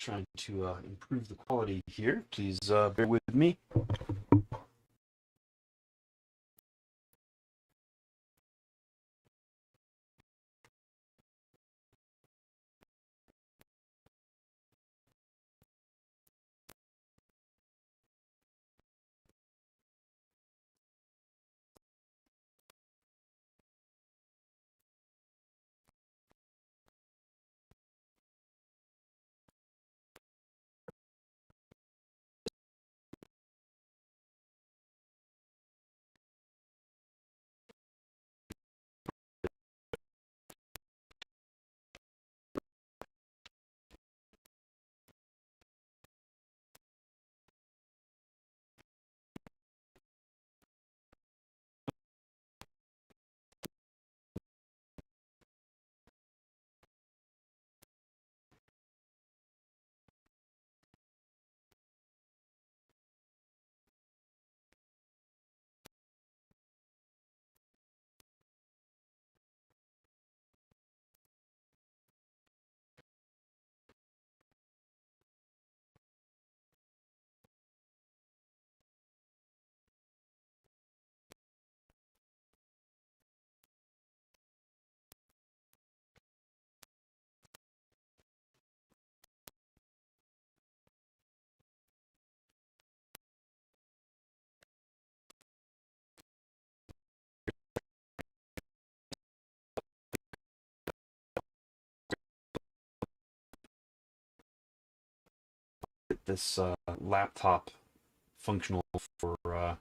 trying to improve the quality here. Please bear with me. This laptop functional for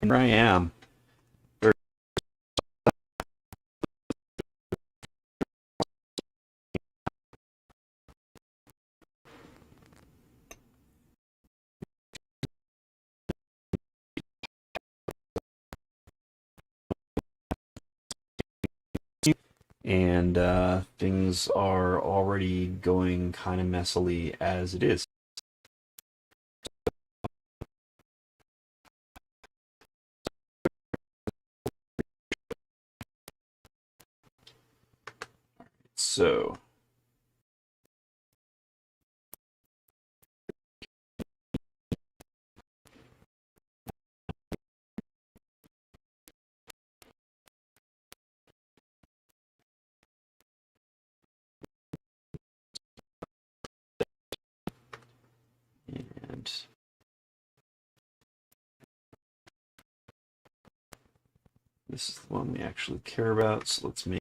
Here I am. And things are already going kind of messily as it is. So and this is the one we actually care about, so let's make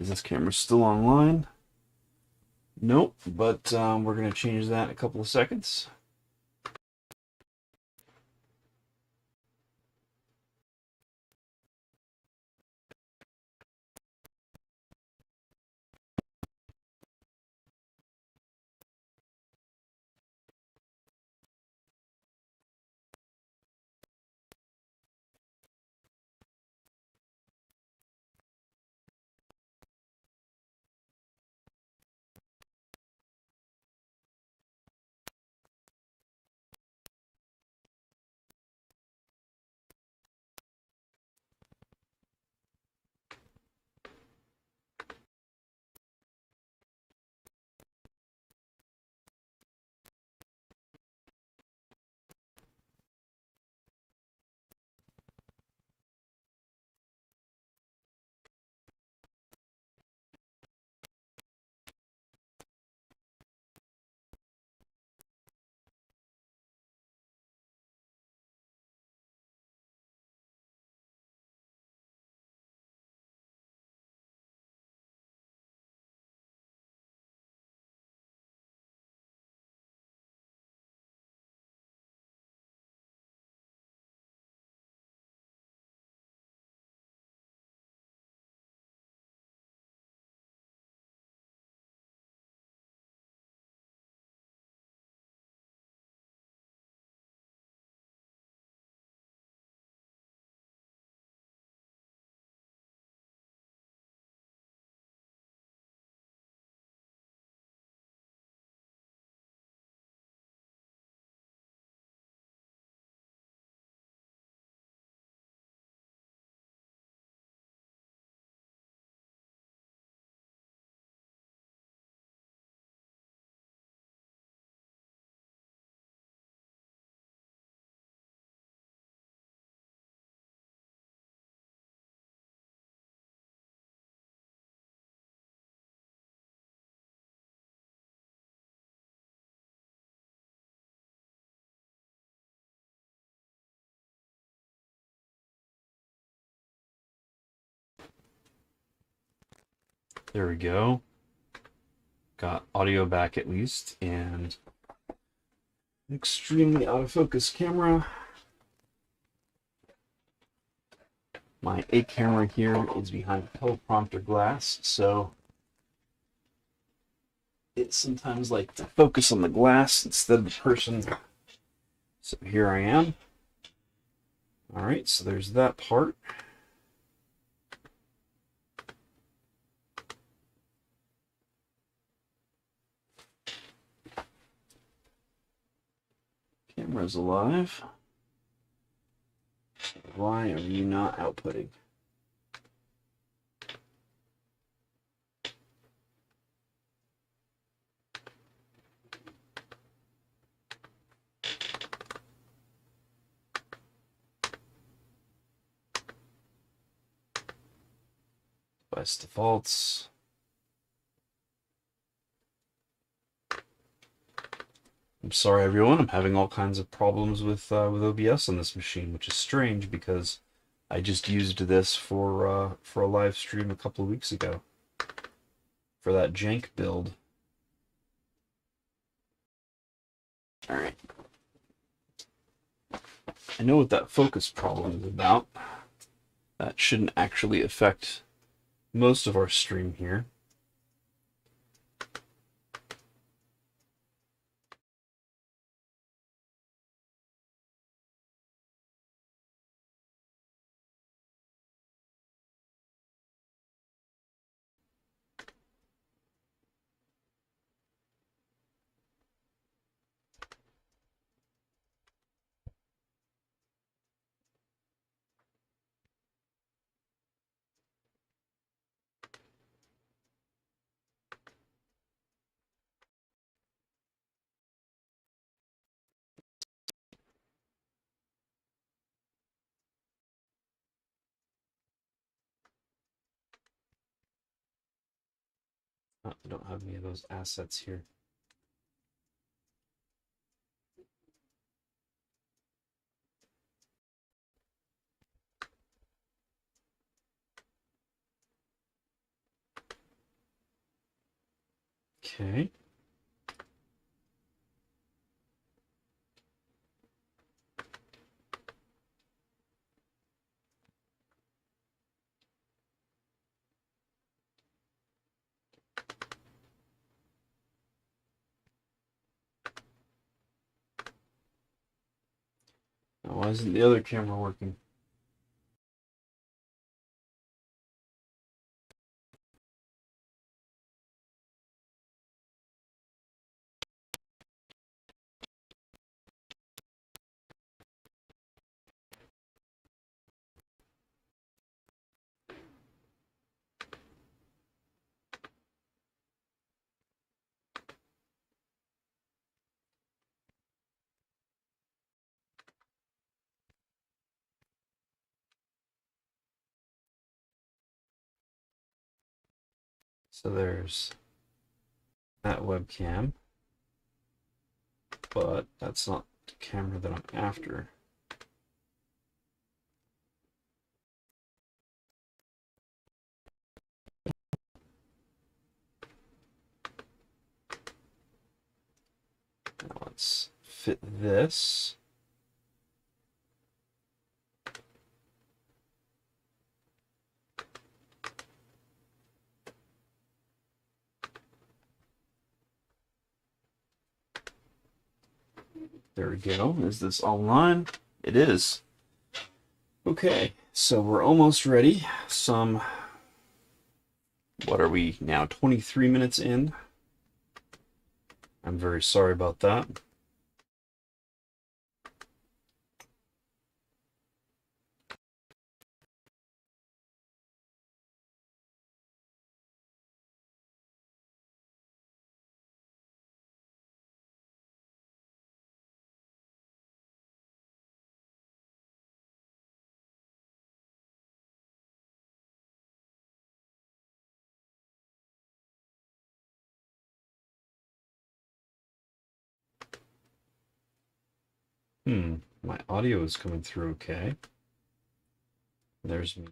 Is this camera still online? Nope, but we're going to change that in a couple of seconds. There we go. Got audio back at least, and extremely out of focus camera. My A camera here is behind the teleprompter glass, so it sometimes like to focus on the glass instead of the person. So here I am. All right, so there's that part. Camera's alive. Why are you not outputting? Device defaults. I'm sorry, everyone. I'm having all kinds of problems with OBS on this machine, which is strange because I just used this for a live stream a couple of weeks ago for that JANK build. All right. I know what that focus problem is about. That shouldn't actually affect most of our stream here. Oh, I don't have any of those assets here. Okay. Now, why isn't the other camera working? So there's that webcam, but that's not the camera that I'm after. Now let's fit this. There we go. Is this online? It is. Okay, so we're almost ready. What are we now? 23 minutes in. I'm very sorry about that. My audio is coming through okay. There's me.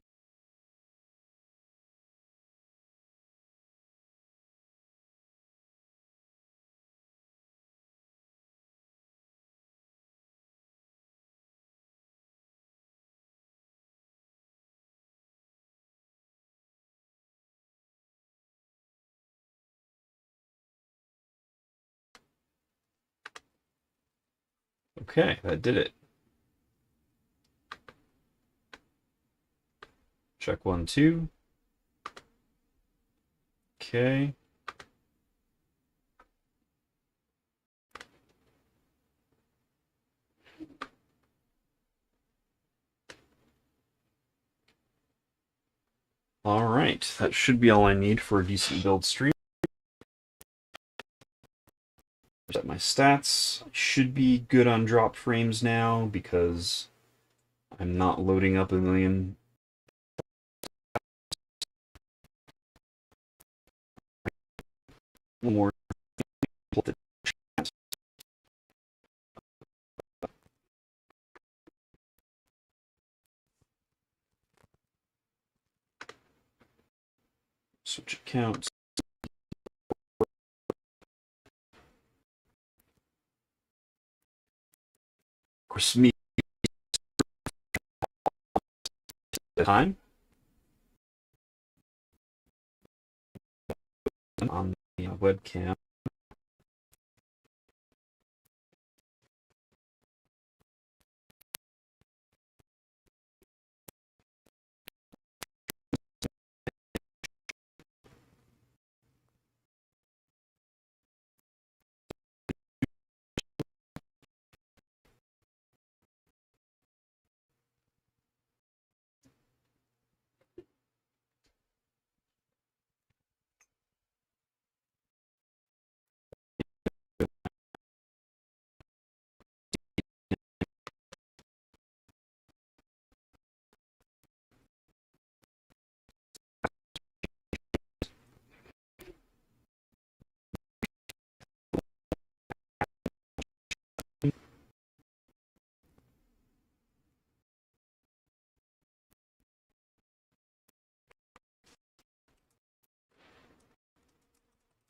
Okay, that did it. Check 1, 2. Okay. All right, that should be all I need for a decent build stream. Set my stats. I should be good on drop frames now because I'm not loading up a million. More Switch accounts. Of course, me time on the webcam.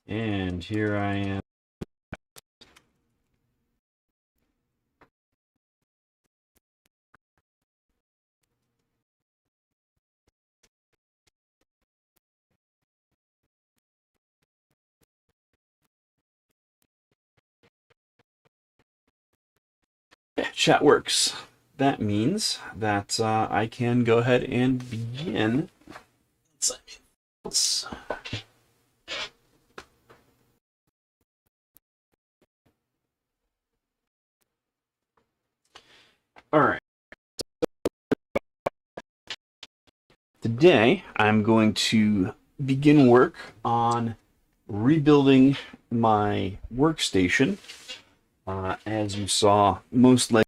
And here I am. Chat works. That means that I can go ahead and begin. All right. Today, I'm going to begin work on rebuilding my workstation. As you saw, most likely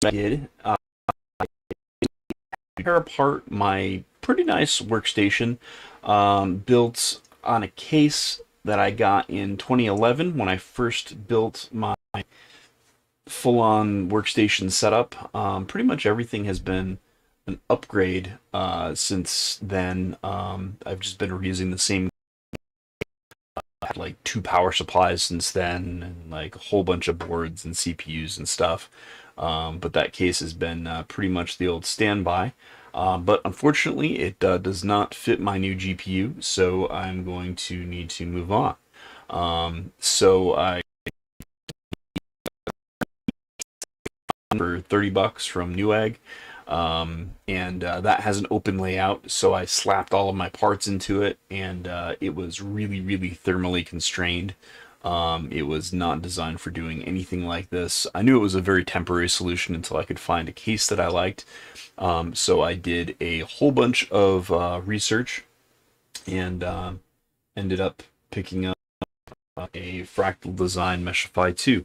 I did. Tear apart my pretty nice workstation, built on a case that I got in 2011 when I first built my full-on workstation setup. Pretty much everything has been an upgrade since then. I've just been reusing the same, had like 2 power supplies since then, and like a whole bunch of boards and CPUs and stuff. But that case has been pretty much the old standby. But unfortunately, it does not fit my new GPU, so I'm going to need to move on. So I for $30 from Newegg, and that has an open layout, so I slapped all of my parts into it, and it was really, really thermally constrained. It was not designed for doing anything like this. I knew it was a very temporary solution until I could find a case that I liked. So I did a whole bunch of research and ended up picking up a Fractal Design Meshify 2.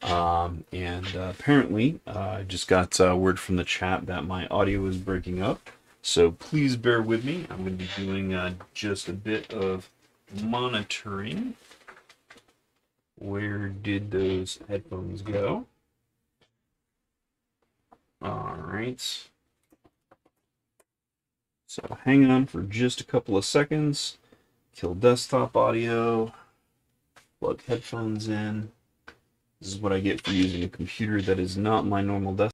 And apparently, I just got word from the chat that my audio is breaking up. So please bear with me. I'm going to be doing just a bit of monitoring. Where did those headphones go? All right. So hang on for just a couple of seconds. Kill desktop audio. Plug headphones in. This is what I get for using a computer that is not my normal desktop.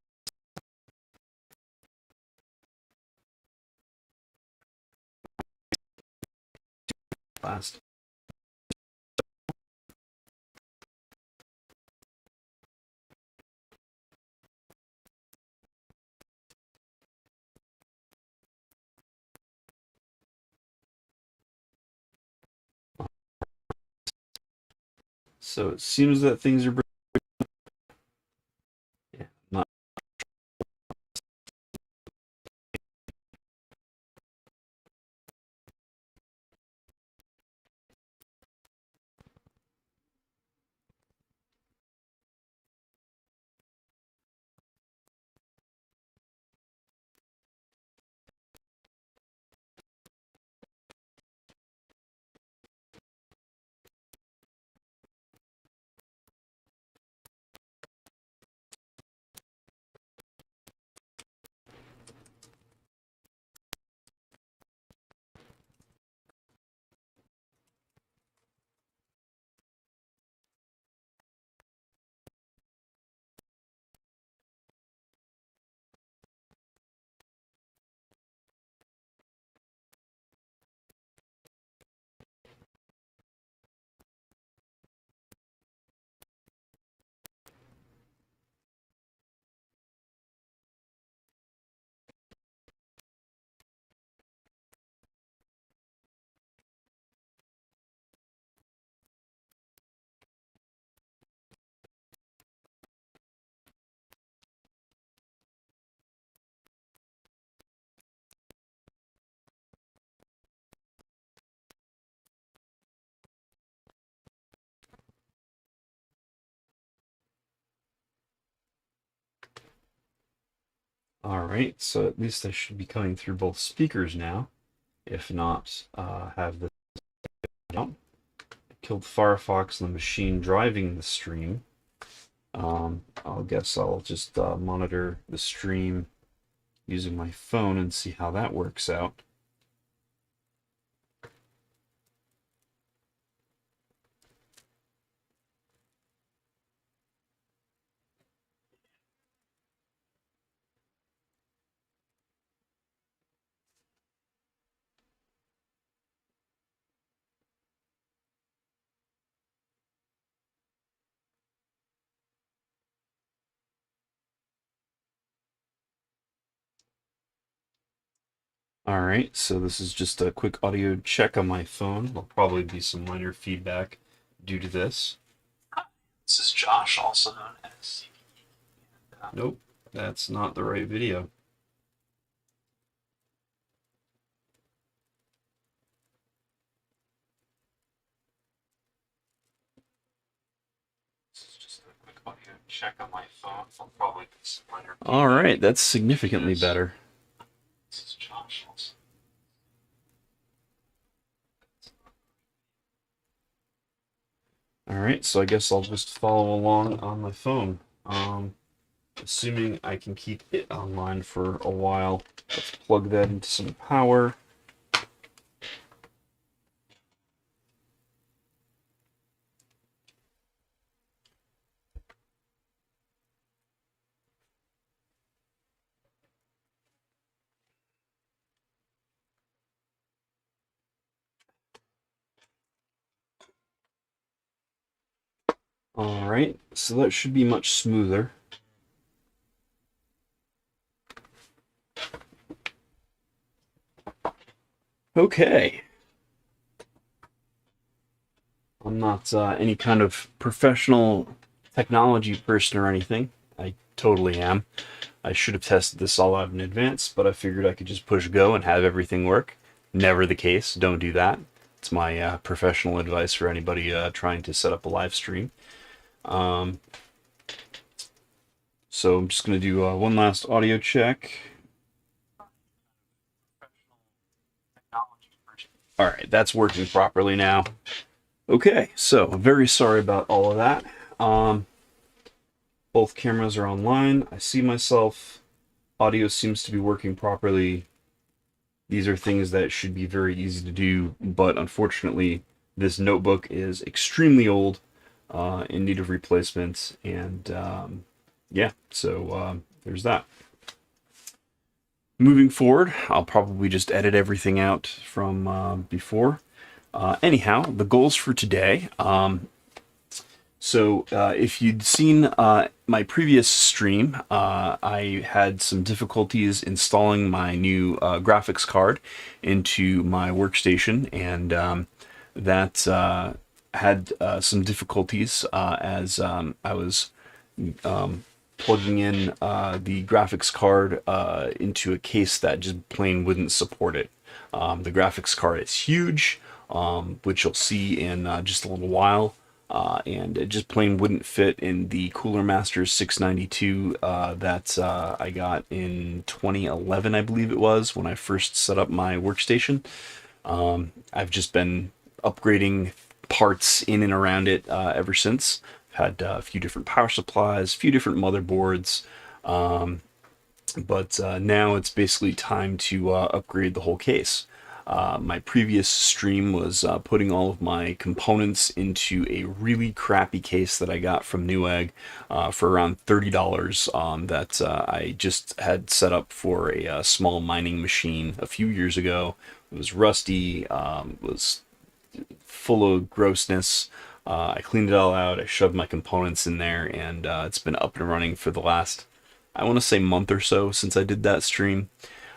Last. So it seems that things are not. Alright, so at least I should be coming through both speakers now. If not, have this out. Killed Firefox and the machine driving the stream. I'll guess I'll just monitor the stream using my phone and see how that works out. All right, so this is just a quick audio check on my phone. There'll probably be some minor feedback due to this. This is Josh, also known as Cpgeek. Nope, that's not the right video. This is just a quick audio check on my phone. There'll probably be some minor feedback. All right, that's significantly better. This is Josh, also. All right, so I guess I'll just follow along on my phone. Assuming I can keep it online for a while. Let's plug that into some power. All right, so that should be much smoother. Okay. I'm not any kind of professional technology person or anything. I totally am. I should have tested this all out in advance, but I figured I could just push go and have everything work. Never the case. Don't do that. It's my professional advice for anybody trying to set up a live stream. So I'm just going to do one last audio check. All right, that's working properly now. Okay, so very sorry about all of that. Both cameras are online. I see myself. Audio seems to be working properly. These are things that should be very easy to do, but unfortunately, this notebook is extremely old, in need of replacement, and yeah, so there's that. Moving forward, I'll probably just edit everything out from before. Anyhow, the goals for today. So if you'd seen my previous stream, I had some difficulties installing my new graphics card into my workstation, and that had some difficulties as I was plugging in the graphics card into a case that just plain wouldn't support it. The graphics card is huge, which you'll see in just a little while. And it just plain wouldn't fit in the Cooler Masters 692 that I got in 2011, I believe it was, when I first set up my workstation. I've just been upgrading parts in and around it ever since. I've had a few different power supplies, a few different motherboards, but now it's basically time to upgrade the whole case. My previous stream was putting all of my components into a really crappy case that I got from Newegg for around $30 that I just had set up for a small mining machine a few years ago. It was rusty, was full of grossness. I cleaned it all out, I shoved my components in there, and it's been up and running for the last, I want to say, month or so since I did that stream.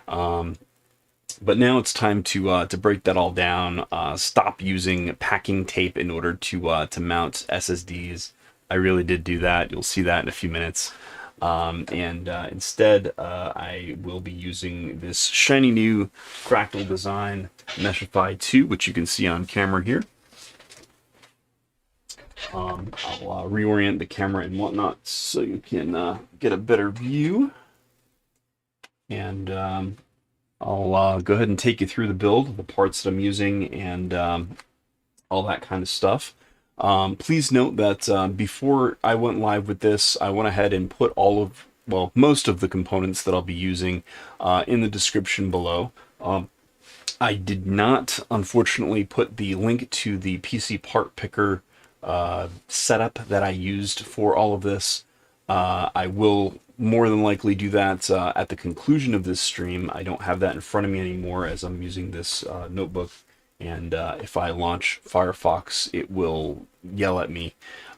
But now it's time to break that all down. Stop using packing tape in order to mount SSDs. I really did do that. You'll see that in a few minutes. Instead, I will be using this shiny new Fractal design Meshify 2, which you can see on camera here. I'll reorient the camera and whatnot so you can get a better view. and I'll go ahead and take you through the build, the parts that I'm using, and all that kind of stuff. Please note that before I went live with this, I went ahead and put most of the components that I'll be using in the description below. I did not, unfortunately, put the link to the PC part picker setup that I used for all of this. I will more than likely do that at the conclusion of this stream. I don't have that in front of me anymore as I'm using this notebook. And if I launch Firefox, it will yell at me.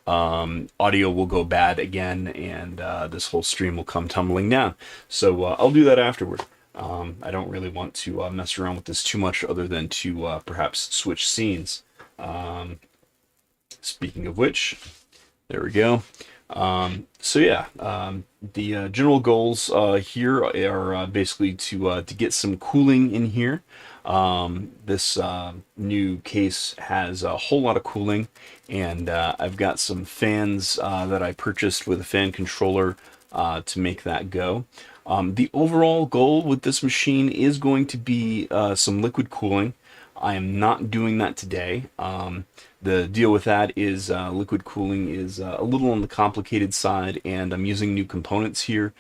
Audio will go bad again, and this whole stream will come tumbling down. So I'll do that afterward. I don't really want to mess around with this too much other than to perhaps switch scenes. Speaking of which, there we go. So yeah, the general goals here are basically to get some cooling in here. This new case has a whole lot of cooling, and I've got some fans that I purchased with a fan controller to make that go. The overall goal with this machine is going to be some liquid cooling. I am not doing that today. The deal with that is liquid cooling is a little on the complicated side, and I'm using new components here.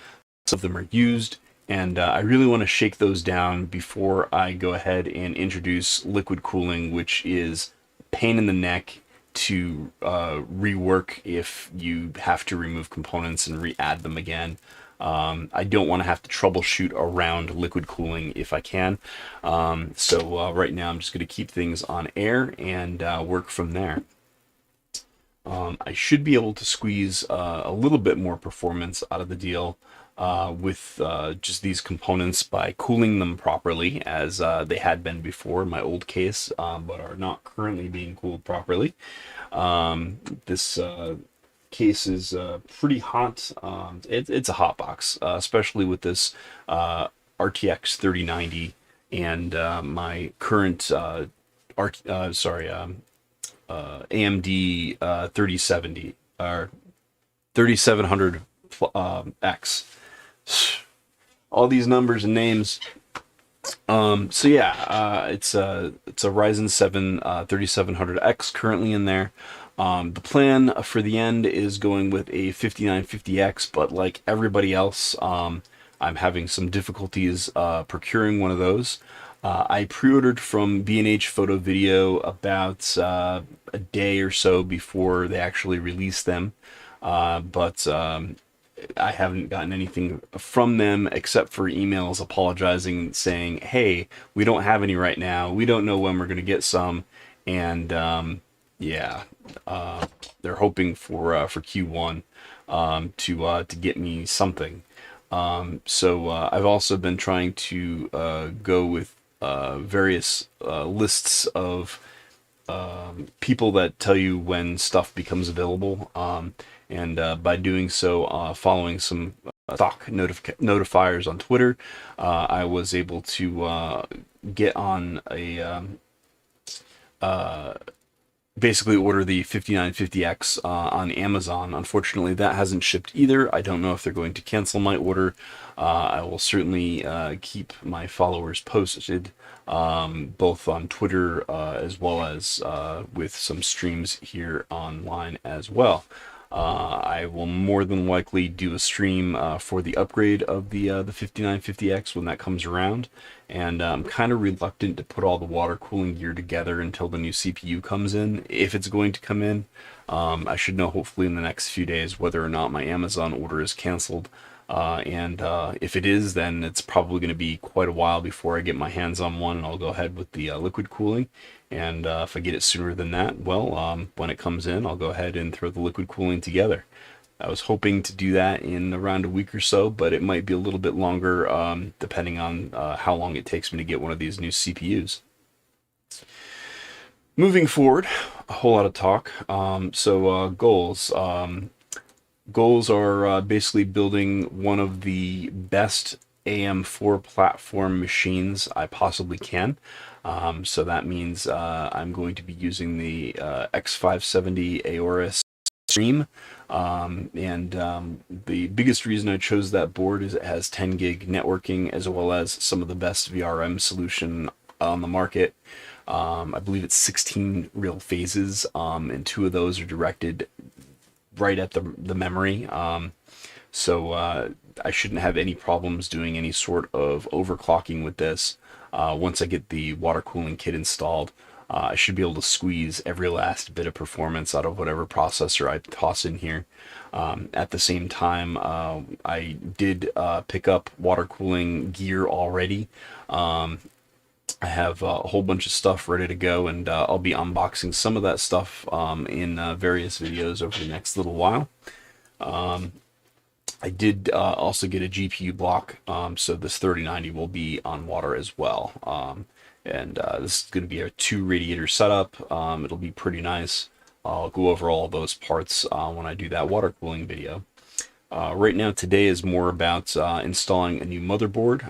Some of them are used, and I really want to shake those down before I go ahead and introduce liquid cooling, which is pain in the neck to rework if you have to remove components and re-add them again. I don't want to have to troubleshoot around liquid cooling if I can. So right now I'm just going to keep things on air and work from there. I should be able to squeeze a little bit more performance out of the deal with just these components by cooling them properly, as they had been before in my old case, but are not currently being cooled properly. This case is pretty hot. It's a hot box, especially with this RTX 3090 and my current AMD 3070 or 3700 X. All these numbers and names. So yeah, it's a Ryzen 7 3700X currently in there. The plan for the end is going with a 5950X, but like everybody else, I'm having some difficulties procuring one of those. I pre-ordered from B&H Photo Video about a day or so before they actually released them, but I haven't gotten anything from them except for emails apologizing, saying, hey, we don't have any right now. We don't know when we're going to get some. And yeah, they're hoping for Q1 to get me something. So I've also been trying to go with various lists of people that tell you when stuff becomes available, and by doing so, following some stock notifiers on Twitter, I was able to get on a basically order the 5950X on Amazon. Unfortunately, that hasn't shipped either. I don't know if they're going to cancel my order. I will certainly keep my followers posted, both on Twitter as well as with some streams here online as well. I will more than likely do a stream for the upgrade of the 5950X when that comes around, and I'm kind of reluctant to put all the water cooling gear together until the new CPU comes in, if it's going to come in. I should know hopefully in the next few days whether or not my Amazon order is canceled, and if it is, then it's probably going to be quite a while before I get my hands on one, and I'll go ahead with the liquid cooling. And if I get it sooner than that, well, when it comes in, I'll go ahead and throw the liquid cooling together. I was hoping to do that in around a week or so, but it might be a little bit longer, depending on how long it takes me to get one of these new CPUs. Moving forward, a whole lot of talk. Goals. Goals are basically building one of the best AM4 platform machines I possibly can. So that means I'm going to be using the X570 Aorus Xtreme. The biggest reason I chose that board is it has 10 gig networking as well as some of the best VRM solution on the market. I believe it's 16 real phases, and 2 of those are directed right at the memory. So I shouldn't have any problems doing any sort of overclocking with this. Once I get the water cooling kit installed, I should be able to squeeze every last bit of performance out of whatever processor I toss in here. At the same time, I did pick up water cooling gear already. I have a whole bunch of stuff ready to go, and I'll be unboxing some of that stuff in various videos over the next little while. I did also get a GPU block, so this 3090 will be on water as well. This is going to be a 2 radiator setup. It'll be pretty nice. I'll go over all those parts when I do that water cooling video. Right now, today is more about installing a new motherboard,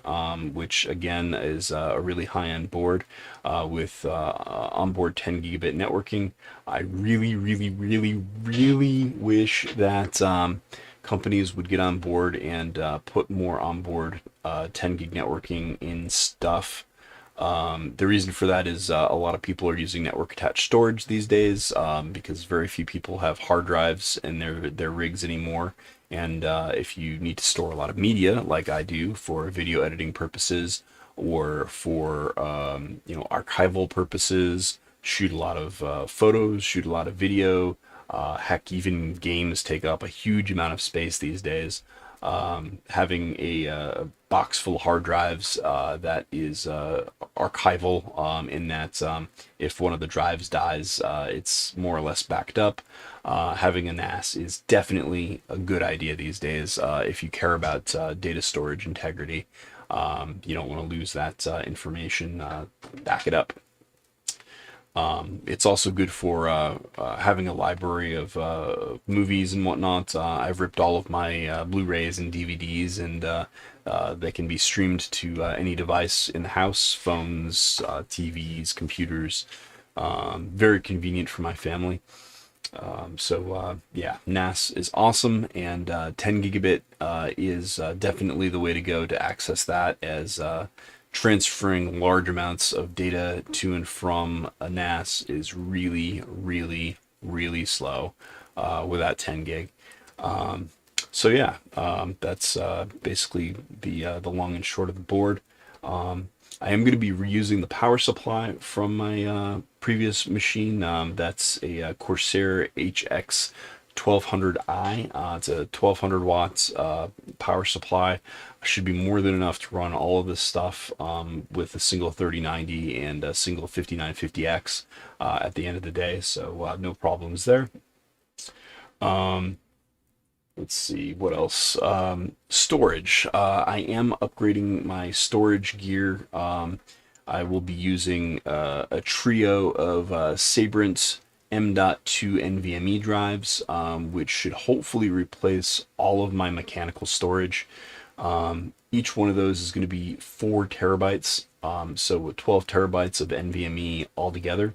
which again is a really high-end board with onboard 10 gigabit networking. I really, really, really, really wish that companies would get on board and put more onboard 10 gig networking in stuff. The reason for that is a lot of people are using network attached storage these days because very few people have hard drives in their rigs anymore. And if you need to store a lot of media, like I do, for video editing purposes or for archival purposes, shoot a lot of photos, shoot a lot of video. Heck, even games take up a huge amount of space these days. Having a box full of hard drives that is archival in that if one of the drives dies, it's more or less backed up. Having a NAS is definitely a good idea these days if you care about data storage integrity. You don't want to lose that information. Back it up. It's also good for having a library of movies and whatnot. I've ripped all of my Blu-rays and DVDs, and they can be streamed to any device in the house, phones, TVs, computers. Very convenient for my family. Yeah, NAS is awesome, and 10 gigabit is definitely the way to go to access that, as transferring large amounts of data to and from a NAS is really, really, really slow without 10 gig. That's basically the long and short of the board. I am going to be reusing the power supply from my previous machine. That's a Corsair HX 1200i. It's a 1200 watts power supply. Should be more than enough to run all of this stuff with a single 3090 and a single 5950X at the end of the day. So no problems there. Let's see, what else? Storage. I am upgrading my storage gear. I will be using a trio of Sabrent M.2 NVMe drives, which should hopefully replace all of my mechanical storage. Each one of those is going to be 4 terabytes, so 12 terabytes of NVMe altogether.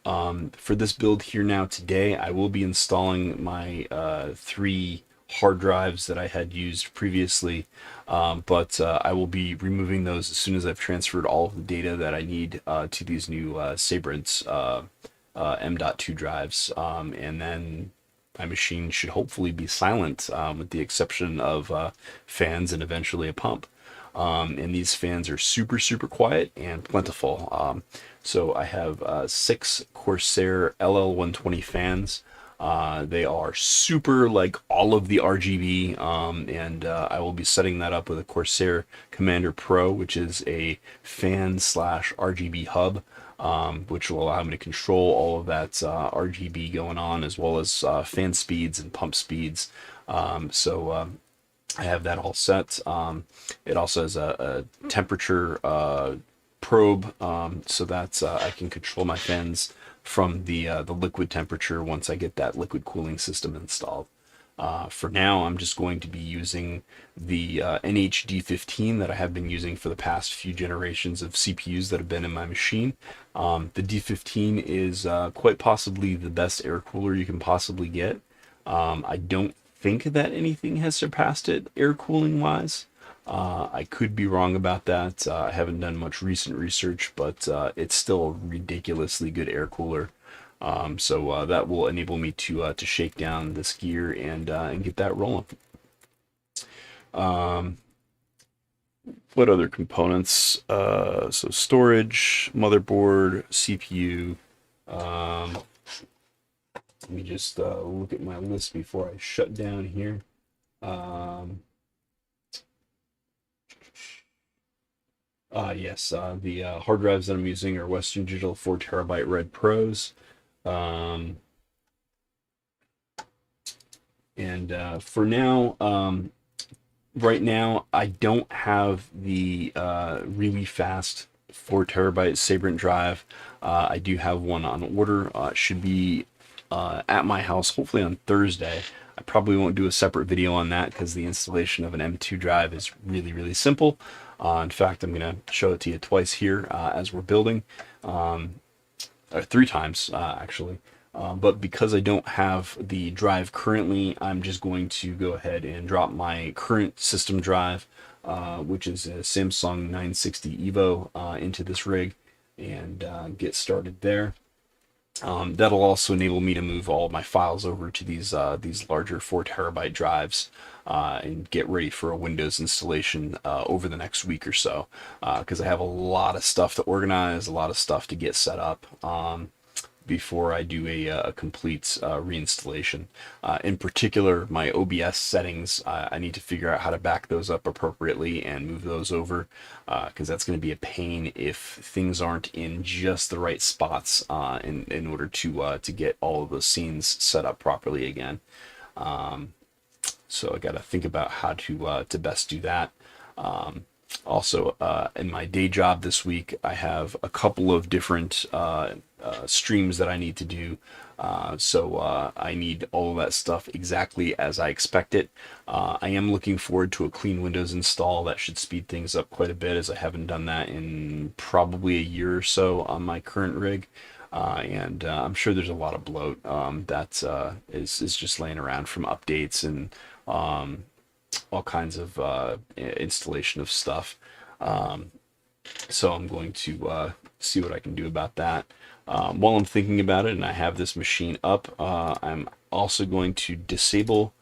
For this build here now today, I will be installing my 3 hard drives that I had used previously, but I will be removing those as soon as I've transferred all of the data that I need to these new Sabrent M.2 drives, and then my machine should hopefully be silent, with the exception of fans and eventually a pump. And these fans are super, super quiet and plentiful. So I have 6 Corsair LL120 fans. They are super like all of the RGB, and I will be setting that up with a Corsair Commander Pro, which is a fan slash RGB hub, which will allow me to control all of that RGB going on, as well as fan speeds and pump speeds. I have that all set. It also has a temperature probe, so that I can control my fans from the liquid temperature once I get that liquid cooling system installed. For now, I'm just going to be using the NH-D15 that I have been using for the past few generations of CPUs that have been in my machine. The D15 is quite possibly the best air cooler you can possibly get. I don't think that anything has surpassed it air cooling wise. I could be wrong about that. I haven't done much recent research, but it's still a ridiculously good air cooler. So that will enable me to shake down this gear and get that rolling. What other components? So storage, motherboard, CPU. Let me just look at my list before I shut down here. Yes, the hard drives that I'm using are Western Digital 4 terabyte Red Pros. And for now, right now, I don't have the really fast 4 terabyte Sabrent drive. I do have one on order. It should be at my house hopefully on Thursday. I probably won't do a separate video on that because the installation of an M2 drive is really, really simple. In fact, I'm going to show it to you twice here as we're building, or 3 times actually. But because I don't have the drive currently, I'm just going to go ahead and drop my current system drive, which is a Samsung 960 EVO, into this rig and get started there. That'll also enable me to move all of my files over to these larger 4 terabyte drives and get ready for a Windows installation over the next week or so, because I have a lot of stuff to organize, a lot of stuff to get set up before I do a complete reinstallation. In particular, my OBS settings, I need to figure out how to back those up appropriately and move those over, because that's going to be a pain if things aren't in just the right spots in order to get all of those scenes set up properly again. So I got to think about how to best do that. Also, in my day job this week, I have a couple of different streams that I need to do. So I need all of that stuff exactly as I expect it. I am looking forward to a clean Windows install. That should speed things up quite a bit, as I haven't done that in probably a year or so on my current rig. And I'm sure there's a lot of bloat that is just laying around from updates and all kinds of installation of stuff. So I'm going to see what I can do about that. While I'm thinking about it and I have this machine up, I'm also going to disable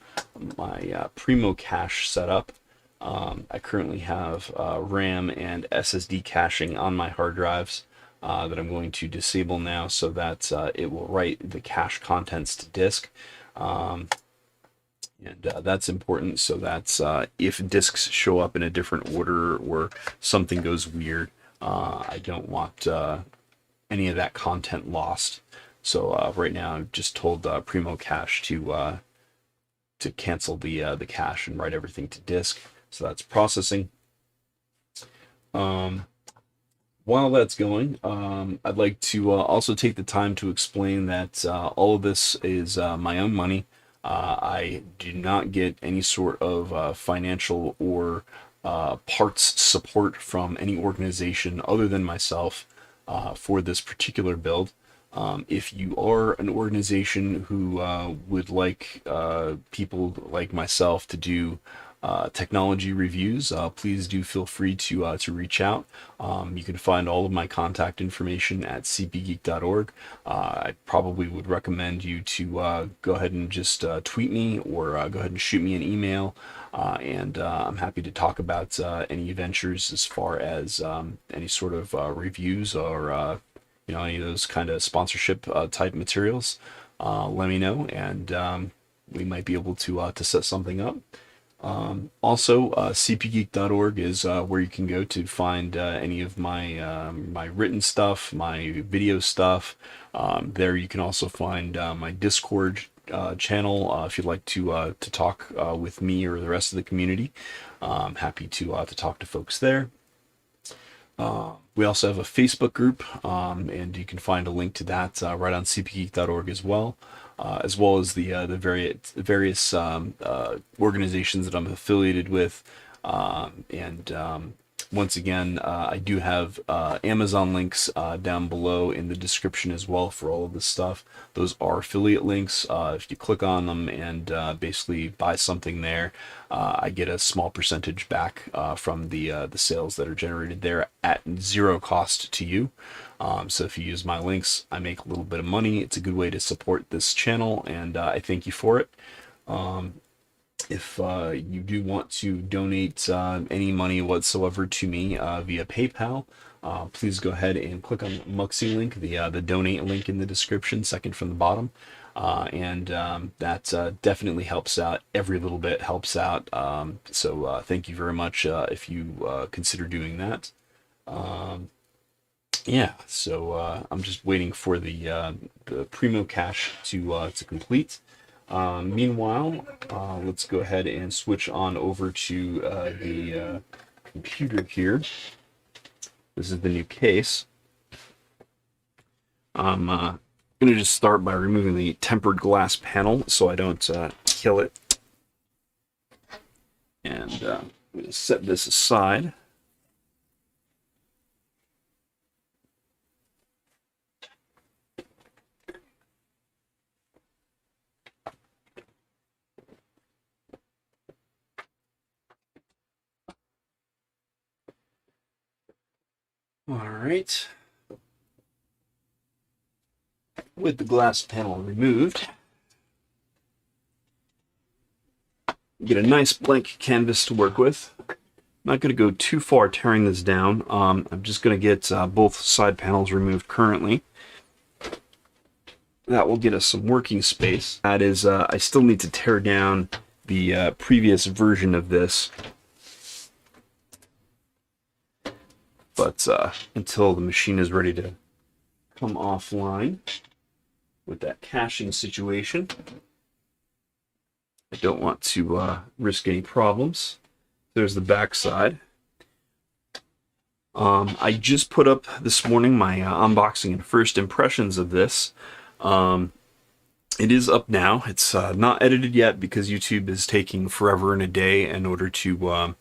my Primo cache setup. I currently have RAM and SSD caching on my hard drives that I'm going to disable now, so that it will write the cache contents to disk. And that's important, so that if disks show up in a different order or something goes weird, I don't want any of that content lost. So right now I've just told Primo Cache to cancel the cache and write everything to disk. So that's processing. While that's going, I'd like to also take the time to explain that all of this is my own money. I do not get any sort of financial or parts support from any organization other than myself for this particular build. If you are an organization who would like people like myself to do technology reviews, please do feel free to reach out. You can find all of my contact information at Cpgeek.org. I probably would recommend you to go ahead and just tweet me or go ahead and shoot me an email. And I'm happy to talk about any ventures as far as any sort of reviews or any of those kind of sponsorship type materials. Let me know, and we might be able to set something up. Also, Cpgeek.org is where you can go to find any of my my written stuff, my video stuff. There you can also find my Discord channel if you'd like to talk with me or the rest of the community. I'm happy to talk to folks there. We also have a Facebook group, and you can find a link to that right on Cpgeek.org as well as the various organizations that I'm affiliated with, and Once again, I do have Amazon links down below in the description as well for all of this stuff. Those are affiliate links. If you click on them and basically buy something there, I get a small percentage back from the sales that are generated there at zero cost to you. So if you use my links, I make a little bit of money. It's a good way to support this channel, and I thank you for it. If you do want to donate any money whatsoever to me via PayPal, please go ahead and click on the Muxy link, the donate link in the description, second from the bottom. And that definitely helps out. Every little bit helps out. So thank you very much if you consider doing that. Yeah, so I'm just waiting for the Primo cache to complete. Meanwhile, let's go ahead and switch on over to the computer here. This is the new case. I'm going to just start by removing the tempered glass panel so I don't kill it. And I'm going to set this aside. All right. With the glass panel removed, get a nice blank canvas to work with. I'm not going to go too far tearing this down. I'm just going to get both side panels removed currently. That will get us some working space. That is, I still need to tear down the previous version of this. But until the machine is ready to come offline with that caching situation, I don't want to risk any problems. There's the back side. I just put up this morning my unboxing and first impressions of this. It is up now. It's not edited yet because YouTube is taking forever and a day in order to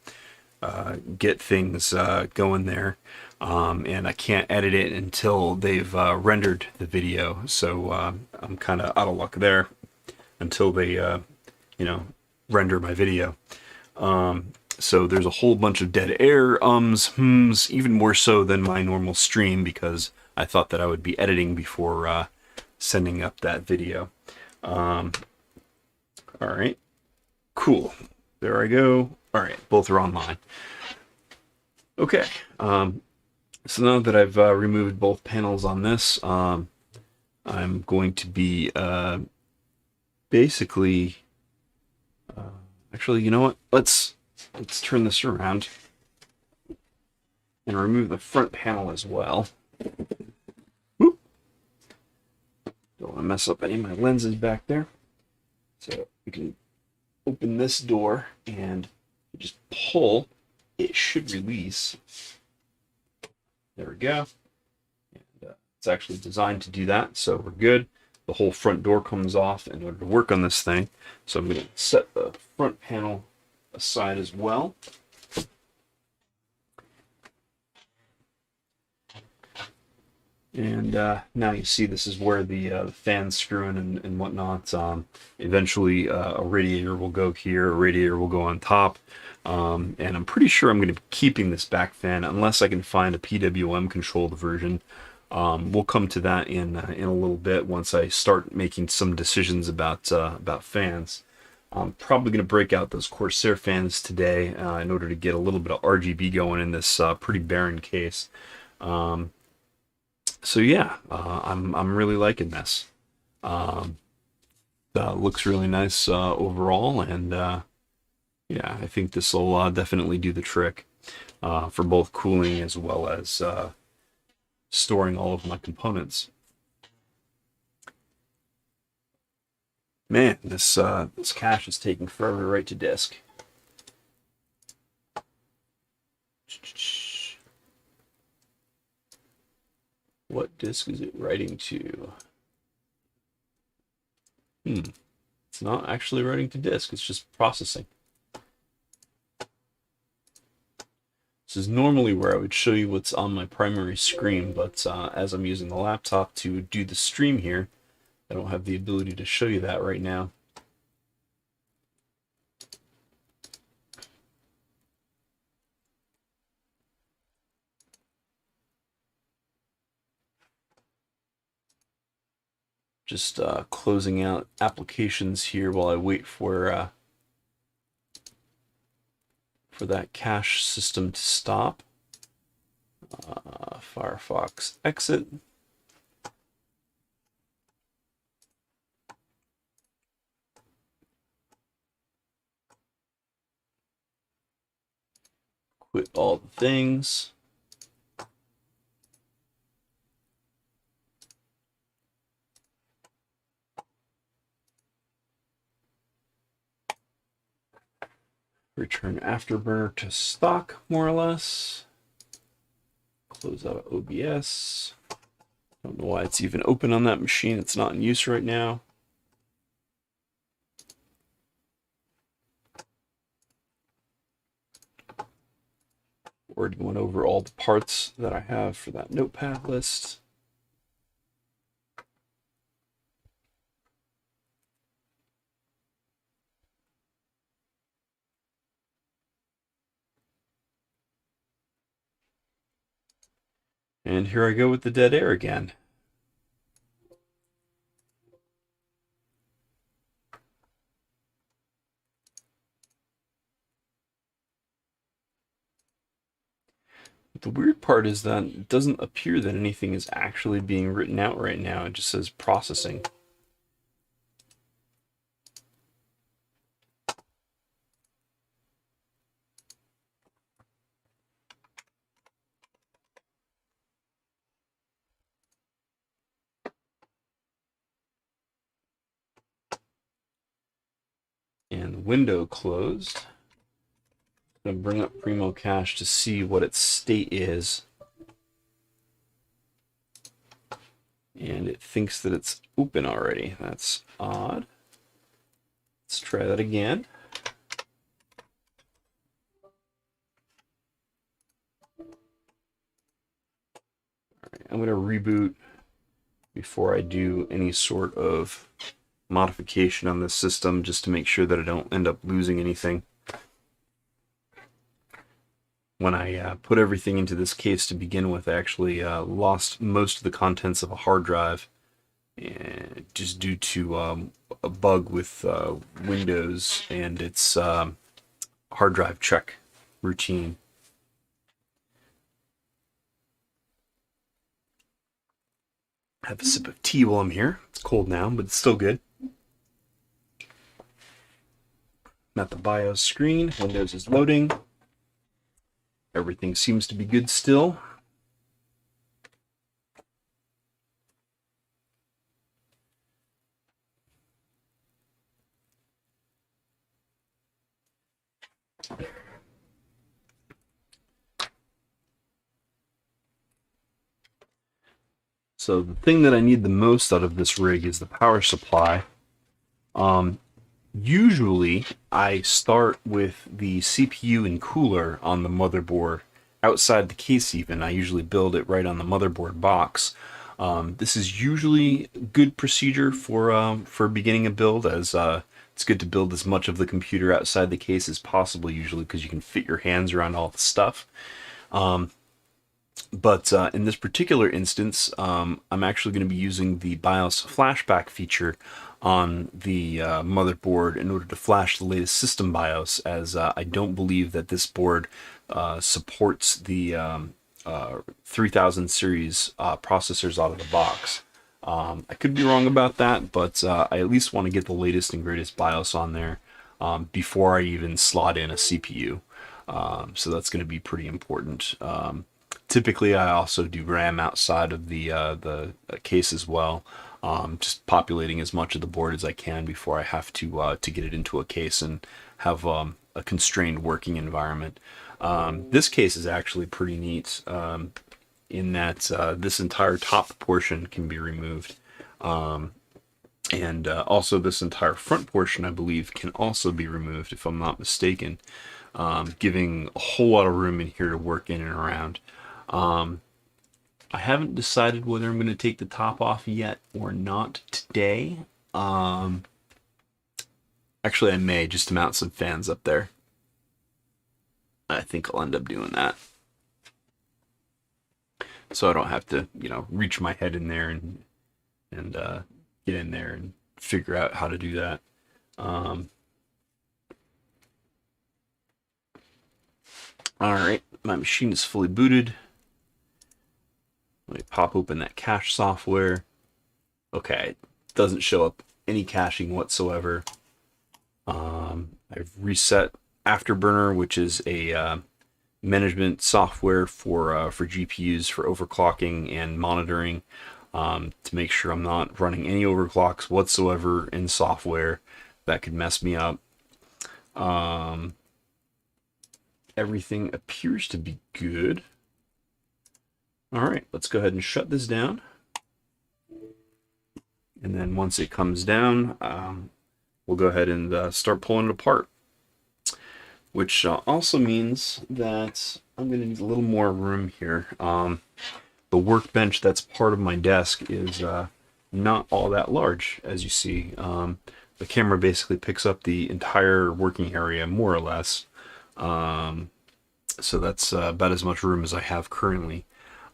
get things going there. And I can't edit it until they've rendered the video. So I'm kind of out of luck there until they, render my video. So there's a whole bunch of dead air, hms, even more so than my normal stream because I thought that I would be editing before sending up that video. All right, cool. There I go. All right, both are online. Okay, so now that I've removed both panels on this, I'm going to be basically, actually, you know what? Let's turn this around and remove the front panel as well. Whoop. Don't want to mess up any of my lenses back there. So we can open this door and just pull. It should release. There we go. And, it's actually designed to do that, so we're good. The whole front door comes off in order to work on this thing. So I'm going to set the front panel aside as well. And now you see this is where the fans screw in and whatnot. Eventually a radiator will go here, a radiator will go on top. And I'm pretty sure I'm going to be keeping this back fan unless I can find a PWM controlled version. We'll come to that in a little bit once I start making some decisions about fans. I'm probably going to break out those Corsair fans today in order to get a little bit of RGB going in this pretty barren case. So yeah, I'm really liking this. Looks really nice overall, and yeah, I think this will definitely do the trick for both cooling as well as storing all of my components. Man, this cache is taking forever to write to disk. What disk is it writing to? It's not actually writing to disk, it's just processing. This is normally where I would show you what's on my primary screen, but as I'm using the laptop to do the stream here, I don't have the ability to show you that right now. Just closing out applications here while I wait for that cache system to stop. Firefox exit. Quit all the things. Return Afterburner to stock, more or less. Close out of OBS. Don't know why it's even open on that machine. It's not in use right now. Already went over all the parts that I have for that notepad list. And here I go with the dead air again. The weird part is that it doesn't appear that anything is actually being written out right now. It just says processing. And the window closed. I'm going to bring up Primo Cache to see what its state is. And it thinks that it's open already. That's odd. Let's try that again. All right, I'm going to reboot before I do any sort of modification on this system, just to make sure that I don't end up losing anything. When I put everything into this case to begin with, I actually lost most of the contents of a hard drive, and just due to a bug with Windows and its hard drive check routine. Have a sip of tea while I'm here. It's cold now, but it's still good. I'm at the BIOS screen. Windows is loading. Everything seems to be good still. So the thing that I need the most out of this rig is the power supply. Usually I start with the CPU and cooler on the motherboard outside the case even. I usually build it right on the motherboard box. This is usually good procedure for beginning a build, as it's good to build as much of the computer outside the case as possible usually, because you can fit your hands around all the stuff. But in this particular instance, I'm actually going to be using the BIOS flashback feature on the motherboard in order to flash the latest system BIOS, as I don't believe that this board supports the 3000 series processors out of the box. I could be wrong about that, but I at least want to get the latest and greatest BIOS on there before I even slot in a CPU. So that's going to be pretty important. Typically, I also do RAM outside of the case as well, just populating as much of the board as I can before I have to get it into a case and have a constrained working environment. This case is actually pretty neat in that this entire top portion can be removed, and also this entire front portion, I believe, can also be removed, if I'm not mistaken. giving a whole lot of room in here to work in and around. I haven't decided whether I'm going to take the top off yet or not today. Actually, I may, just to mount some fans up there. I think I'll end up doing that. So I don't have to, you know, reach my head in there and get in there and figure out how to do that. All right, my machine is fully booted. Let me pop open that cache software. Okay, it doesn't show up any caching whatsoever. I've reset Afterburner, which is a management software for GPUs for overclocking and monitoring, to make sure I'm not running any overclocks whatsoever in software that could mess me up. Everything appears to be good. All right, let's go ahead and shut this down. And then once it comes down, we'll go ahead and start pulling it apart. Which also means that I'm going to need a little more room here. The workbench that's part of my desk is not all that large, as you see. The camera basically picks up the entire working area, more or less. So that's about as much room as I have currently.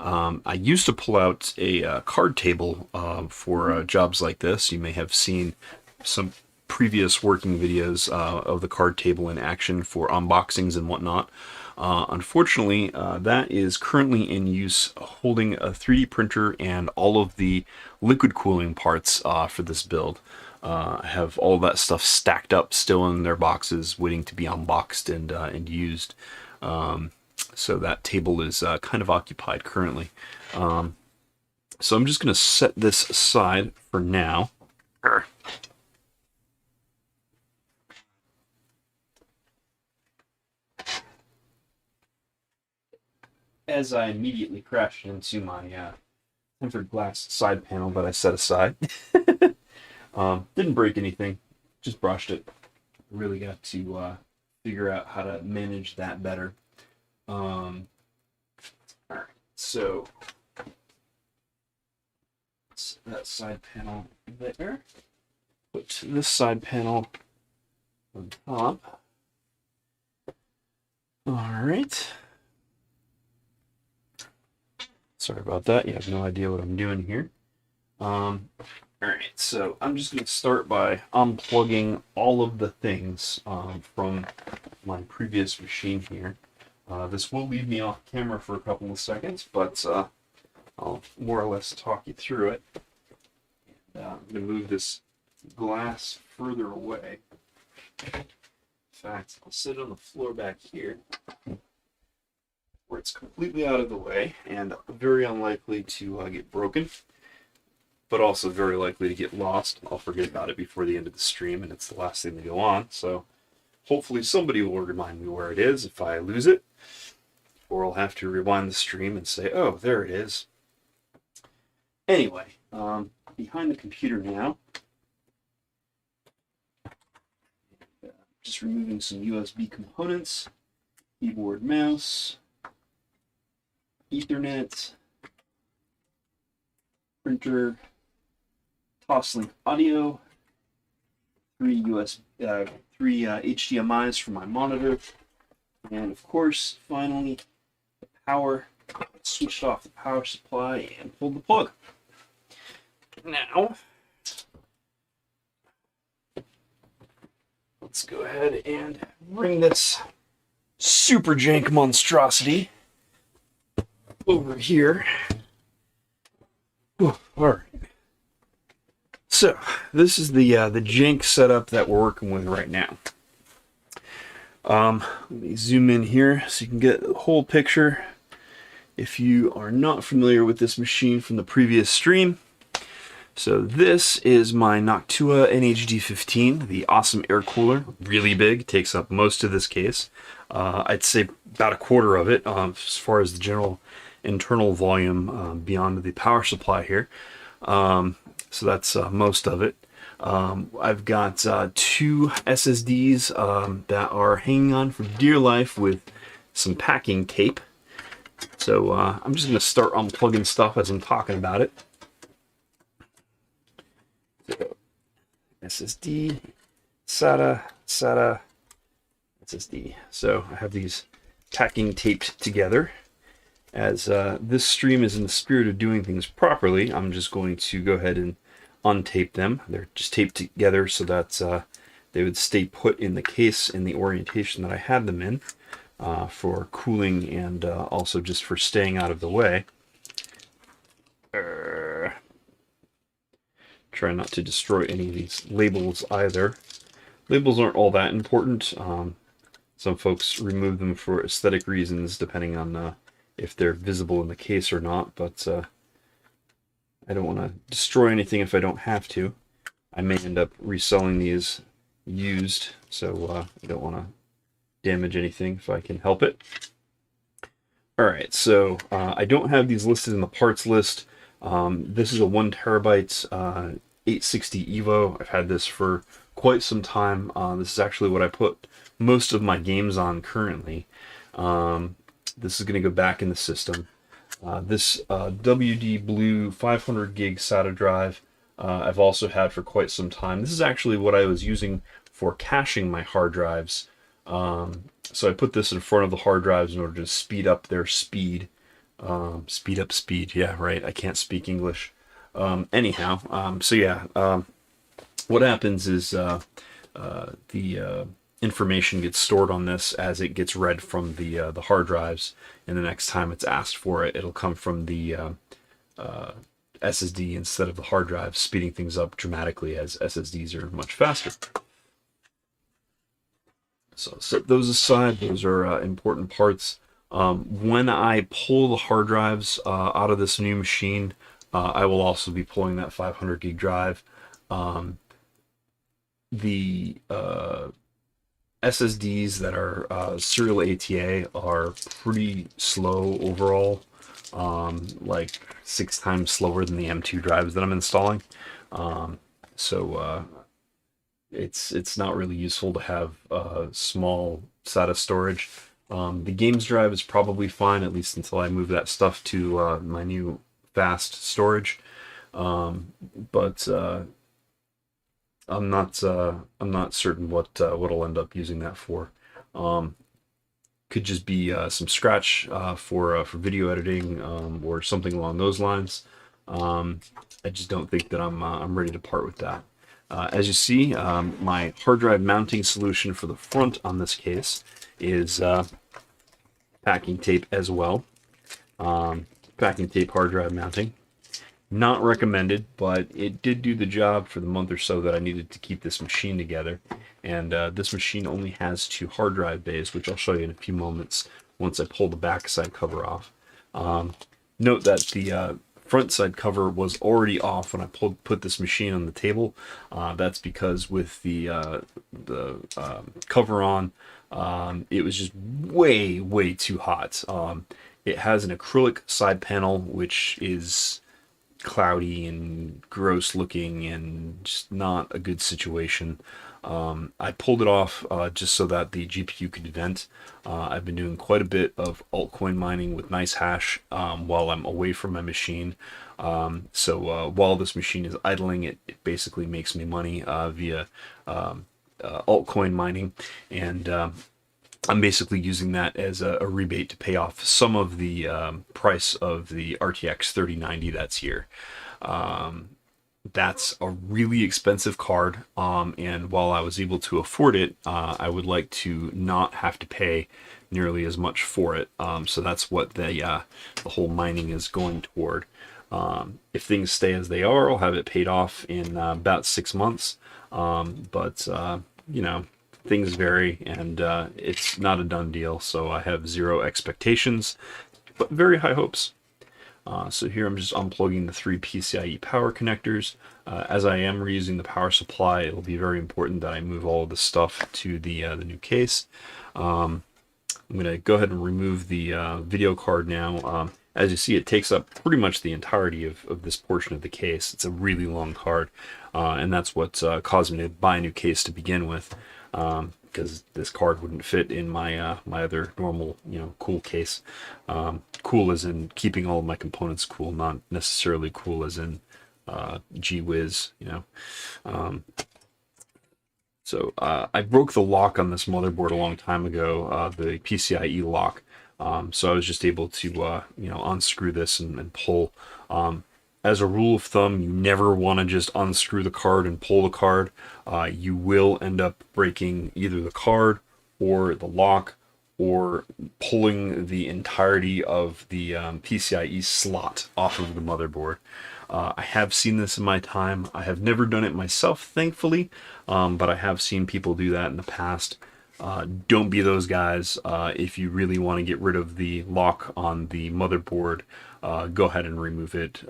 I used to pull out a card table for jobs like this. You may have seen some previous working videos of the card table in action for unboxings and whatnot. Unfortunately, that is currently in use holding a 3D printer and all of the liquid cooling parts for this build. I have all that stuff stacked up still in their boxes waiting to be unboxed and used. So that table is kind of occupied currently. So I'm just going to set this aside for now. As I immediately crashed into my tempered glass side panel that I set aside. Didn't break anything, just brushed it. Really got to figure out how to manage that better. Alright, so that side panel there. Put this side panel on top. Alright. Sorry about that. You have no idea what I'm doing here. Alright, so I'm just going to start by unplugging all of the things from my previous machine here. This will leave me off camera for a couple of seconds, but I'll more or less talk you through it. And, I'm going to move this glass further away. In fact, I'll sit on the floor back here, where it's completely out of the way and very unlikely to get broken, but also very likely to get lost. I'll forget about it before the end of the stream, and it's the last thing to go on, so hopefully somebody will remind me where it is if I lose it, or I'll have to rewind the stream and say, oh, there it is. Anyway, behind the computer now, just removing some USB components, keyboard, mouse, Ethernet, printer, Toslink audio, three HDMIs for my monitor, and of course, finally, the power. Switched off the power supply and pulled the plug. Now, let's go ahead and bring this super jank monstrosity over here. All right. So this is the jank setup that we're working with right now. Let me zoom in here so you can get the whole picture. If you are not familiar with this machine from the previous stream, so this is my Noctua NHD15, the awesome air cooler, really big, takes up most of this case. I'd say about a quarter of it as far as the general internal volume beyond the power supply here. So that's most of it. I've got two SSDs that are hanging on for dear life with some packing tape. So I'm just going to start unplugging stuff as I'm talking about it. So, SSD, SATA, SSD. So I have these packing taped together. As this stream is in the spirit of doing things properly, I'm just going to go ahead and untape them. They're just taped together so that they would stay put in the case in the orientation that I had them in for cooling and also just for staying out of the way. Try not to destroy any of these labels either. Labels aren't all that important. Some folks remove them for aesthetic reasons depending on if they're visible in the case or not, but I don't want to destroy anything if I don't have to. I may end up reselling these used, so I don't want to damage anything if I can help it. Alright, so I don't have these listed in the parts list. This is a 1 terabyte 860 Evo. I've had this for quite some time. This is actually what I put most of my games on currently. This is going to go back in the system. This WD Blue 500 gig SATA drive I've also had for quite some time. This is actually what I was using for caching my hard drives. So I put this in front of the hard drives in order to speed up their speed. Speed up speed, yeah, right, I can't speak English. Anyhow, so yeah, what happens is the information gets stored on this as it gets read from the hard drives, and the next time it's asked for it, it'll come from the SSD instead of the hard drive, speeding things up dramatically as SSDs are much faster. So set those aside. Those are important parts. When I pull the hard drives out of this new machine, I will also be pulling that 500 gig drive. The SSDs that are serial ATA are pretty slow overall, like 6 times slower than the M2 drives that I'm installing. It's not really useful to have small SATA storage. The games drive is probably fine, at least until I move that stuff to my new fast storage. But I'm not certain what I'll end up using that for. Could just be some scratch for video editing or something along those lines. I just don't think that I'm ready to part with that. As you see, my hard drive mounting solution for the front on this case is packing tape as well. Packing tape hard drive mounting. Not recommended, but it did do the job for the month or so that I needed to keep this machine together. And this machine only has 2 hard drive bays, which I'll show you in a few moments once I pull the backside cover off. Note that the front side cover was already off when I put this machine on the table. That's because with the cover on, it was just way too hot. It has an acrylic side panel, which is cloudy and gross looking and just not a good situation. I pulled it off just so that the GPU could vent. I've been doing quite a bit of altcoin mining with NiceHash while I'm away from my machine. So while this machine is idling, it basically makes me money via altcoin mining, and I'm basically using that as a rebate to pay off some of the price of the RTX 3090 that's here. That's a really expensive card, and while I was able to afford it, I would like to not have to pay nearly as much for it. So that's what the whole mining is going toward. If things stay as they are, I'll have it paid off in about 6 months. But you know, things vary, and it's not a done deal. So I have 0 expectations, but very high hopes. So here I'm just unplugging the 3 PCIe power connectors. As I am reusing the power supply, it'll be very important that I move all of this stuff to the new case. I'm going to go ahead and remove the video card now. As you see, it takes up pretty much the entirety of this portion of the case. It's a really long card. and that's what caused me to buy a new case to begin with, because this card wouldn't fit in my my other normal, cool case. Cool as in keeping all of my components cool, not necessarily cool as in gee whiz, So I broke the lock on this motherboard a long time ago, the PCIe lock. So I was just able to, unscrew this and pull. As a rule of thumb, you never want to just unscrew the card and pull the card. You will end up breaking either the card or the lock, or pulling the entirety of the PCIe slot off of the motherboard. I have seen this in my time. I have never done it myself, thankfully, but I have seen people do that in the past. Don't be those guys. If you really want to get rid of the lock on the motherboard, go ahead and remove it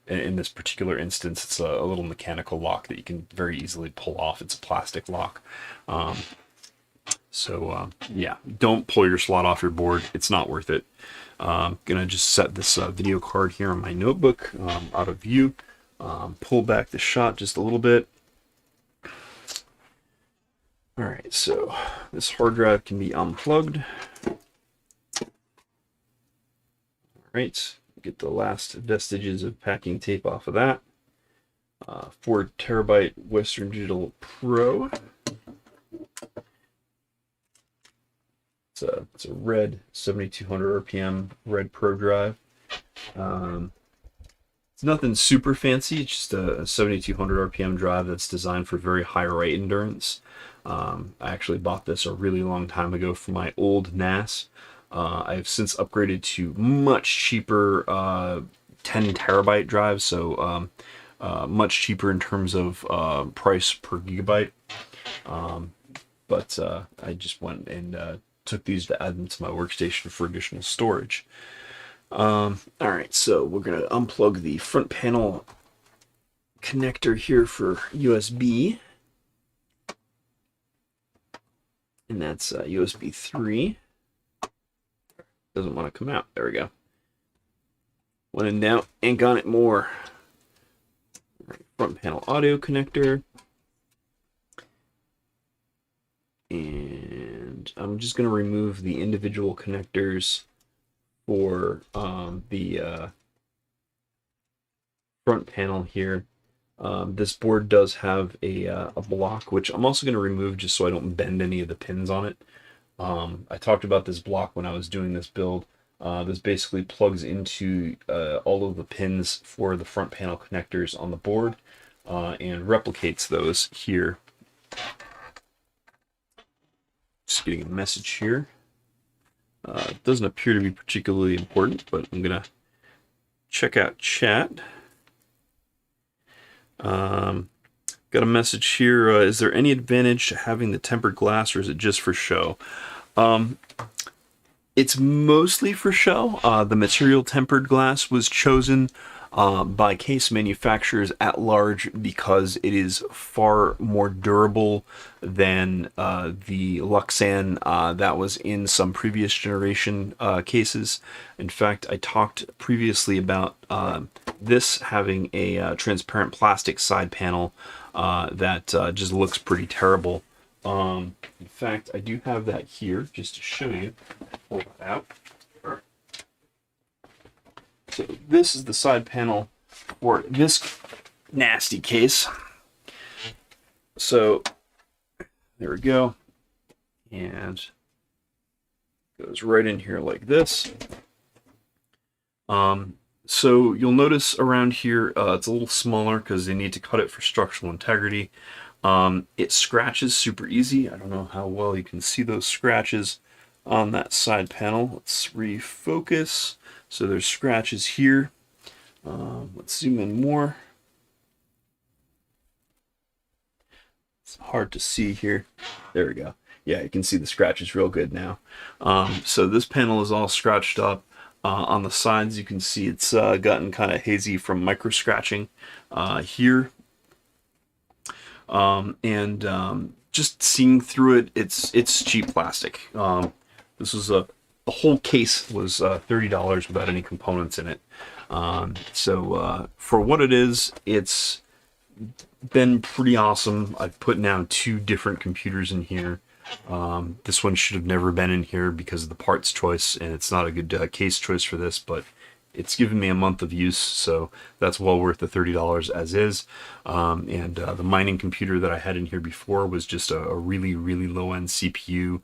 in this particular instance, it's a little mechanical lock that you can very easily pull off. It's a plastic lock. Yeah, don't pull your slot off your board. It's not worth it. Gonna just set this video card here on my notebook out of view. Pull back the shot just a little bit. All right, so this hard drive can be unplugged. All right, get the last vestiges of packing tape off of that. 4 terabyte Western Digital Pro. It's a red 7200 RPM red Pro drive. It's nothing super fancy. It's just a 7200 RPM drive that's designed for very high write endurance. I actually bought this a really long time ago for my old NAS. I've since upgraded to much cheaper 10 terabyte drives, so much cheaper in terms of price per gigabyte. But I just went and took these to add them to my workstation for additional storage. Alright, so we're going to unplug the front panel connector here for USB. And that's USB 3. Doesn't want to come out. There we go. When in doubt, ink on it more. Right, front panel audio connector. And I'm just going to remove the individual connectors for the front panel here. This board does have a block, which I'm also going to remove just so I don't bend any of the pins on it. I talked about this block when I was doing this build. This basically plugs into all of the pins for the front panel connectors on the board and replicates those here. Just getting a message here. It doesn't appear to be particularly important, but I'm going to check out chat. Got a message here. Is there any advantage to having the tempered glass, or is it just for show? It's mostly for show. The material tempered glass was chosen by case manufacturers at large because it is far more durable than the Luxan that was in some previous generation cases. In fact, I talked previously about this having a transparent plastic side panel that just looks pretty terrible. In fact, I do have that here just to show you. Pull it out. So this is the side panel for this nasty case. So there we go. And goes right in here like this. So you'll notice around here it's a little smaller because they need to cut it for structural integrity. It scratches super easy. I don't know how well you can see those scratches on that side panel. Let's refocus. So there's scratches here. Let's zoom in more. It's hard to see here. There we go. Yeah, you can see the scratches real good now. So this panel is all scratched up. On the sides, you can see it's gotten kind of hazy from micro scratching here. Just seeing through it, it's cheap plastic. This was the whole case was $30 without any components in it. So for what it is, it's been pretty awesome. I've put now 2 different computers in here. This one should have never been in here because of the parts choice, and it's not a good case choice for this, but it's given me a month of use, so that's well worth the $30 as is. And the mining computer that I had in here before was just a really, really low-end CPU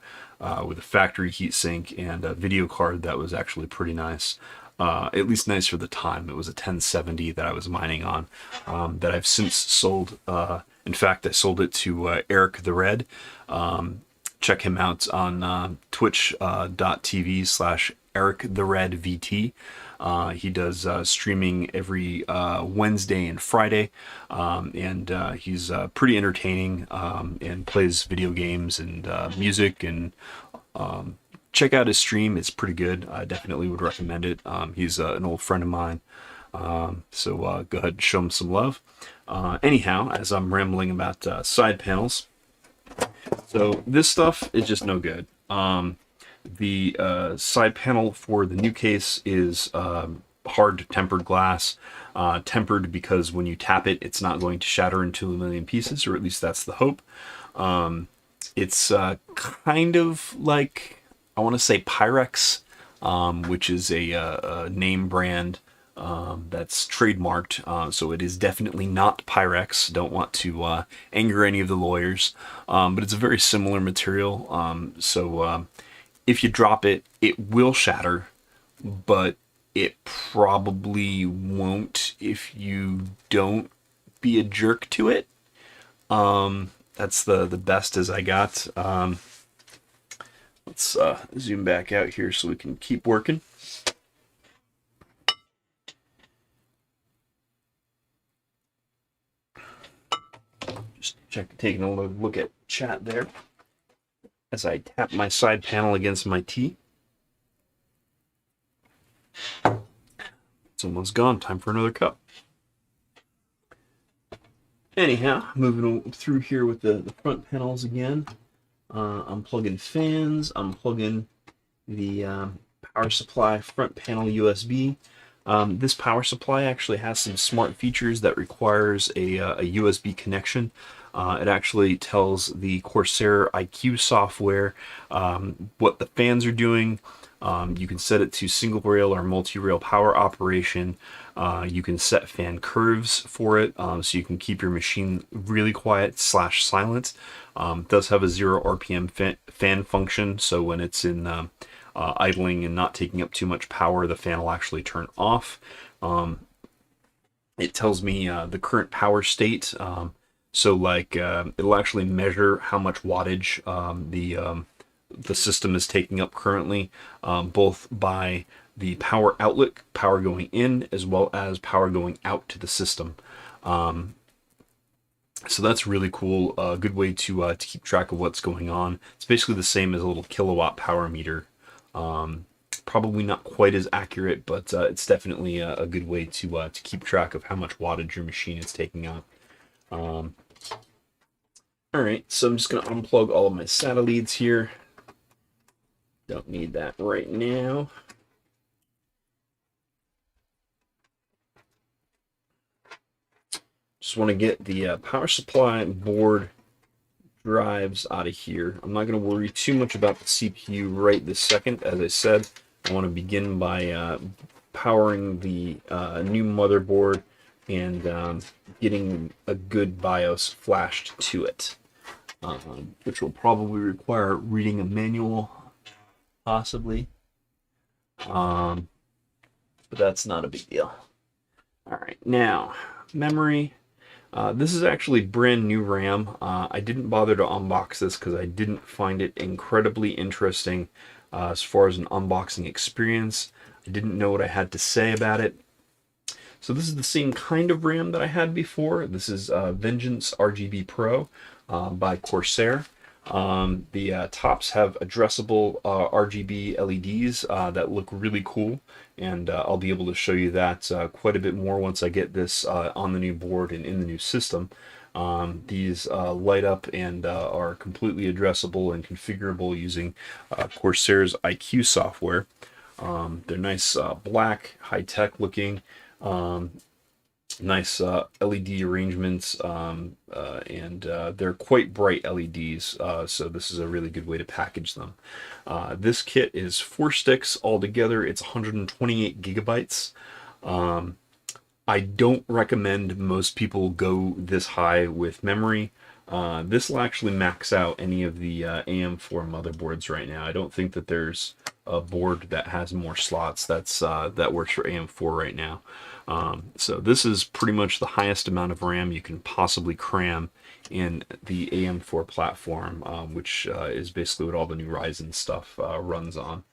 with a factory heatsink and a video card that was actually pretty nice. At least nice for the time. It was a 1070 that I was mining on, that I've since sold. In fact, I sold it to Eric the Red. Check him out on twitch.tv/EricTheRedVT. He does streaming every Wednesday and Friday, and he's pretty entertaining, and plays video games and music, and check out his stream. It's pretty good. I definitely would recommend it. He's an old friend of mine, so go ahead and show him some love. Anyhow, as I'm rambling about side panels, so this stuff is just no good. The side panel for the new case is hard tempered glass, tempered because when you tap it, it's not going to shatter into a million pieces, or at least that's the hope. It's kind of like, I want to say Pyrex, which is a name brand that's trademarked, so it is definitely not Pyrex. Don't want to anger any of the lawyers, but it's a very similar material. So if you drop it, it will shatter, but it probably won't if you don't be a jerk to it. That's the best as I got. Let's zoom back out here so we can keep working. Just taking a look at chat there as I tap my side panel against my T. It's almost gone. Time for another cup. Anyhow, moving through here with the front panels again. I'm plugging fans. I'm plugging the power supply front panel USB. This power supply actually has some smart features that requires a USB connection. It actually tells the Corsair IQ software what the fans are doing. You can set it to single rail or multi-rail power operation. You can set fan curves for it, so you can keep your machine really quiet / silent. It does have a 0 RPM fan function, so when it's in idling and not taking up too much power, the fan will actually turn off. It tells me the current power state, so like it'll actually measure how much wattage the system is taking up currently, both by the power outlet, power going in, as well as power going out to the system. So that's really cool. A good way to keep track of what's going on. It's basically the same as a little kilowatt power meter. Probably not quite as accurate, but it's definitely a good way to keep track of how much wattage your machine is taking up. All right, so I'm just going to unplug all of my SATA leads here. Don't need that right now. Just want to get the power supply board drives out of here. I'm not going to worry too much about the CPU right this second. As I said, I want to begin by powering the new motherboard and getting a good BIOS flashed to it, which will probably require reading a manual, possibly, but that's not a big deal. All right, now memory. This is actually brand new RAM. I didn't bother to unbox this because I didn't find it incredibly interesting as far as an unboxing experience. I didn't know what I had to say about it. So this is the same kind of RAM that I had before. This is Vengeance RGB Pro by Corsair. The tops have addressable RGB LEDs that look really cool, and I'll be able to show you that quite a bit more once I get this on the new board and in the new system. These light up and are completely addressable and configurable using Corsair's IQ software. They're nice black, high-tech looking, nice LED arrangements, and they're quite bright LEDs, so this is a really good way to package them. This kit is 4 sticks altogether. It's 128 gigabytes. I don't recommend most people go this high with memory. This will actually max out any of the AM4 motherboards right now. I don't think that there's a board that has more slots that works for AM4 right now. So this is pretty much the highest amount of RAM you can possibly cram in the AM4 platform, which is basically what all the new Ryzen stuff runs on.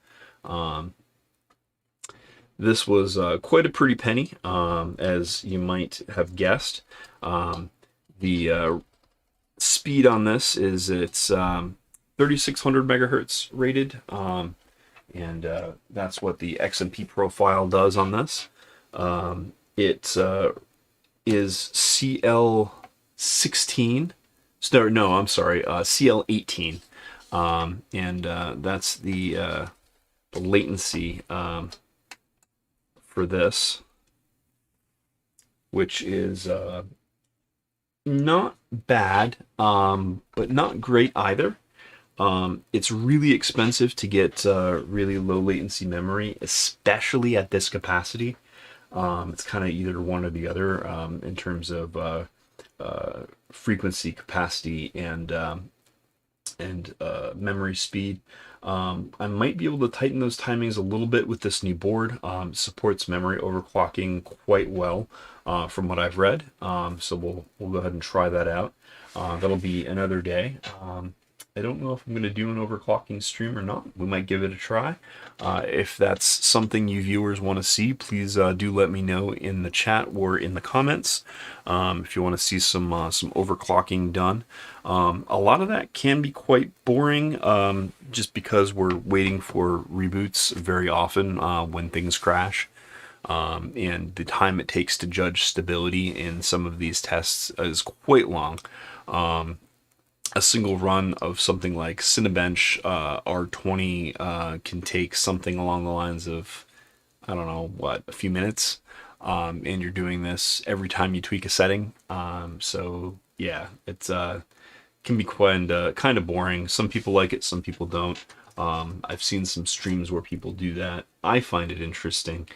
This was quite a pretty penny, as you might have guessed. The speed on this is it's 3600 megahertz rated, and that's what the XMP profile does on this. It is CL16. No, I'm sorry, CL18, and that's the latency for this, which is not bad, but not great either. It's really expensive to get really low latency memory, especially at this capacity. It's kind of either one or the other in terms of frequency, capacity, and memory speed. I might be able to tighten those timings a little bit with this new board. Supports memory overclocking quite well from what I've read. So we'll go ahead and try that out. That'll be another day. I don't know if I'm going to do an overclocking stream or not. We might give it a try. If that's something you viewers want to see, please do let me know in the chat or in the comments. If you want to see some overclocking done. A lot of that can be quite boring, just because we're waiting for reboots very often when things crash. And the time it takes to judge stability in some of these tests is quite long. A single run of something like Cinebench R20 can take something along the lines of, I don't know, what, a few minutes. And you're doing this every time you tweak a setting. So yeah, it's can be quite kind of boring. Some people like it, some people don't. I've seen some streams where people do that. I find it interesting.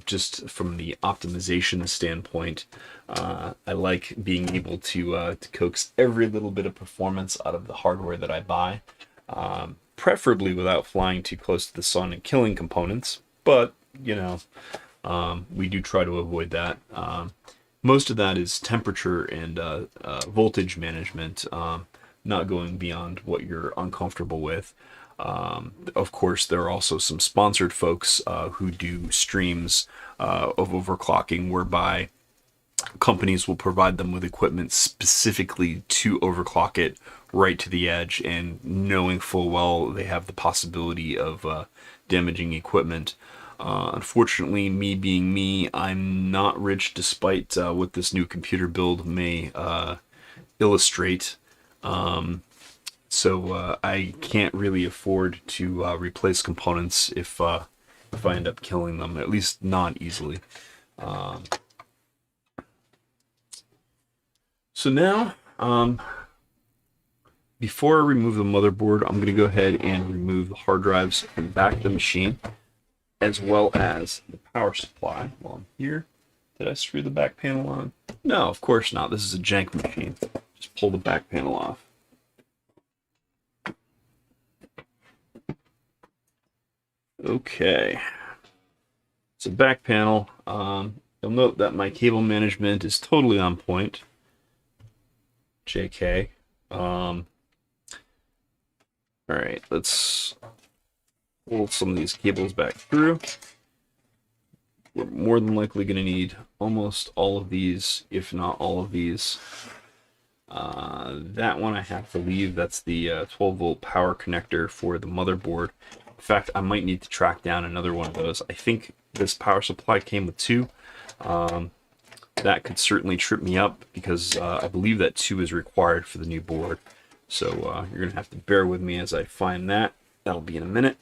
Just from the optimization standpoint, I like being able to coax every little bit of performance out of the hardware that I buy, preferably without flying too close to the sun and killing components, but, you know, we do try to avoid that. Most of that is temperature and voltage management, not going beyond what you're uncomfortable with. Of course, there are also some sponsored folks who do streams of overclocking, whereby companies will provide them with equipment specifically to overclock it right to the edge, and knowing full well they have the possibility of damaging equipment. Unfortunately, me being me, I'm not rich, despite what this new computer build may illustrate. So I can't really afford to replace components if I end up killing them, at least not easily. So now, before I remove the motherboard, I'm going to go ahead and remove the hard drives from the back of the machine, as well as the power supply while I'm here. Did I screw the back panel on? No, of course not. This is a JANK machine. Just pull the back panel off. Okay, so back panel. You'll note that my cable management is totally on point. JK. All right, let's pull some of these cables back through. We're more than likely going to need almost all of these, if not all of these. That one I have to leave. That's the 12-volt power connector for the motherboard. In fact, I might need to track down another one of those. I think this power supply came with 2. That could certainly trip me up, because I believe that 2 is required for the new board. So you're going to have to bear with me as I find that. That'll be in a minute.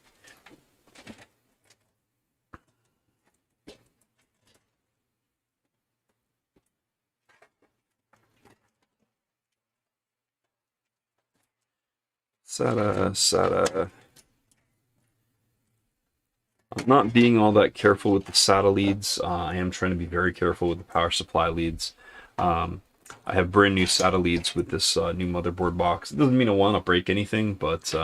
SATA. I'm not being all that careful with the SATA leads. I am trying to be very careful with the power supply leads. I have brand new SATA leads with this new motherboard box. It doesn't mean I want to break anything, but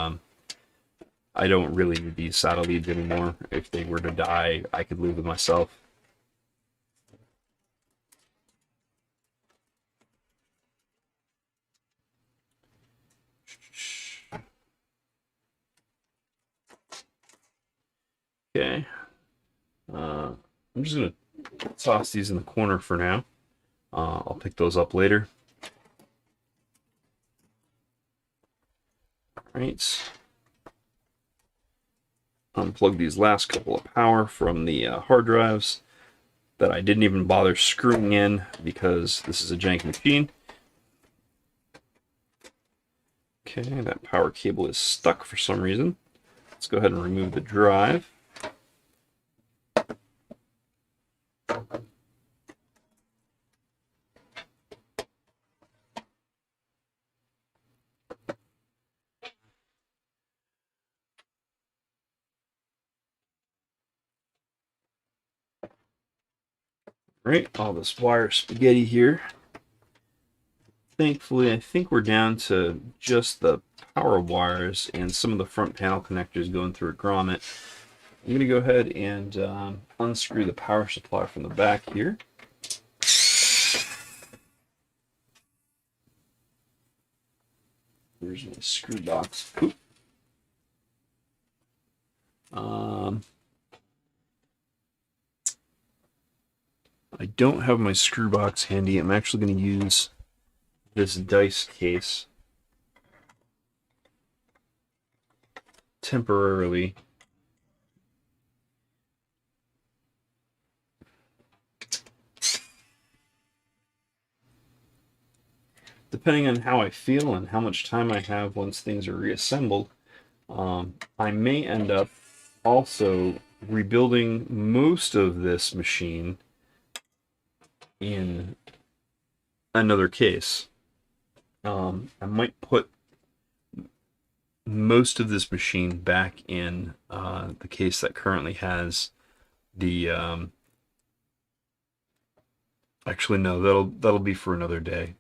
I don't really need these SATA leads anymore. If they were to die, I could live with myself. Okay. I'm just going to toss these in the corner for now. I'll pick those up later. Right. Unplug these last couple of power from the hard drives that I didn't even bother screwing in because this is a jank machine. Okay, that power cable is stuck for some reason. Let's go ahead and remove the drive. Right, all this wire spaghetti here. Thankfully, I think we're down to just the power wires and some of the front panel connectors going through a grommet. I'm going to go ahead and unscrew the power supply from the back here. There's my screw box. Oop. I don't have my screw box handy. I'm actually going to use this dice case temporarily. Depending on how I feel and how much time I have once things are reassembled, I may end up also rebuilding most of this machine in another case. I might put most of this machine back in the case that currently has the actually no, that'll be for another day.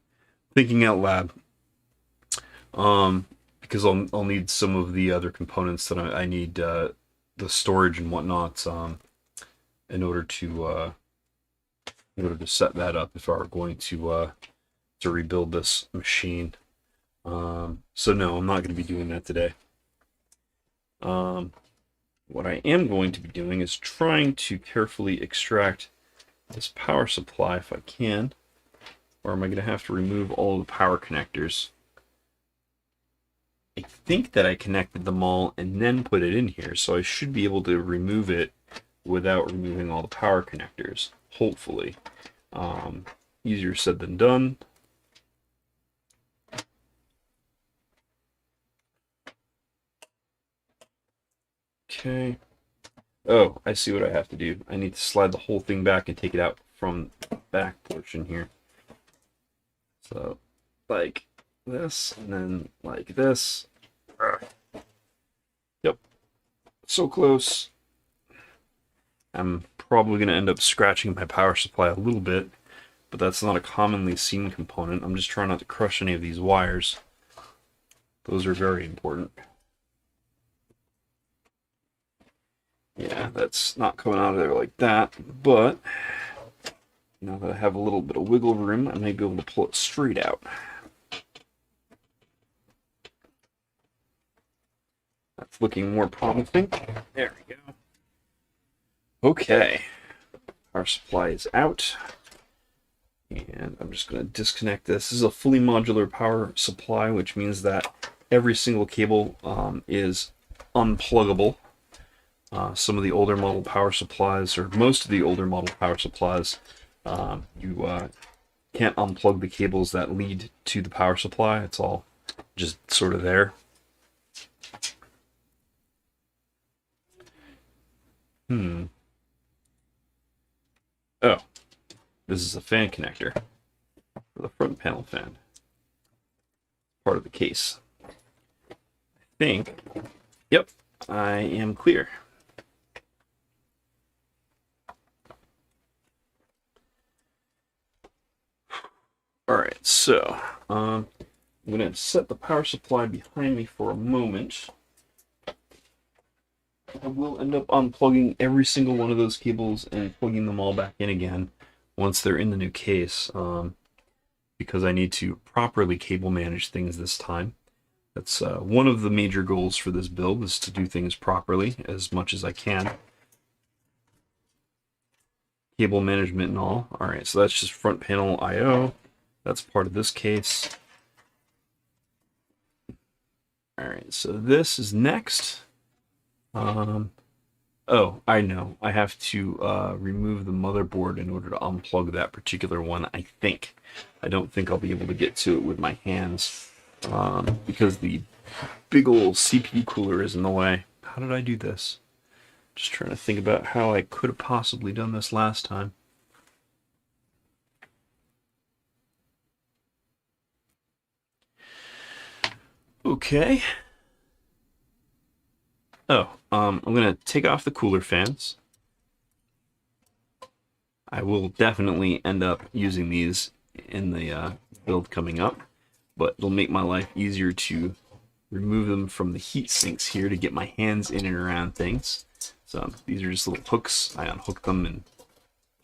Thinking out loud, because I'll need some of the other components that I need, the storage and whatnot, in order to set that up if I were going to rebuild this machine. So no, I'm not going to be doing that today. What I am going to be doing is trying to carefully extract this power supply if I can. Or am I going to have to remove all the power connectors? I think that I connected them all and then put it in here, so I should be able to remove it without removing all the power connectors, hopefully. Easier said than done. Okay. Oh, I see what I have to do. I need to slide the whole thing back and take it out from the back portion here. So, like this, and then like this. Yep. So close. I'm probably going to end up scratching my power supply a little bit, but that's not a commonly seen component. I'm just trying not to crush any of these wires. Those are very important. Yeah, that's not coming out of there like that, but now that I have a little bit of wiggle room, I may be able to pull it straight out. That's looking more promising. There we go. Okay. Power supply is out. And I'm just going to disconnect this. This is a fully modular power supply, which means that every single cable is unpluggable. Some of the older model power supplies, or most of the older model power supplies, you can't unplug the cables that lead to the power supply. It's all just sort of there. Oh, this is a fan connector for the front panel fan. Part of the case. I think, yep, I am clear. Alright, so I'm going to set the power supply behind me for a moment. I will end up unplugging every single one of those cables and plugging them all back in again once they're in the new case, because I need to properly cable manage things this time. That's one of the major goals for this build, is to do things properly as much as I can. Cable management and all. Alright, so that's just front panel I/O. That's part of this case. Alright, so this is next. Oh, I know. I have to remove the motherboard in order to unplug that particular one, I think. I don't think I'll be able to get to it with my hands because the big old CPU cooler is in the way. How did I do this? Just trying to think about how I could have possibly done this last time. Okay. Oh, I'm going to take off the cooler fans. I will definitely end up using these in the build coming up, but it'll make my life easier to remove them from the heat sinks here to get my hands in and around things. So these are just little hooks. I unhook them and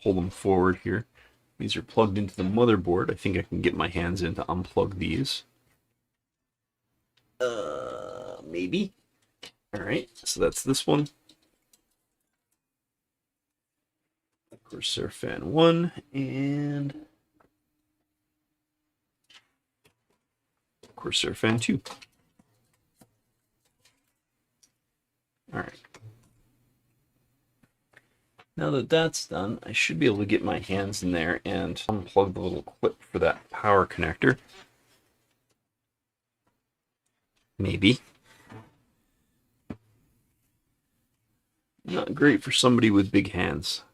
pull them forward here. These are plugged into the motherboard. I think I can get my hands in to unplug these. Maybe. Alright, so that's this one. Corsair Fan 1 and Corsair Fan 2. Alright. Now that that's done, I should be able to get my hands in there and unplug the little clip for that power connector. Maybe. Not great for somebody with big hands.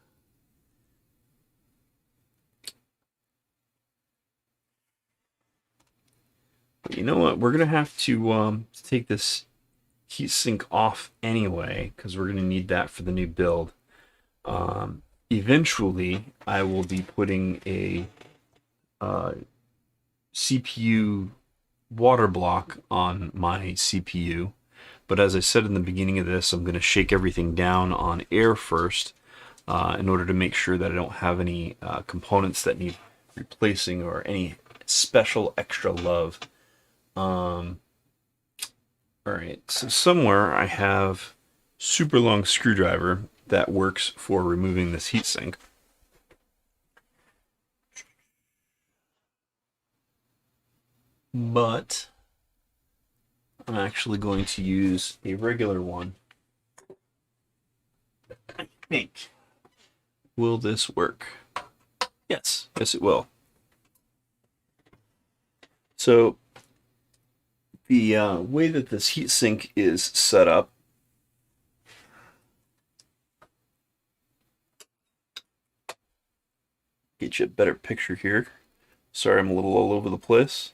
But you know what? We're going to have to take this heatsink off anyway, because we're going to need that for the new build. Eventually, I will be putting a CPU water block on my CPU. But as I said in the beginning of this, I'm going to shake everything down on air first in order to make sure that I don't have any components that need replacing or any special extra love. Alright, so somewhere I have super long screwdriver that works for removing this heatsink. But I'm actually going to use a regular one. I think. Will this work? Yes, yes it will. So the way that this heatsink is set up, get you a better picture here. Sorry, I'm a little all over the place.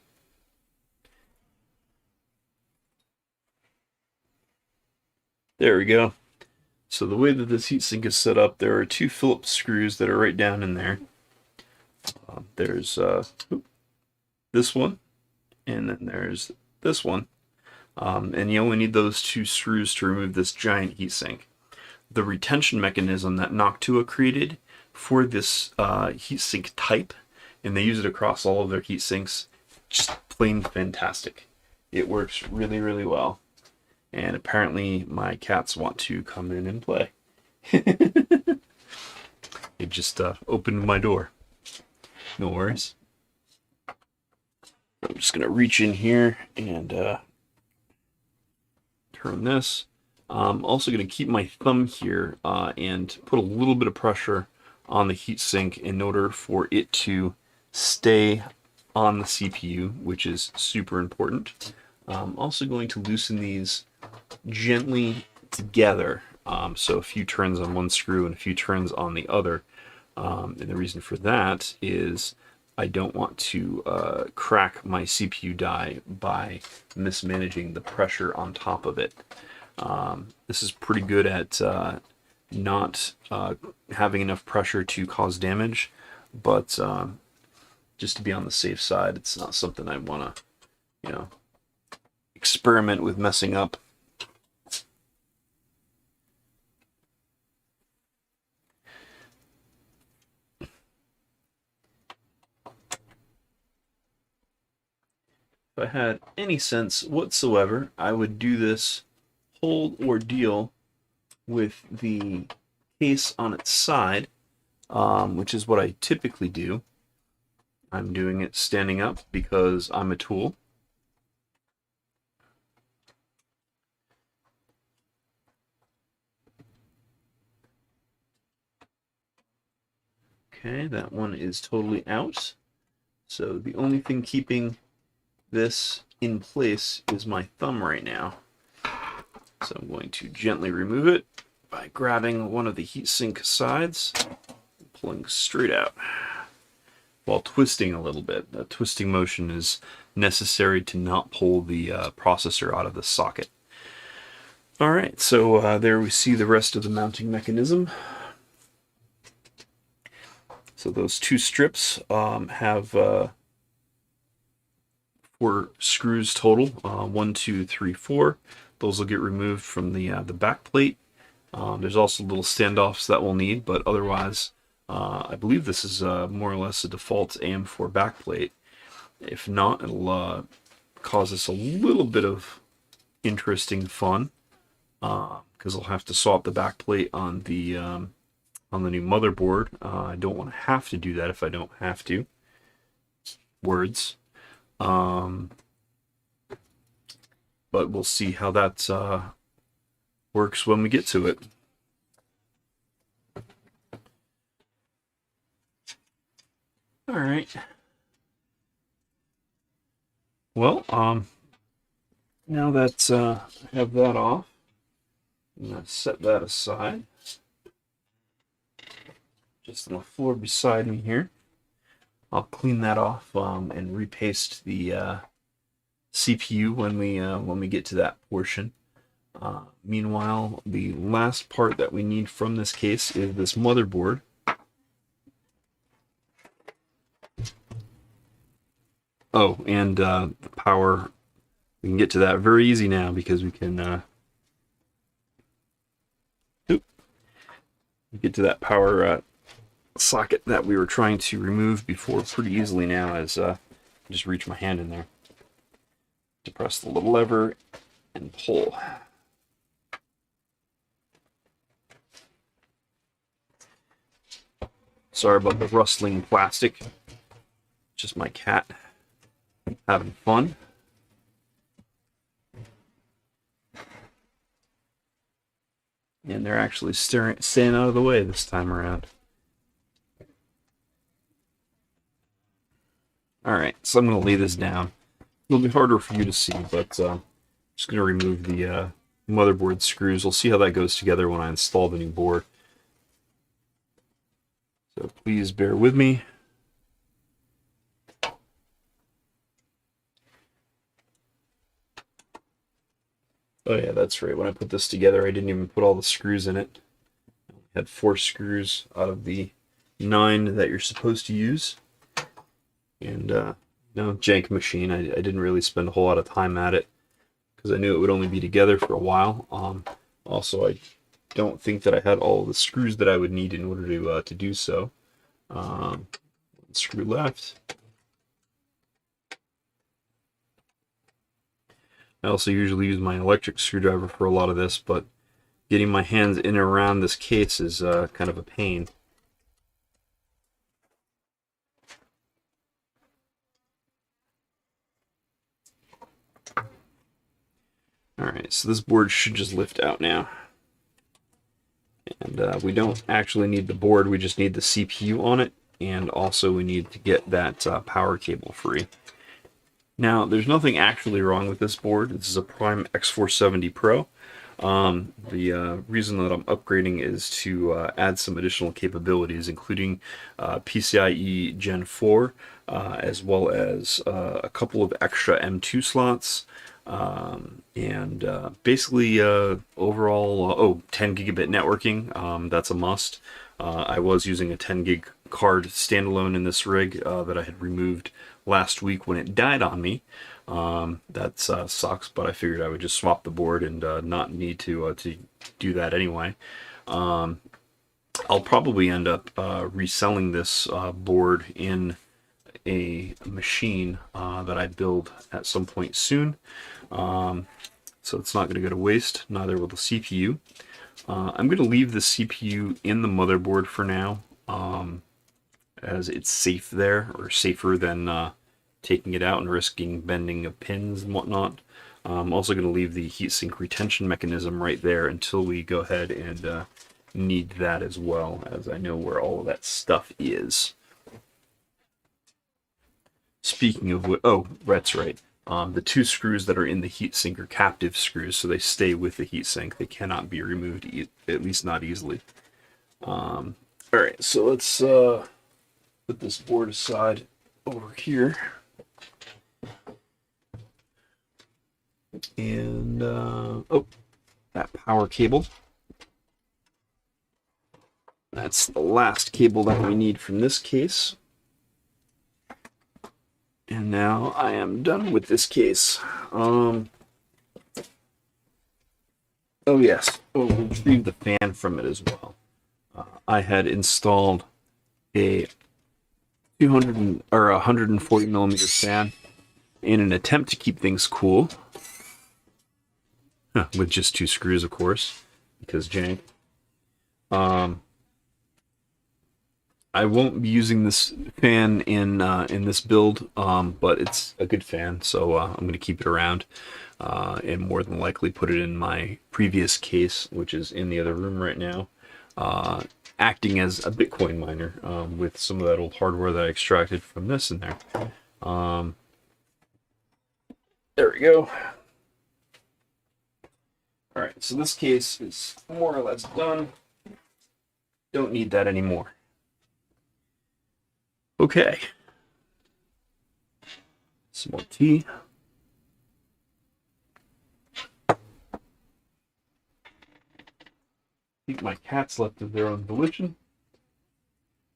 There we go. So the way that this heatsink is set up, there are two Phillips screws that are right down in there. There's this one, and then there's this one. And you only need those two screws to remove this giant heatsink. The retention mechanism that Noctua created for this heatsink type, and they use it across all of their heatsinks, just plain fantastic. It works really, really well. And apparently my cats want to come in and play. It just opened my door. No worries. I'm just going to reach in here and turn this. I'm also going to keep my thumb here and put a little bit of pressure on the heatsink in order for it to stay on the CPU, which is super important. I'm also going to loosen these gently together, so a few turns on one screw and a few turns on the other, and the reason for that is I don't want to crack my CPU die by mismanaging the pressure on top of it. This is pretty good at not having enough pressure to cause damage, but just to be on the safe side, it's not something I want to, you know, experiment with messing up. If I had any sense whatsoever, I would do this whole ordeal with the case on its side, which is what I typically do. I'm doing it standing up because I'm a tool. Okay, that one is totally out. So the only thing keeping this in place is my thumb right now. So I'm going to gently remove it by grabbing one of the heatsink sides and pulling straight out while twisting a little bit. The twisting motion is necessary to not pull the processor out of the socket. Alright, so there we see the rest of the mounting mechanism. So those two strips have 4 screws total, 1, 2, 3, 4. Those will get removed from the back plate. There's also little standoffs that we'll need, but otherwise, I believe this is more or less a default AM4 back plate. If not, it'll cause us a little bit of interesting fun, because I'll have to swap the back plate on the new motherboard. I don't want to have to do that if I don't have to. Words. But we'll see how that works when we get to it. All right. Well, now that I have that off, I'm going to set that aside. Just on the floor beside me here. I'll clean that off and repaste the CPU when we get to that portion. Meanwhile, the last part that we need from this case is this motherboard. Oh, and the power. We can get to that very easy now because we can get to that power socket that we were trying to remove before pretty easily now, as just reach my hand in there to press the little lever and pull. Sorry about the rustling plastic. Just my cat having fun. And they're actually staying out of the way this time around. Alright, so I'm going to lay this down. It'll be harder for you to see, but I'm just going to remove the motherboard screws. We'll see how that goes together when I install the new board. So please bear with me. Oh yeah, that's right. When I put this together, I didn't even put all the screws in it. I had 4 screws out of the 9 that you're supposed to use. And no, JANK machine. I didn't really spend a whole lot of time at it because I knew it would only be together for a while. Also, I don't think that I had all the screws that I would need in order to do so. Screw left. I also usually use my electric screwdriver for a lot of this, but getting my hands in and around this case is kind of a pain. Alright, so this board should just lift out now. And we don't actually need the board, we just need the CPU on it, and also we need to get that power cable free. Now, there's nothing actually wrong with this board. This is a Prime X470 Pro. The reason that I'm upgrading is to add some additional capabilities, including PCIe Gen 4, as well as a couple of extra M2 slots, and basically overall, 10 gigabit networking. That's a must. I was using a 10 gig card standalone in this rig that I had removed last week when it died on me. That sucks, but I figured I would just swap the board and not need to do that anyway. I'll probably end up reselling this board in a machine that I build at some point soon. So it's not going to go to waste, neither will the CPU. I'm going to leave the CPU in the motherboard for now, as it's safe there, or safer than taking it out and risking bending of pins and whatnot. I'm also going to leave the heatsink retention mechanism right there until we go ahead and need that as well, as I know where all of that stuff is. Speaking of which, oh, that's right. The two screws that are in the heatsink are captive screws, so they stay with the heatsink. They cannot be removed, at least not easily. Alright, so let's put this board aside over here. And, oh, that power cable. That's the last cable that we need from this case. And now I am done with this case. Oh yes, we'll retrieve the fan from it as well. I had installed a 140 millimeter fan in an attempt to keep things cool, with just two screws, of course, because JANK. I won't be using this fan in this build, but it's a good fan, so I'm going to keep it around, and more than likely put it in my previous case, which is in the other room right now, acting as a Bitcoin miner, with some of that old hardware that I extracted from this in there. There we go. Alright, so this case is more or less done. Don't need that anymore. Okay. Some more tea. I think my cats left of their own volition.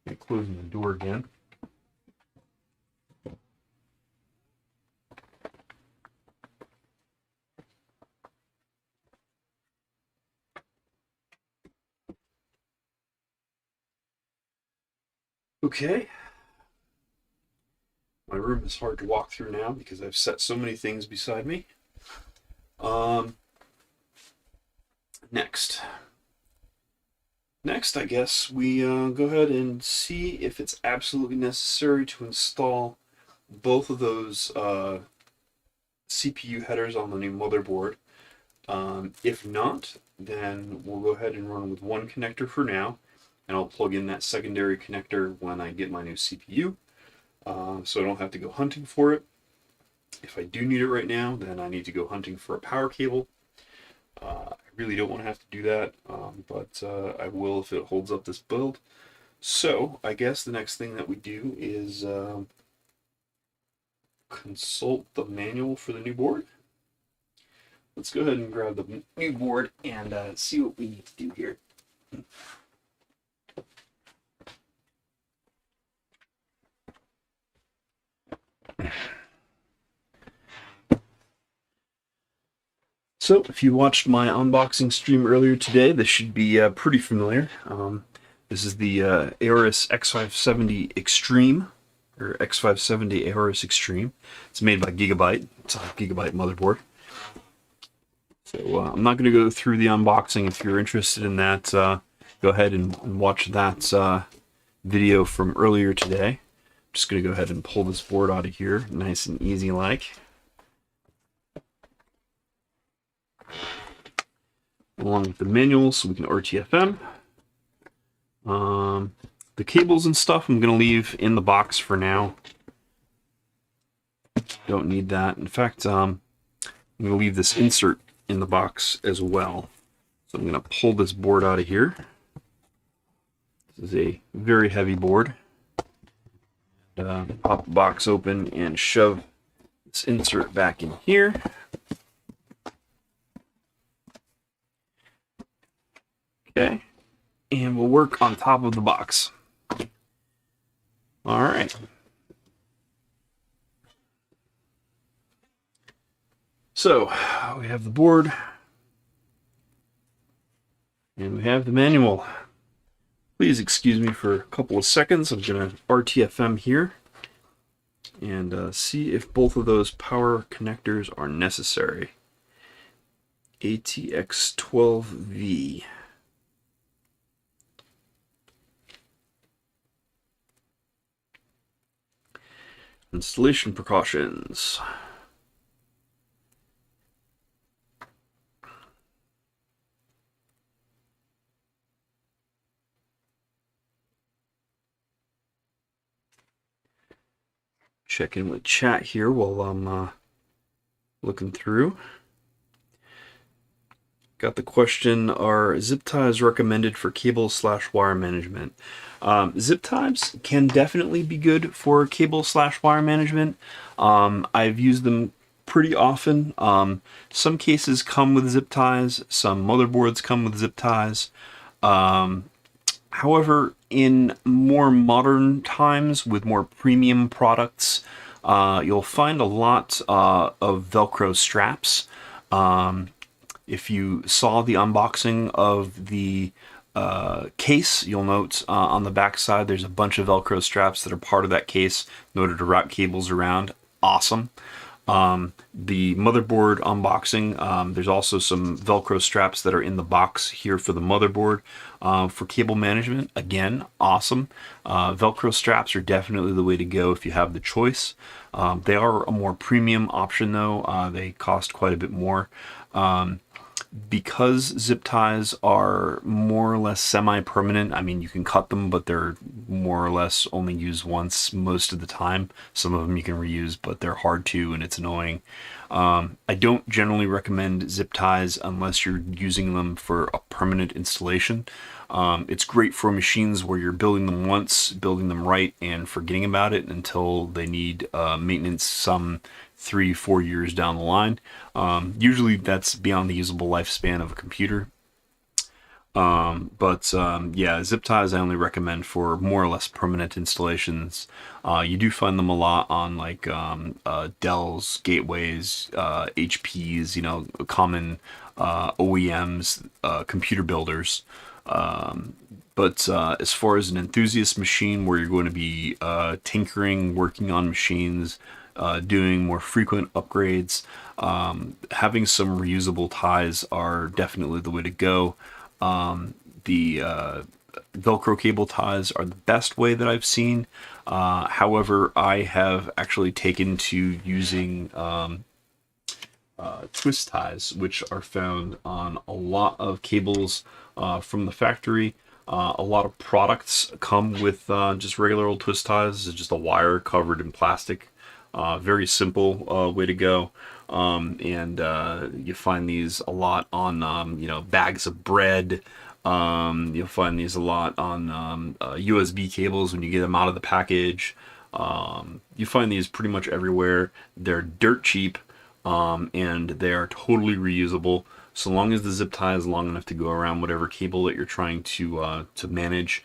I'm closing the door again. Okay. My room is hard to walk through now because I've set so many things beside me. Next, I guess we go ahead and see if it's absolutely necessary to install both of those CPU headers on the new motherboard. If not, then we'll go ahead and run with one connector for now, and I'll plug in that secondary connector when I get my new CPU. So I don't have to go hunting for it. If I do need it right now, then I need to go hunting for a power cable. I really don't want to have to do that, but I will if it holds up this build. So I guess the next thing that we do is consult the manual for the new board. Let's go ahead and grab the new board and see what we need to do here. So, if you watched my unboxing stream earlier today, this should be pretty familiar. This is the Aorus X570 Xtreme, or X570 Aorus Xtreme. It's made by Gigabyte. It's a Gigabyte motherboard. So, I'm not going to go through the unboxing. If you're interested in that, go ahead and watch that video from earlier today. I'm just going to go ahead and pull this board out of here, nice and easy like. Along with the manual, so we can RTFM. The cables and stuff I'm going to leave in the box for now. Don't need that. In fact, I'm going to leave this insert in the box as well. So I'm going to pull this board out of here. This is a very heavy board. Pop the box open and shove this insert back in here. Okay, and we'll work on top of the box. All right. So we have the board and we have the manual. Please excuse me for a couple of seconds. I'm going to RTFM here and see if both of those power connectors are necessary. ATX12V. Installation precautions. Check in with chat here while I'm looking through. Got the question, are zip ties recommended for cable/wire management? Zip ties can definitely be good for cable/wire management. I've used them pretty often. Some cases come with zip ties, some motherboards come with zip ties. However, in more modern times with more premium products, you'll find a lot of Velcro straps. If you saw the unboxing of the case, you'll note on the back side there's a bunch of Velcro straps that are part of that case in order to wrap cables around. Awesome. The motherboard unboxing, there's also some Velcro straps that are in the box here for the motherboard for cable management. Again, awesome. Velcro straps are definitely the way to go if you have the choice. They are a more premium option though. They cost quite a bit more. Because zip ties are more or less semi-permanent, I mean, you can cut them, but they're more or less only used once most of the time. Some of them you can reuse, but they're hard to, and it's annoying. I don't generally recommend zip ties unless you're using them for a permanent installation. It's great for machines where you're building them once, building them right, and forgetting about it until they need maintenance some 3-4 years down the line. Usually that's beyond the usable lifespan of a computer. Yeah, zip ties I only recommend for more or less permanent installations. You do find them a lot on like Dell's, Gateways, HP's, you know, common OEMs, computer builders. As far as an enthusiast machine where you're going to be tinkering, working on machines, doing more frequent upgrades, having some reusable ties are definitely the way to go. The Velcro cable ties are the best way that I've seen. However, I have actually taken to using twist ties, which are found on a lot of cables from the factory. A lot of products come with just regular old twist ties. It's just a wire covered in plastic. Very simple way to go. You find these a lot on you know, bags of bread. You'll find these a lot on USB cables when you get them out of the package. You find these pretty much everywhere. They're dirt cheap, and they are totally reusable. So long as the zip tie is long enough to go around whatever cable that you're trying to manage.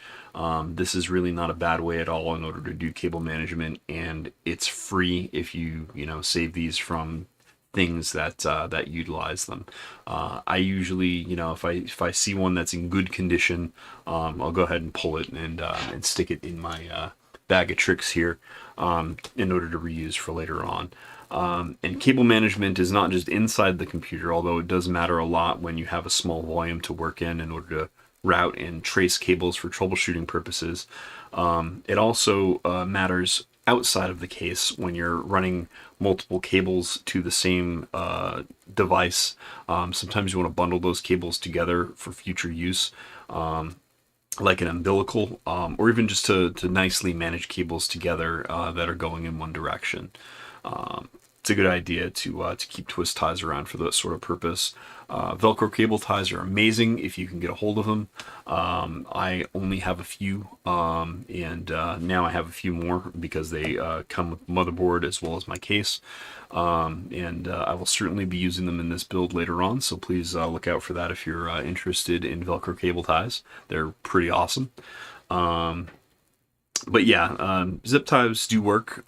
This is really not a bad way at all in order to do cable management, and it's free if you save these from things that utilize them. I usually, if I see one that's in good condition, I'll go ahead and pull it and stick it in my bag of tricks here in order to reuse for later on. And cable management is not just inside the computer, although it does matter a lot when you have a small volume to work in order to route and trace cables for troubleshooting purposes. It also matters outside of the case when you're running multiple cables to the same device. Sometimes you want to bundle those cables together for future use, like an umbilical, or even just to nicely manage cables together that are going in one direction. it's a good idea to keep twist ties around for that sort of purpose. Velcro cable ties are amazing if you can get a hold of them. I only have a few, and now I have a few more because they come with motherboard as well as my case. And I will certainly be using them in this build later on, so please look out for that if you're interested in Velcro cable ties. They're pretty awesome. But yeah, zip ties do work.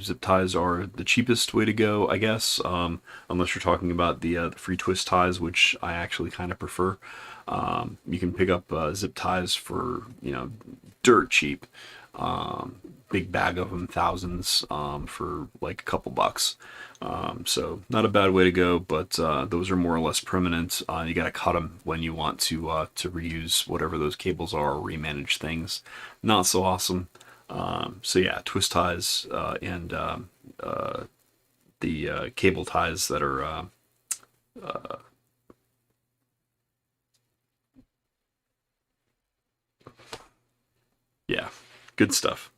Zip ties are the cheapest way to go, I guess, unless you're talking about the free twist ties, which I actually kind of prefer. You can pick up zip ties for, dirt cheap. Big bag of them, thousands, for like a couple bucks. So not a bad way to go, but those are more or less permanent. You got to cut them when you want to reuse whatever those cables are or remanage things. Not so awesome. So yeah, twist ties and the cable ties that are yeah, good stuff.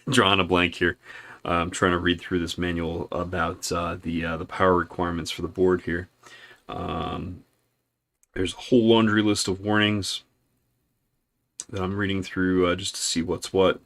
Drawing a blank here. I'm trying to read through this manual about the power requirements for the board here. There's a whole laundry list of warnings that I'm reading through just to see what's what.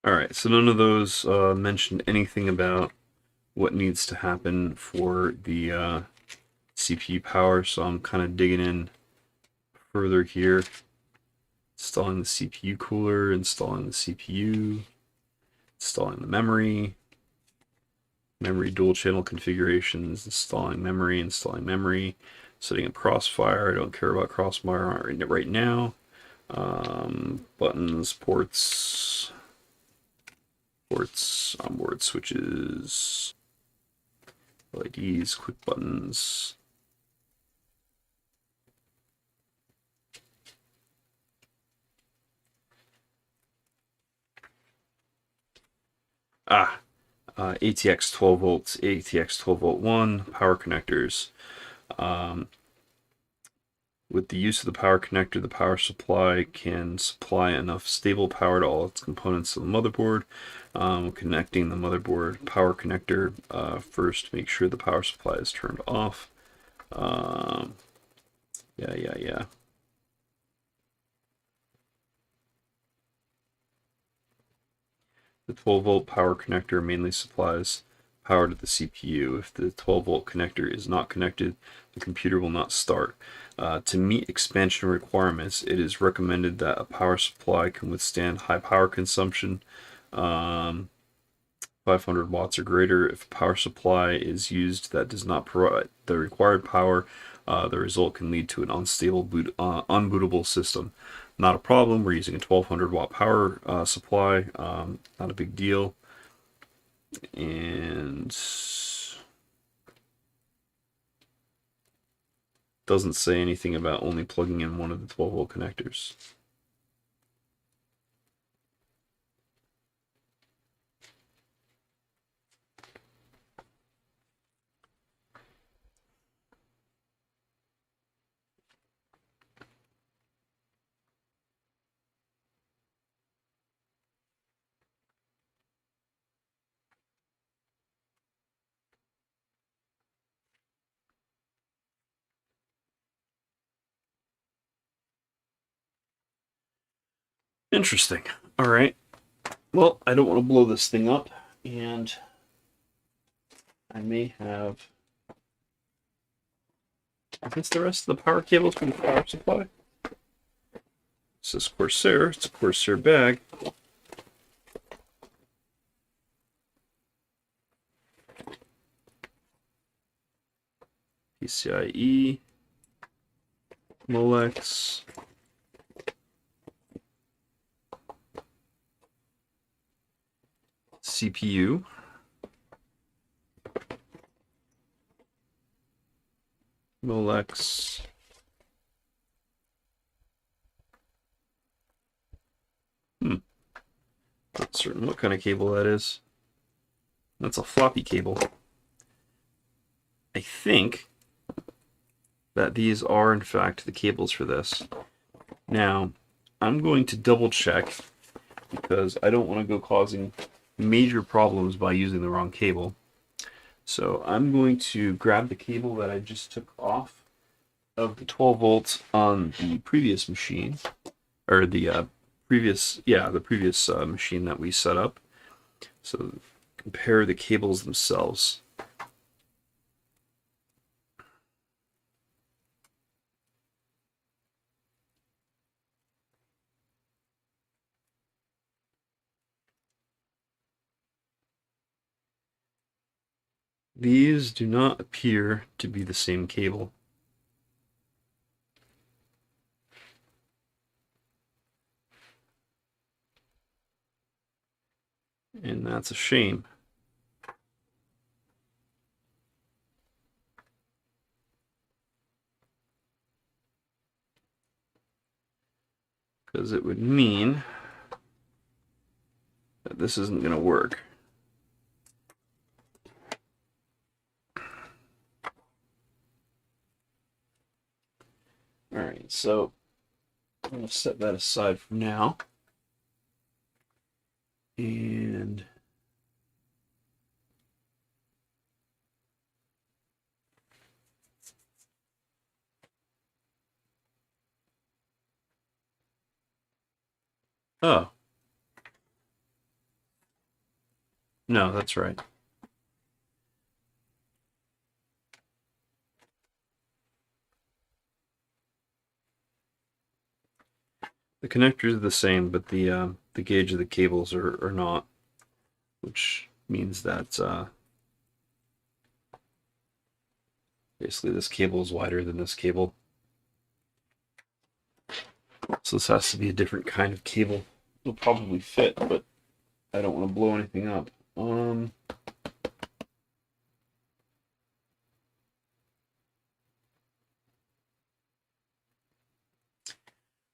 All right, so none of those mentioned anything about what needs to happen for the CPU power, so I'm kind of digging in further here. Installing the CPU cooler, installing the CPU, installing the memory dual channel configurations, installing memory, setting up Crossfire. I don't care about Crossfire right now. Buttons, ports, onboard switches, LEDs, quick buttons. ATX 12 volts, ATX 12 volt 1, power connectors. With the use of the power connector, the power supply can supply enough stable power to all its components of the motherboard. Connecting the motherboard power connector first, make sure the power supply is turned off. Yeah. The 12 volt power connector mainly supplies power to the CPU. If the 12 volt connector is not connected, the computer will not start. To meet expansion requirements, it is recommended that a power supply can withstand high power consumption, 500 watts or greater. If a power supply is used that does not provide the required power, the result can lead to an unstable unbootable system. Not a problem. We're using a 1200 watt power supply. Not a big deal. And doesn't say anything about only plugging in one of the 12 volt connectors. Interesting. All right. Well, I don't want to blow this thing up, and I may have, I guess, the rest of the power cables from the power supply. This is Corsair. It's a Corsair bag. PCIe, Molex, CPU. Molex. Not certain what kind of cable that is. That's a floppy cable. I think that these are in fact the cables for this. Now, I'm going to double check because I don't want to go causing major problems by using the wrong cable. So I'm going to grab the cable that I just took off of the 12 volts on the previous machine, or the previous machine that we set up. So compare the cables themselves. These do not appear to be the same cable. And that's a shame. Because it would mean that this isn't going to work. Alright, so I'm going to set that aside for now. And oh. No, that's right. The connectors are the same, but the gauge of the cables are not, which means that basically this cable is wider than this cable. So this has to be a different kind of cable. It'll probably fit, but I don't want to blow anything up.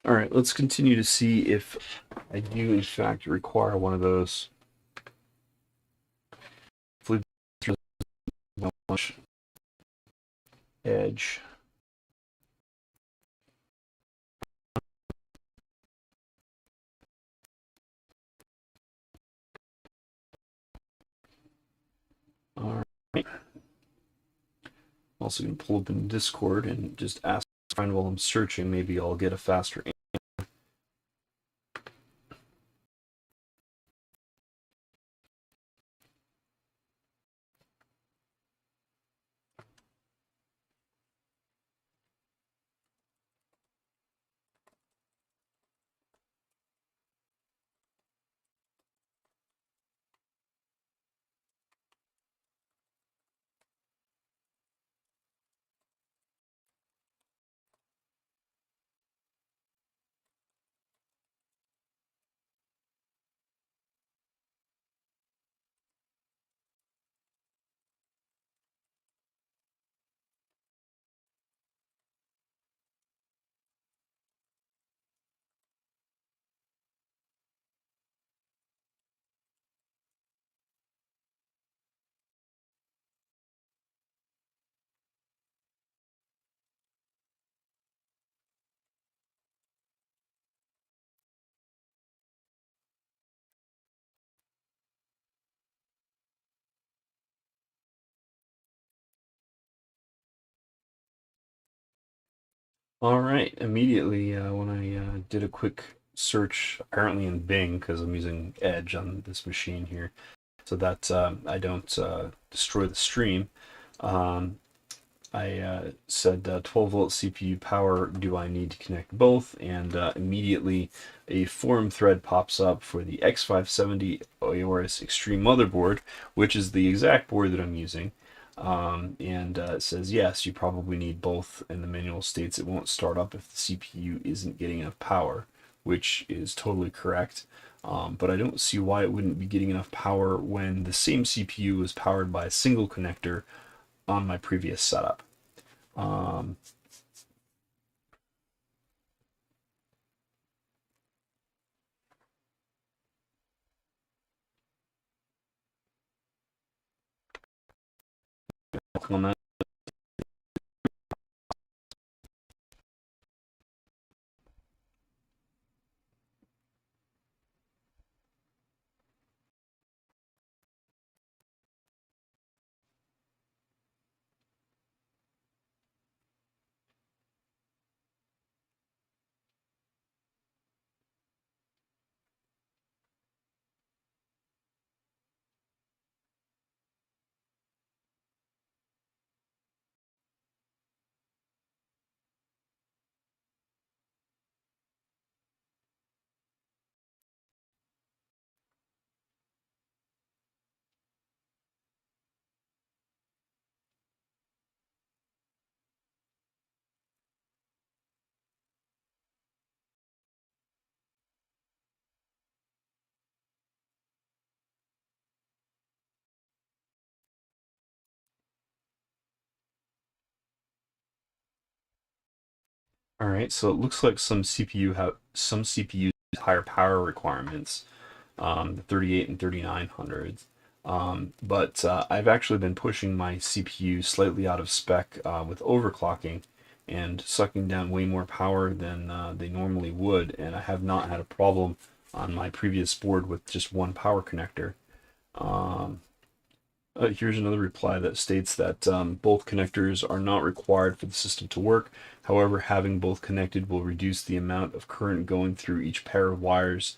All right, let's continue to see if I do in fact require one of those. Hopefully there's not much edge. All right. I'm also going to pull up in Discord and just ask a friend while I'm searching. Maybe I'll get a faster answer. All right, immediately when I did a quick search, apparently in Bing, because I'm using Edge on this machine here, so that I don't destroy the stream, I said 12 volt CPU power, do I need to connect both? And immediately a forum thread pops up for the X570 Aorus Xtreme motherboard, which is the exact board that I'm using. And it says, yes, you probably need both, and the manual states it won't start up if the CPU isn't getting enough power, which is totally correct. But I don't see why it wouldn't be getting enough power when the same CPU was powered by a single connector on my previous setup. Um, on that. All right, so it looks like some CPUs have higher power requirements, the 38 and 3900s. But I've actually been pushing my CPU slightly out of spec with overclocking and sucking down way more power than they normally would, and I have not had a problem on my previous board with just one power connector. Um, Here's another reply that states that both connectors are not required for the system to work. However, having both connected will reduce the amount of current going through each pair of wires,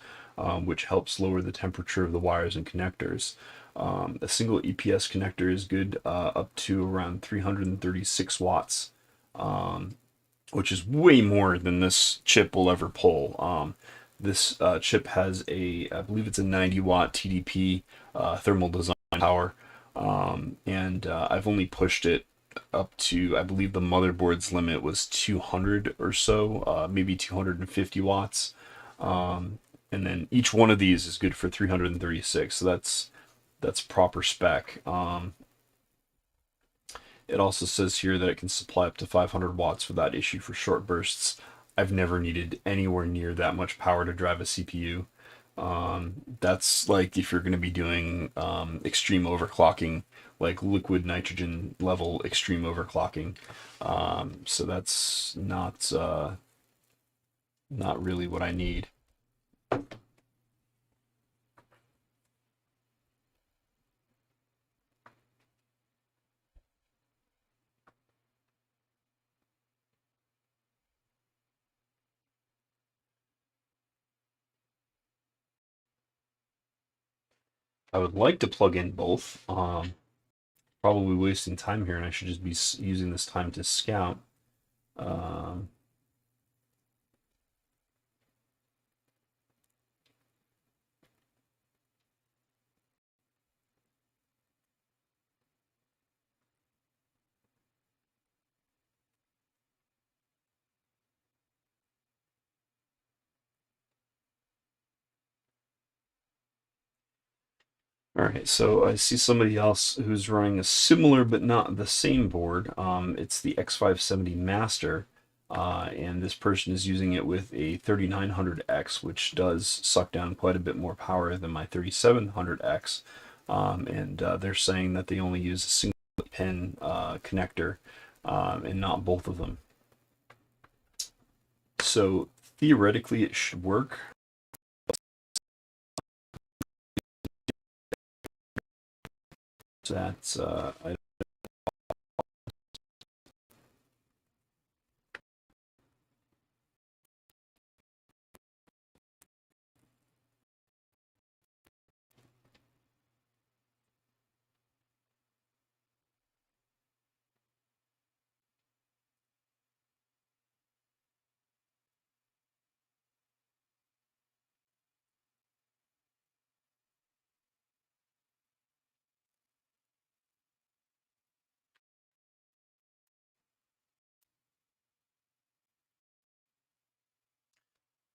which helps lower the temperature of the wires and connectors. A single EPS connector is good up to around 336 watts, which is way more than this chip will ever pull. This chip has I believe it's a 90 watt TDP thermal design power, and I've only pushed it up to, I believe the motherboard's limit was 200 or so, maybe 250 watts. And then each one of these is good for 336, so that's proper spec. It also says here that it can supply up to 500 watts without issue for short bursts. I've never needed anywhere near that much power to drive a CPU. That's like if you're going to be doing extreme overclocking, like liquid nitrogen level extreme overclocking. So that's not really what I need. I would like to plug in both. Probably wasting time here, and I should just be using this time to scout. Um, All right, so I see somebody else who's running a similar but not the same board. It's the X570 Master, and this person is using it with a 3900X, which does suck down quite a bit more power than my 3700X. And they're saying that they only use a single pin connector and not both of them. So theoretically, it should work. So that's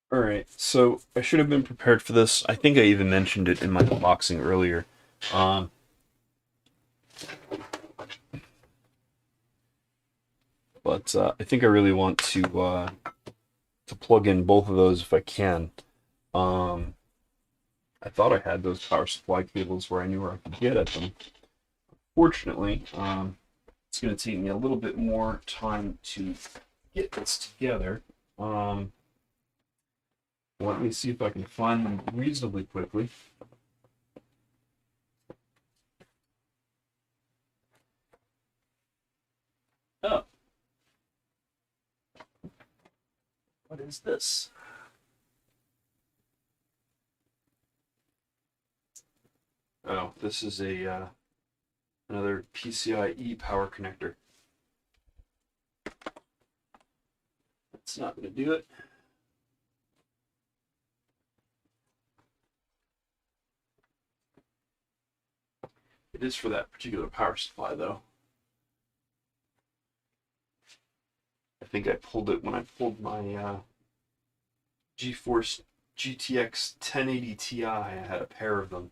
Alright, so I should have been prepared for this. I think I even mentioned it in my unboxing earlier. Um, but I think I really want to plug in both of those if I can. Um, I thought I had those power supply cables where I knew where I could get at them. Fortunately, it's going to take me a little bit more time to get this together. Um, Let me see if I can find them reasonably quickly. Oh, what is this? Oh, this is a another PCIe power connector. That's not going to do it. It is for that particular power supply, though. I think I pulled it when I pulled my GeForce GTX 1080 Ti. I had a pair of them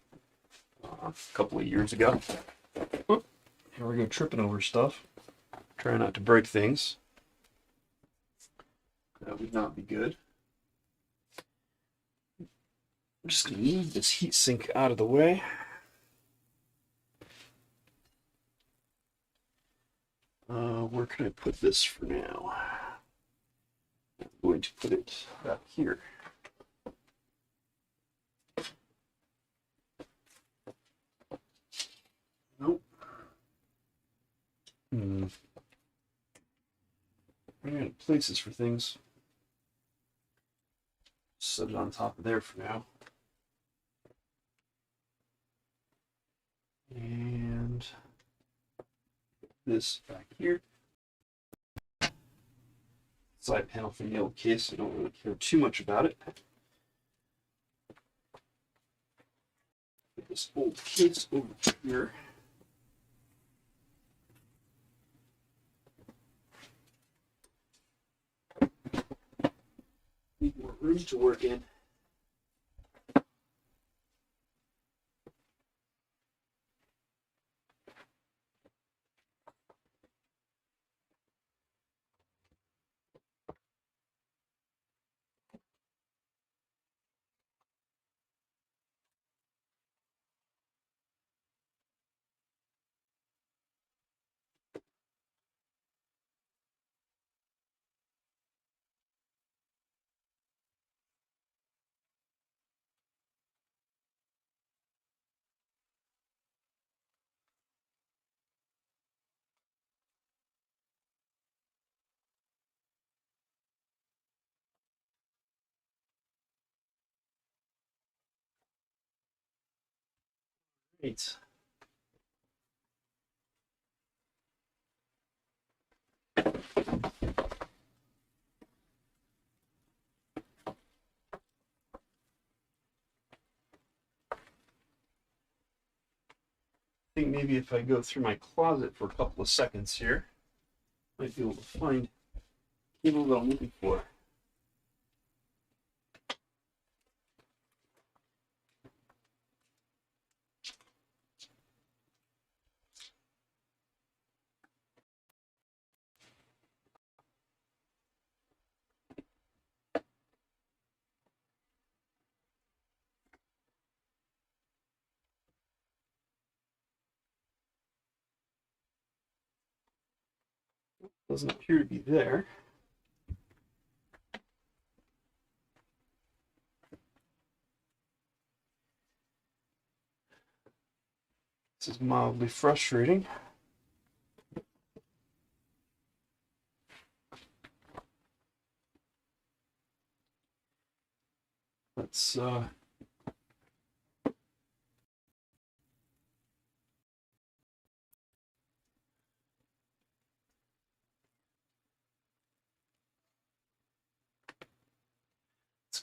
a couple of years ago. Oop, here we go, tripping over stuff. Trying not to break things. That would not be good. I'm just going to move this heatsink out of the way. Where can I put this for now? I'm going to put it back here. Nope. I'm running out of places for things. Set it on top of there for now. And this back here. Side panel from the old case. I don't really care too much about it. Put this old case over here. Need more room to work in. Right. I think maybe if I go through my closet for a couple of seconds here, I might be able to find the cable that I'm looking for. Doesn't appear to be there. This is mildly frustrating. Let's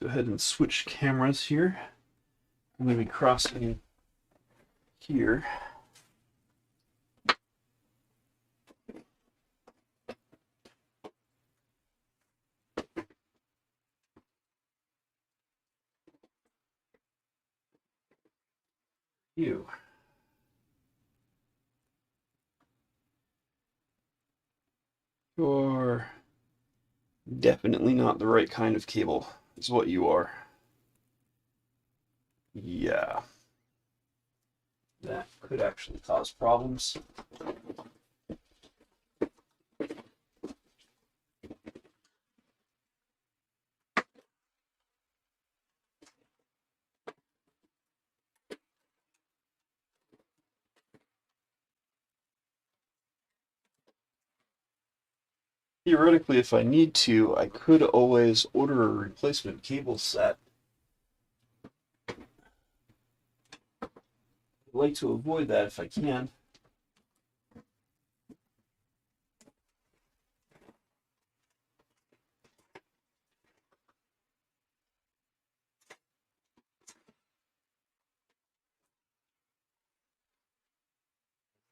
go ahead and switch cameras here. I'm going to be crossing here. you. You're definitely not the right kind of cable, is what you are. Yeah. That could actually cause problems. Theoretically, if I need to, I could always order a replacement cable set. I'd like to avoid that if I can.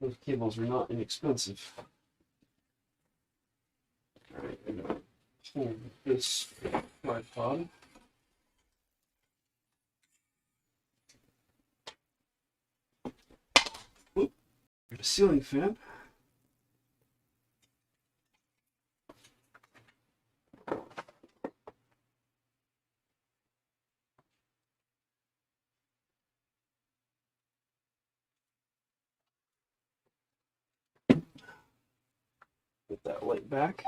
Those cables are not inexpensive. Alright, I'm going to hold this tripod. Whoop. Got a ceiling fan. Put that light back.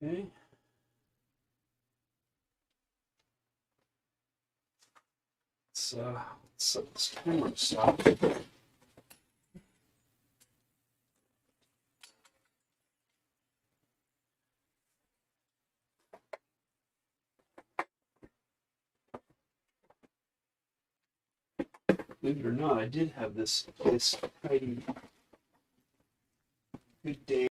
Okay. Let's set this camera aside. Believe it or not, I did have this tidy good day.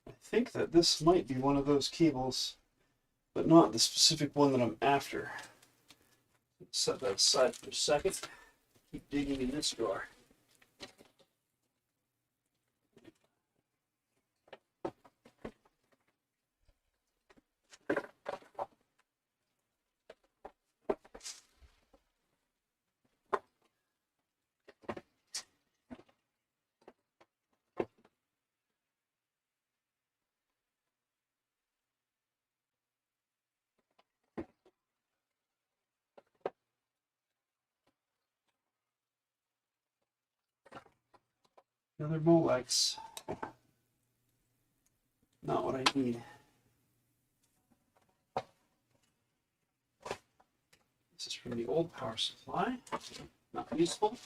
I think that this might be one of those cables, but not the specific one that I'm after. Set that aside for a second. Keep digging in this drawer. Another Molex. Not what I need. This is from the old power supply. Not useful.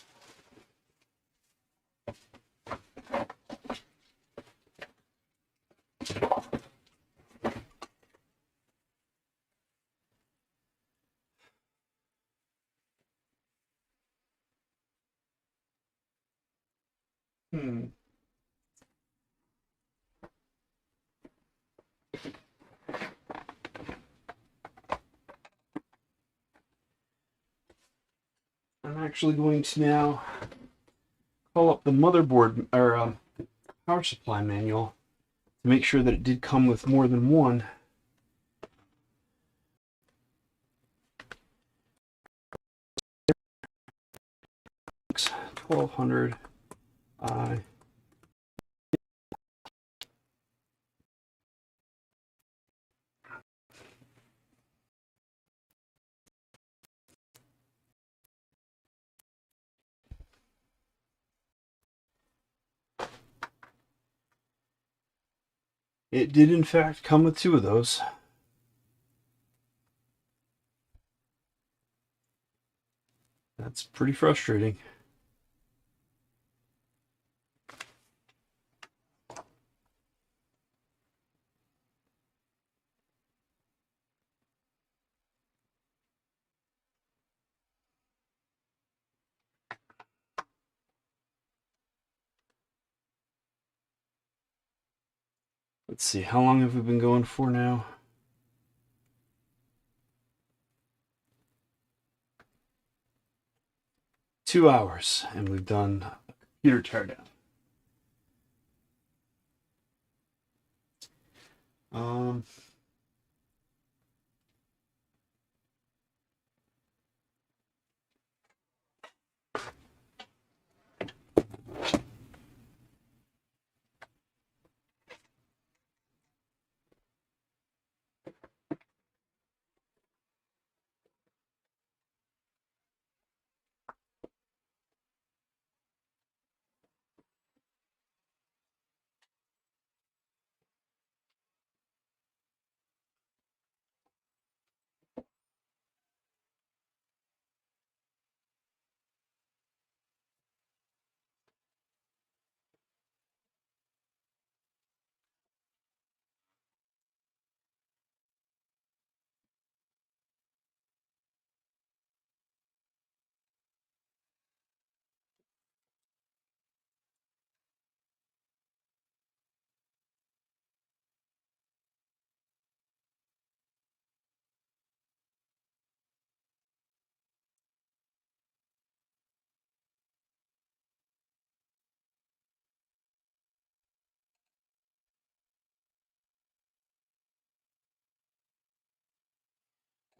I'm actually going to now call up the motherboard or power supply manual to make sure that it did come with more than one. $1,200 It did in fact come with 2 of those. That's pretty frustrating. Let's see, how long have we been going for now? Two hours, and we've done a computer teardown.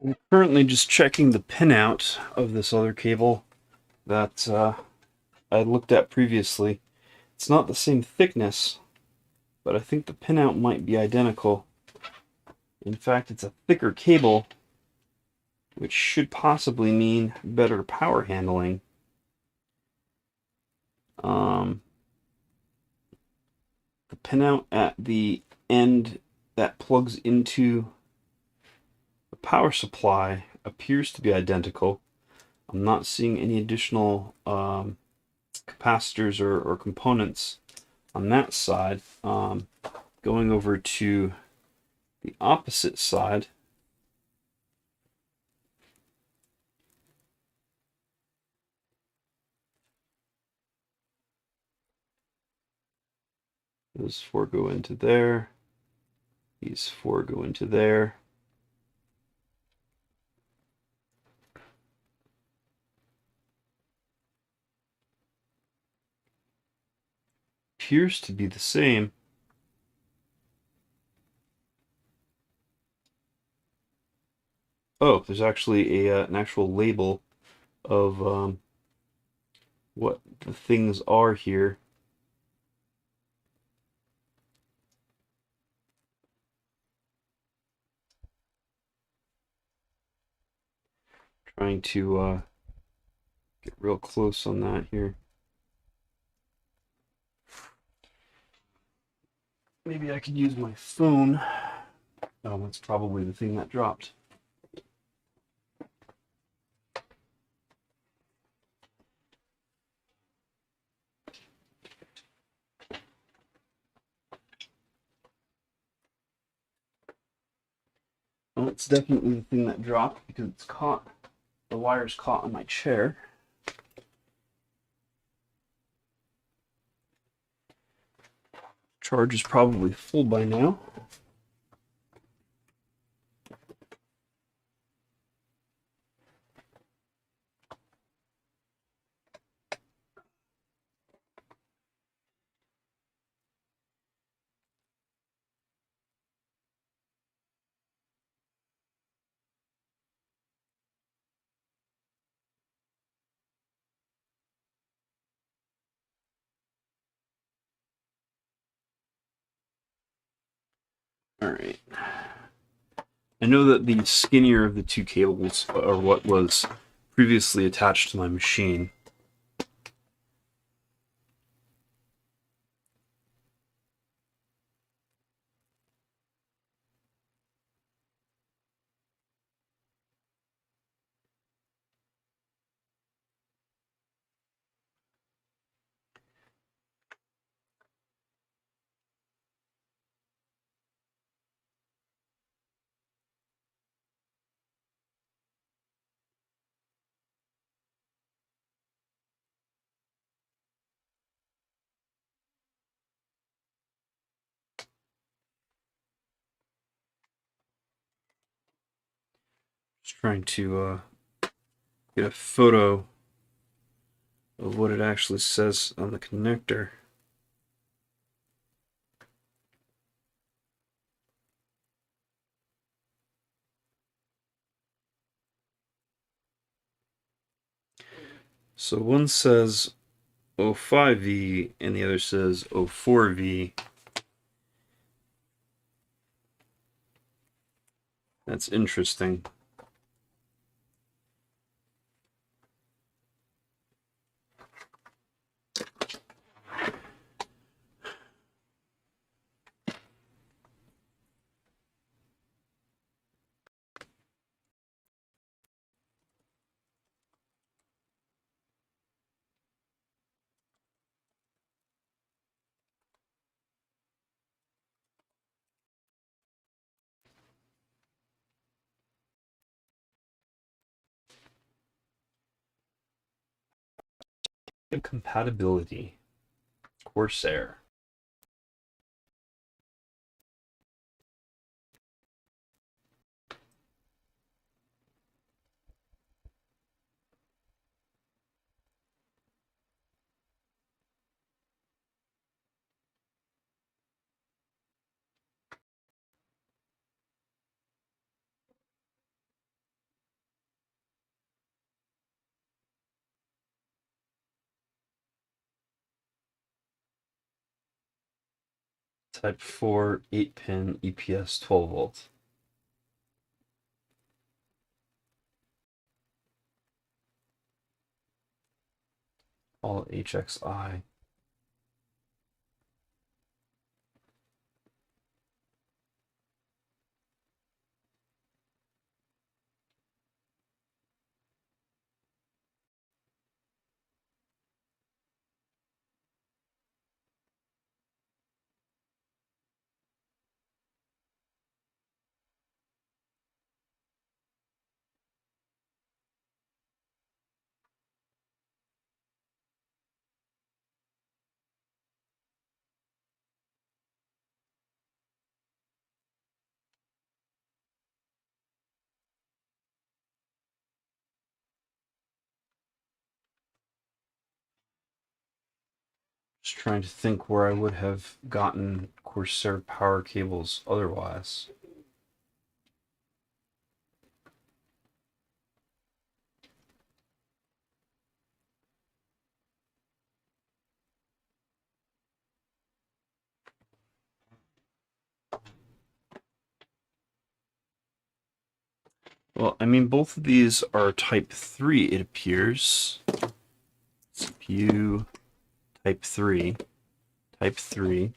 I'm currently just checking the pinout of this other cable that I looked at previously. It's not the same thickness, but I think the pinout might be identical. In fact, it's a thicker cable, which should possibly mean better power handling. The pinout at the end that plugs into the power supply appears to be identical. I'm not seeing any additional capacitors or components on that side. Going over to the opposite side, those 4 go into there, these 4 go into there. Appears to be the same. Oh, there's actually an actual label of what the things are here. Trying to get real close on that here. Maybe I could use my phone. Oh, that's probably the thing that dropped. Well, it's definitely the thing that dropped because it's caught, the wire's caught on my chair. Charge is probably full by now. All right. I know that the skinnier of the 2 cables are what was previously attached to my machine. Trying to get a photo of what it actually says on the connector. So one says 05V and the other says 04V. That's interesting. Compatibility. Corsair. Type 4 8-pin EPS 12 volt. All HXI. Just trying to think where I would have gotten Corsair power cables otherwise. Well, I mean, both of these are type 3, it appears. CPU type 3. Type 3.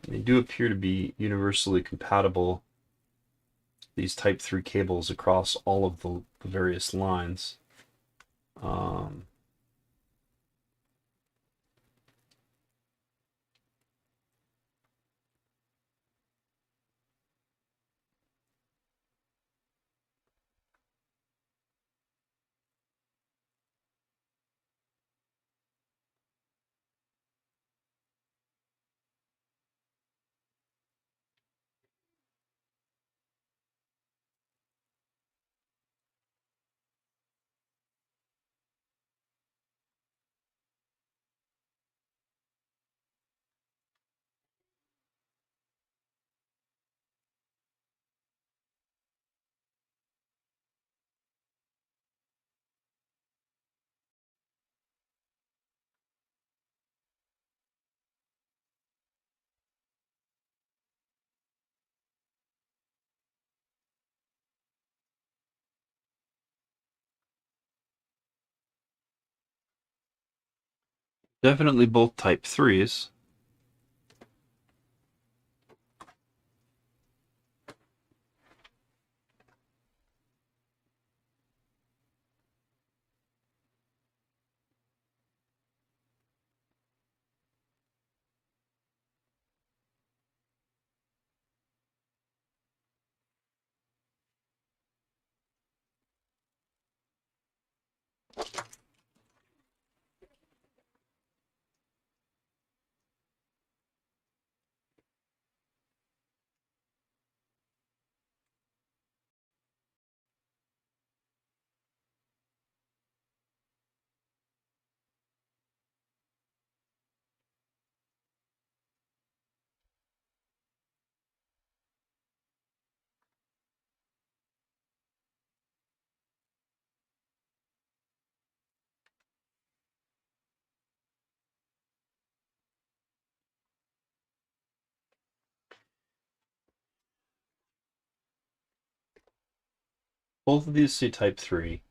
They do appear to be universally compatible, these type 3 cables, across all of the various lines. Definitely both type 3s. Both of these say Type 3,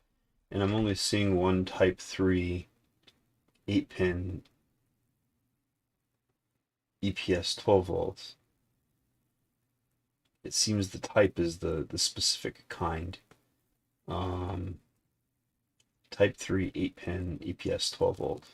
and I'm only seeing one Type 3 8-pin EPS 12 volts. It seems the type is the specific kind. Type 3 8-pin EPS 12 volt.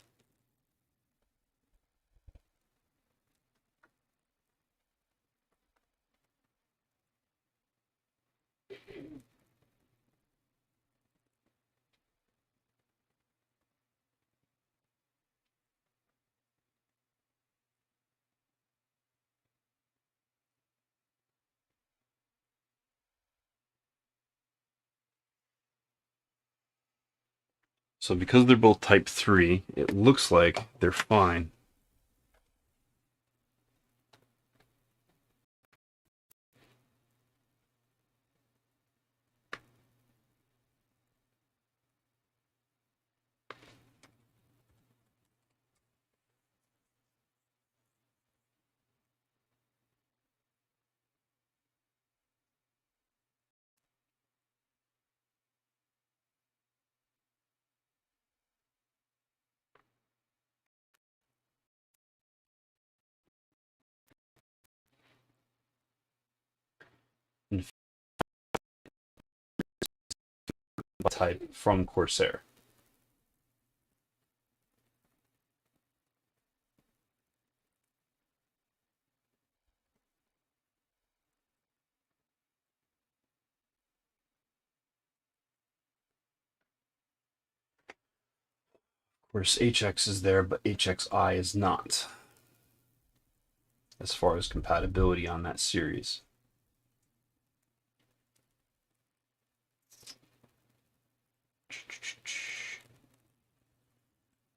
So because they're both Type 3, it looks like they're fine. Type from Corsair. Of course, HX is there, but HXI is not, as far as compatibility on that series.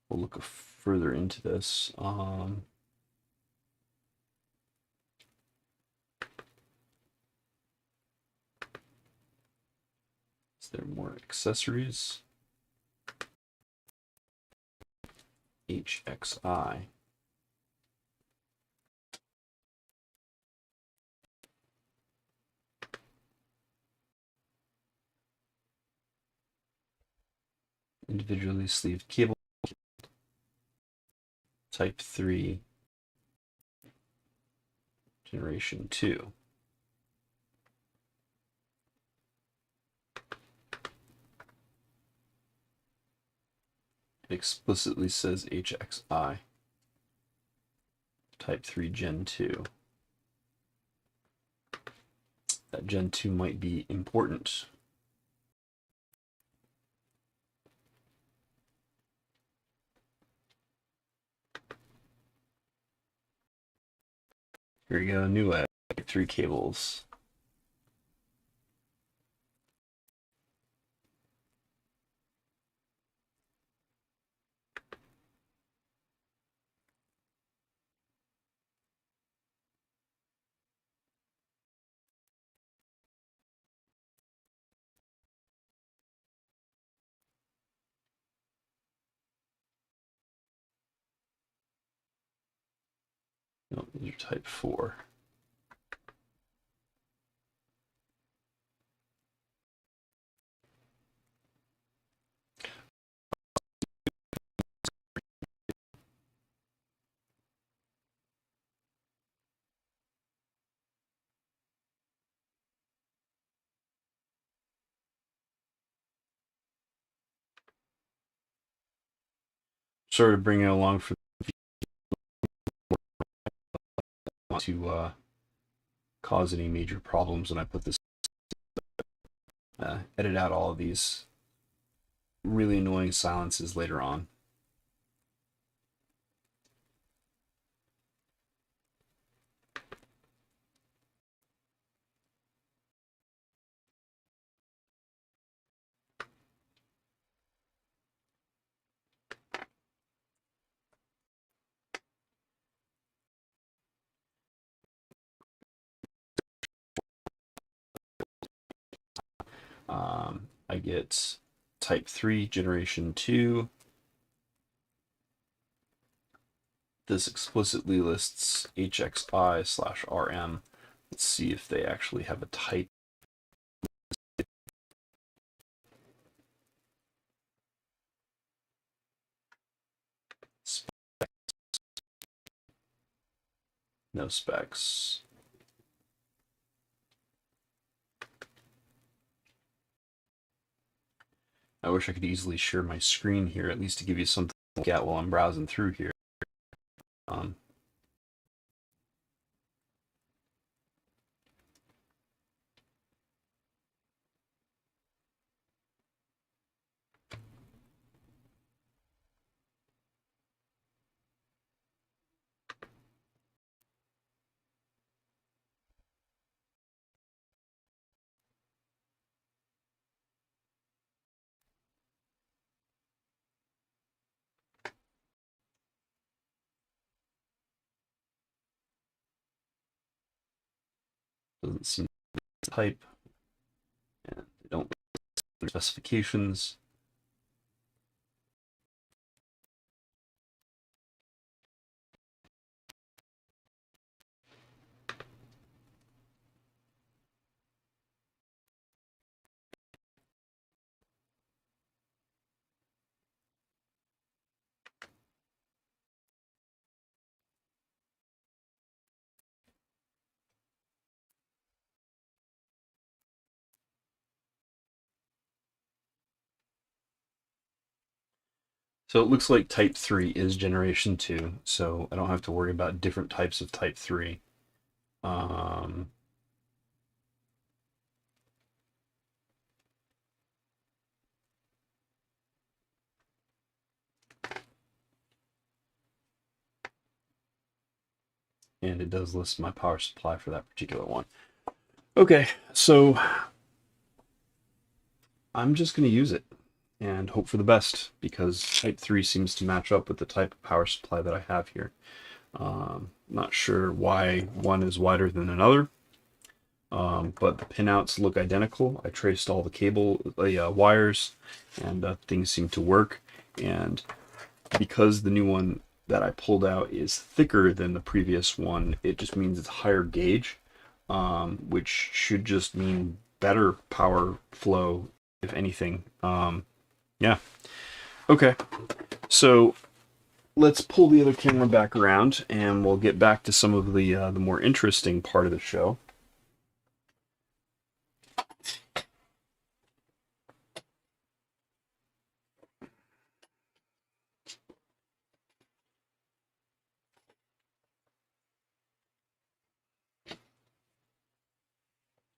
We'll look further into this. Is there more accessories? HXI. Individually sleeved cable. Type 3. Generation 2. It explicitly says HXI. Type 3 Gen 2. That Gen 2 might be important. Here we go, new Type 3 cables. No, these are Type 4. Sorry to bring it along for to cause any major problems when I put this. Edit out all of these really annoying silences later on. I get Type 3 Generation 2. This explicitly lists HXI/RM. Let's see if they actually have a type No specs. I wish I could easily share my screen here, at least to give you something to look at while I'm browsing through here. Doesn't seem to type, and they don't specifications. So it looks like Type 3 is Generation 2, so I don't have to worry about different types of Type 3. And it does list my power supply for that particular one. Okay, so I'm just going to use it and hope for the best, because Type 3 seems to match up with the type of power supply that I have here. Not sure why one is wider than another, but the pinouts look identical. I traced all the wires, and things seem to work. And because the new one that I pulled out is thicker than the previous one, it just means it's higher gauge, which should just mean better power flow, if anything. Yeah. Okay. So let's pull the other camera back around, and we'll get back to some of the more interesting part of the show.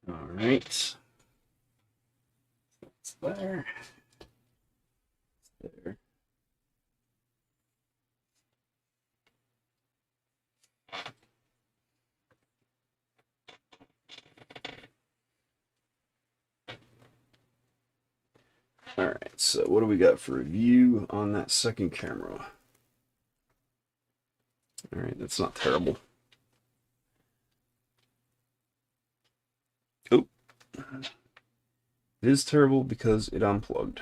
All right. That's there. There. All right, so what do we got for review on that second camera? All right, that's not terrible. Oh, it is terrible because it unplugged.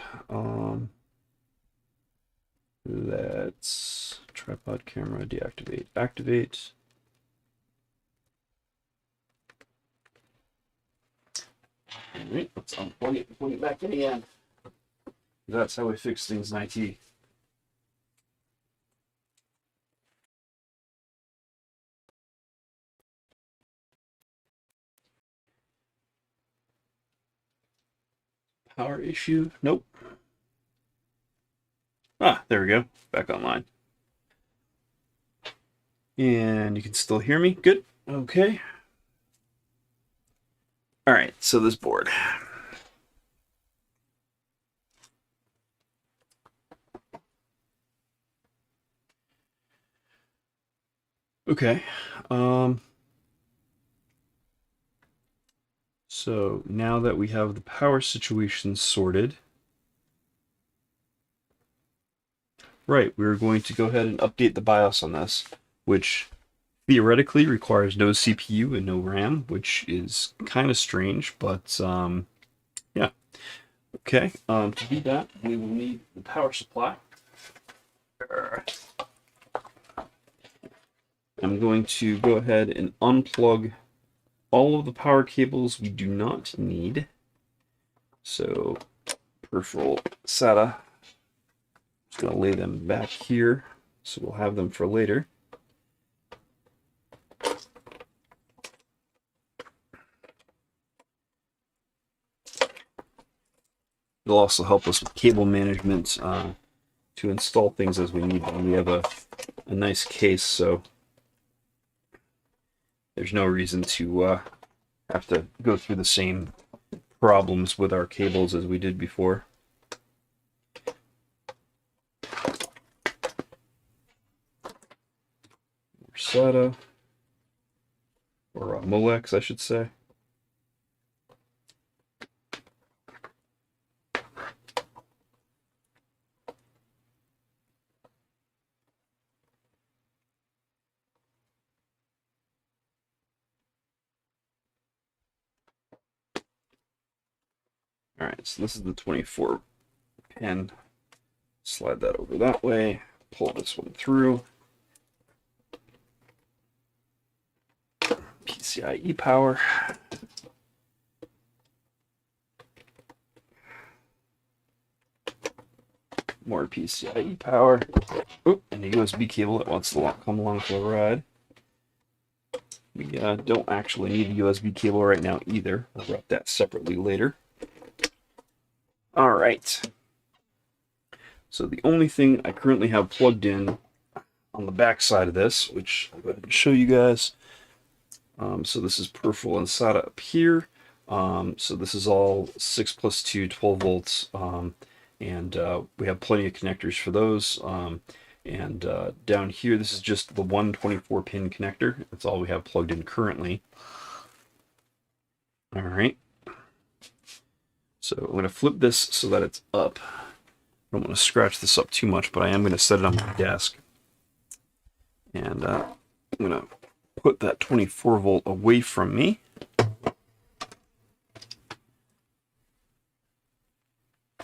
Let's tripod camera deactivate, activate. All right, let's unplug it and plug it back in again. That's how we fix things in IT. Power issue? Nope. Ah, there we go. Back online. And you can still hear me? Good. Okay. All right, so this board. Okay. So now that we have the power situation sorted, right, we're going to go ahead and update the BIOS on this, which theoretically requires no CPU and no RAM, which is kind of strange, but yeah. Okay, to do that, we will need the power supply. I'm going to go ahead and unplug all of the power cables we do not need. So, peripheral SATA. Just going to lay them back here, so we'll have them for later. It'll also help us with cable management to install things as we need them. We have a nice case, so there's no reason to have to go through the same problems with our cables as we did before. SATA, or Molex, I should say. Alright, so this is the 24 pin. Slide that over that way, pull this one through. PCIe power. More PCIe power. Oop, and a USB cable that wants to come along for the ride. We don't actually need a USB cable right now either. I'll route that separately later. Alright. So the only thing I currently have plugged in on the back side of this, which I'll go ahead and show you guys. So this is peripheral and SATA up here. So this is all 6+2, 12 volts. And we have plenty of connectors for those. And down here, this is just the 124-pin connector. That's all we have plugged in currently. All right. So I'm going to flip this so that it's up. I don't want to scratch this up too much, but I am going to set it on my desk. And I'm going to put that 24 volt away from me.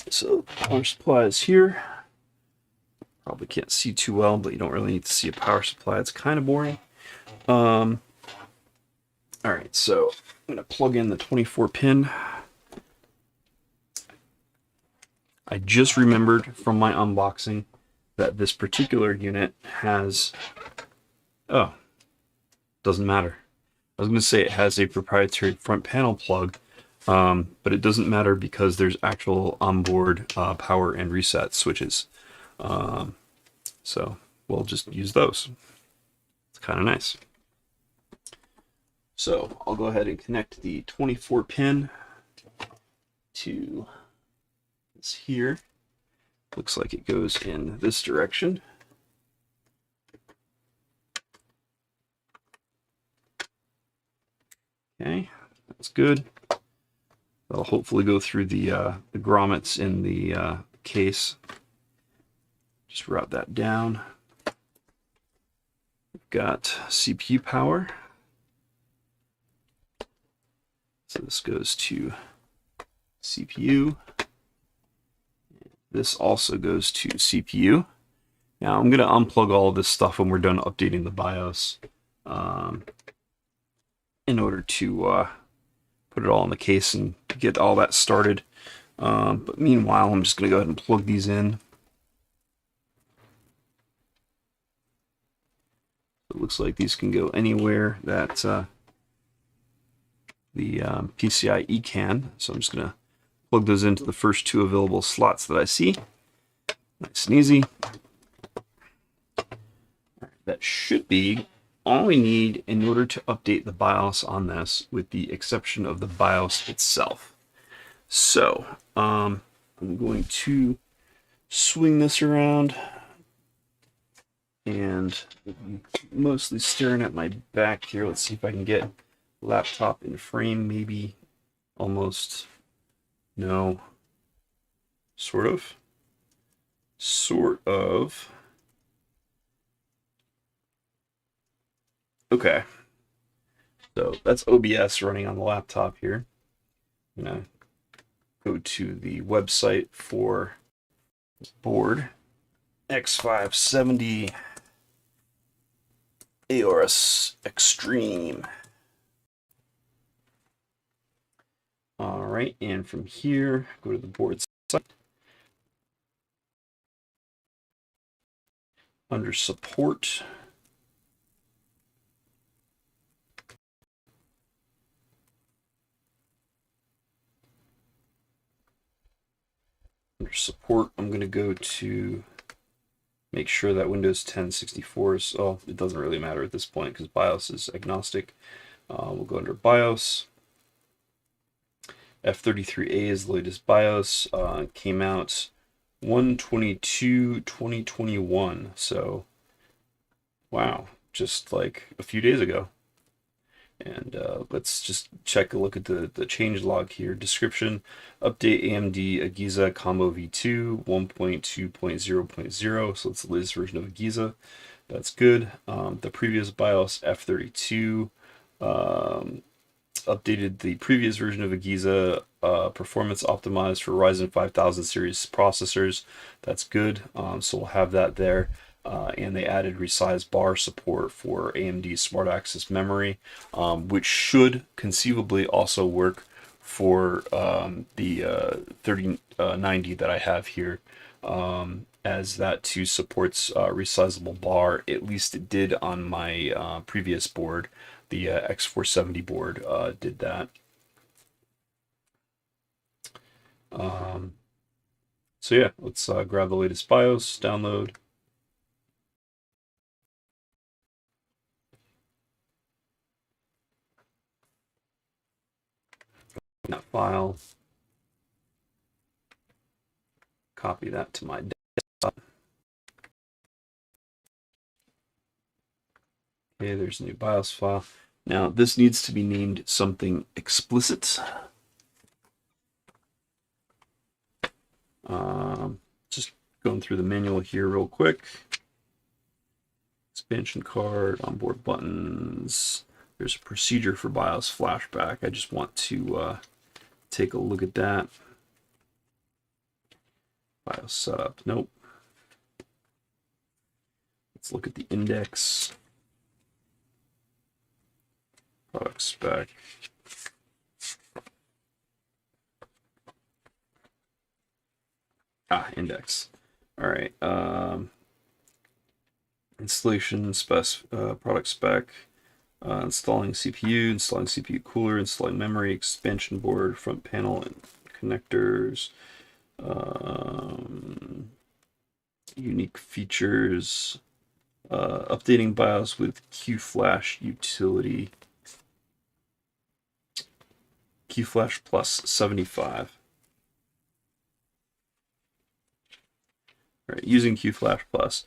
So power supply is here. Probably can't see too well, but you don't really need to see a power supply. It's kind of boring. All right, so I'm going to plug in the 24 pin. I just remembered from my unboxing that this particular unit has... Oh, doesn't matter. I was going to say it has a proprietary front panel plug, but it doesn't matter because there's actual onboard power and reset switches. So we'll just use those. It's kind of nice. So I'll go ahead and connect the 24 pin to this here. Looks like it goes in this direction. Okay, that's good. That'll hopefully go through the grommets in the case. Just route that down. We've got CPU power. So this goes to CPU. This also goes to CPU. Now I'm going to unplug all of this stuff when we're done updating the BIOS in order to put it all in the case and get all that started. But meanwhile, I'm just going to go ahead and plug these in. It looks like these can go anywhere that the PCIe can. So I'm just going to plug those into the first two available slots that I see. Nice and easy. That should be all we need in order to update the BIOS on this, with the exception of the BIOS itself. So I'm going to swing this around, and mostly staring at my back here. Let's see if I can get laptop in frame, maybe, almost, no, sort of. Okay, so that's OBS running on the laptop here. I'm gonna go to the website for this board, X570 Aorus Xtreme. All right, and from here, go to the board site. Under support, Under support, I'm going to go to make sure that Windows 10 64 is, oh, it doesn't really matter at this point because BIOS is agnostic. We'll go under BIOS. F33A is the latest BIOS. Came out 1/22/2021. So, wow, just like a few days ago. And let's just check a look at the change log here. Description: update AMD Agiza Combo V2 1.2.0.0. So it's the latest version of Agiza. That's good. The previous BIOS F32 updated the previous version of Agiza, performance optimized for Ryzen 5000 series processors. That's good. So we'll have that there. And they added resized bar support for AMD Smart Access memory, which should conceivably also work for the 3090 that I have here, as that too supports resizable bar. At least it did on my previous board. The X470 board did that. So yeah, let's grab the latest BIOS, download. That file, copy that to my desktop. Okay, there's a new BIOS file. Now this needs to be named something explicit. Just going through the manual here real quick. Expansion card, onboard buttons. There's a procedure for BIOS flashback. I just want to take a look at that. BIOS setup, nope. Let's look at the index. Product spec. Index. All right. Installation product spec. Installing CPU, installing CPU cooler, installing memory, expansion board, front panel, and connectors. Unique features. Updating BIOS with QFlash utility. QFlash plus 75. All right, using QFlash plus.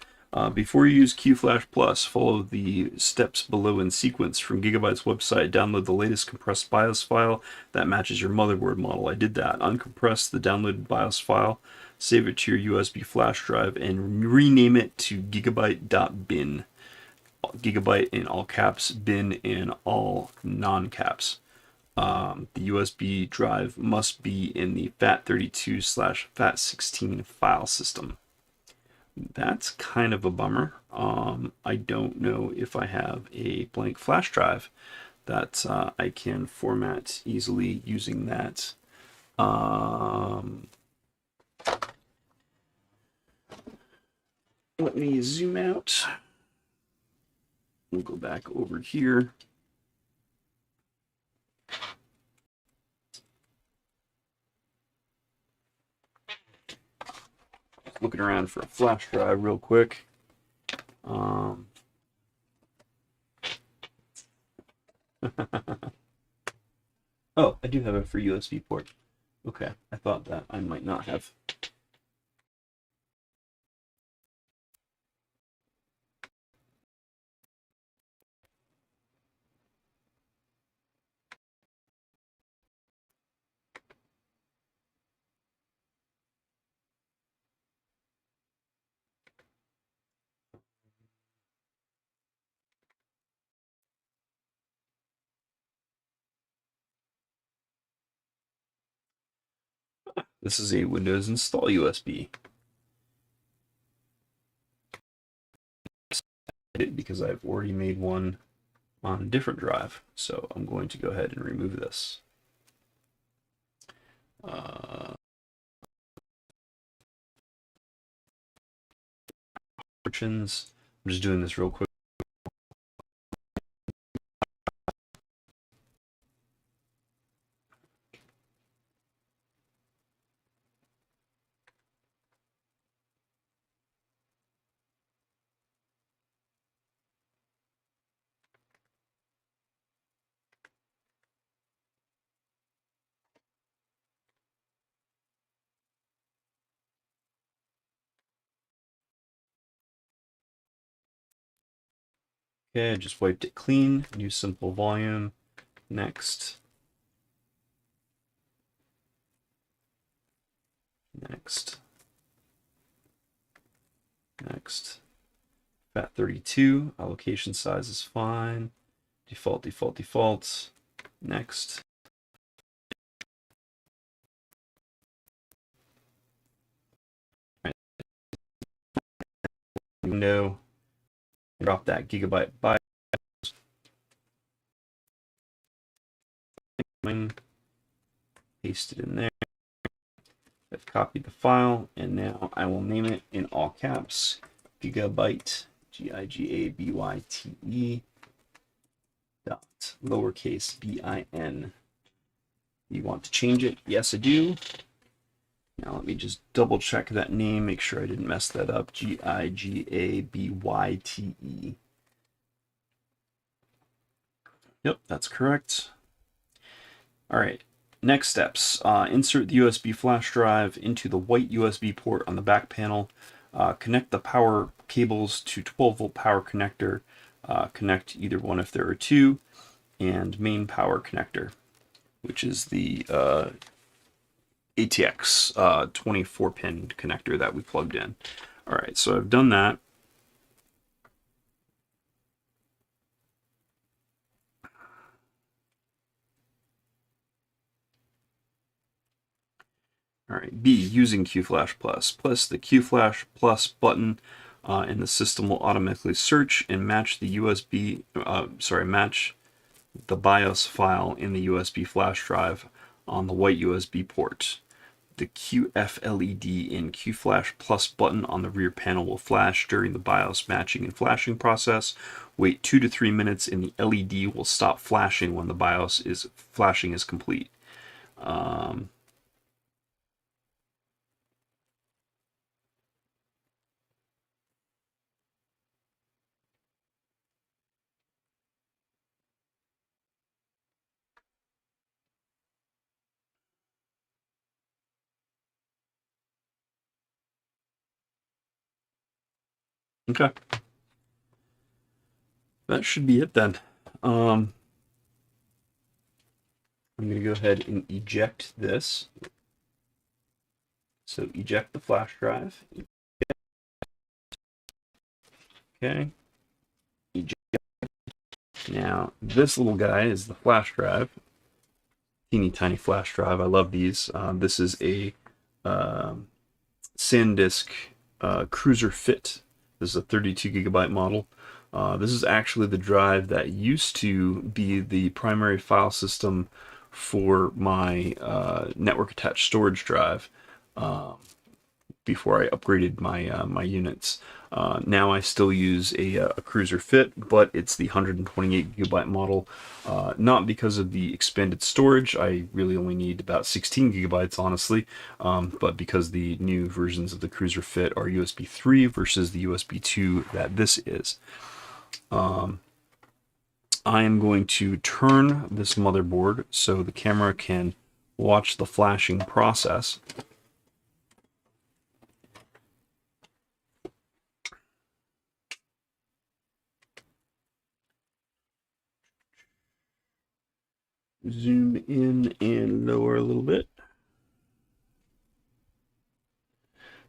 Before you use QFlash plus, follow the steps below in sequence. From Gigabyte's website, download the latest compressed BIOS file that matches your motherboard model. I did that. Uncompress the downloaded BIOS file, save it to your USB flash drive, and rename it to gigabyte.bin. Gigabyte in all caps, bin in all non-caps. The USB drive must be in the FAT32/FAT16 file system. That's kind of a bummer. I don't know if I have a blank flash drive that I can format easily using that. Let me zoom out. We'll go back over here. Looking around for a flash drive real quick. Oh, I do have a free USB port. Okay, I thought that I might not have. This is a Windows install USB. Because I've already made one on a different drive, so I'm going to go ahead and remove this. I'm just doing this real quick. Okay, I just wiped it clean. New simple volume. Next. Next. Next. FAT32. Allocation size is fine. Default, default, default. Next. Window. Drop that Gigabyte BIOS. Paste it in there. I've copied the file, and now I will name it in all caps, Gigabyte, Gigabyte dot lowercase bin. You want to change it? Yes, I do. Now let me just double check that name, make sure I didn't mess that up. Gigabyte. Yep, that's correct. All right. Next steps, insert the USB flash drive into the white USB port on the back panel, connect the power cables to 12-volt power connector, connect either one if there are two, and main power connector, which is the ATX 24-pin connector that we plugged in. All right, so I've done that. All right, B, using QFlash Plus. Press the QFlash Plus button, and the system will automatically search and match the match the BIOS file in the USB flash drive on the white USB port. The QF LED in QFlash Plus button on the rear panel will flash during the BIOS matching and flashing process. Wait 2 to 3 minutes, and the LED will stop flashing when the BIOS flashing is complete. Okay. That should be it then. I'm going to go ahead and eject this. So eject the flash drive. Okay. Eject. Now, this little guy is the flash drive. Teeny tiny flash drive. I love these. This is a SanDisk Cruiser Fit. This is a 32 gigabyte model. This is actually the drive that used to be the primary file system for my network attached storage drive before I upgraded my units. Now I still use a Cruiser Fit, but it's the 128 gigabyte model. Not because of the expanded storage, I really only need about 16 gigabytes, honestly, but because the new versions of the Cruiser Fit are USB 3 versus the USB 2 that this is. I am going to turn this motherboard so the camera can watch the flashing process. Zoom in and lower a little bit.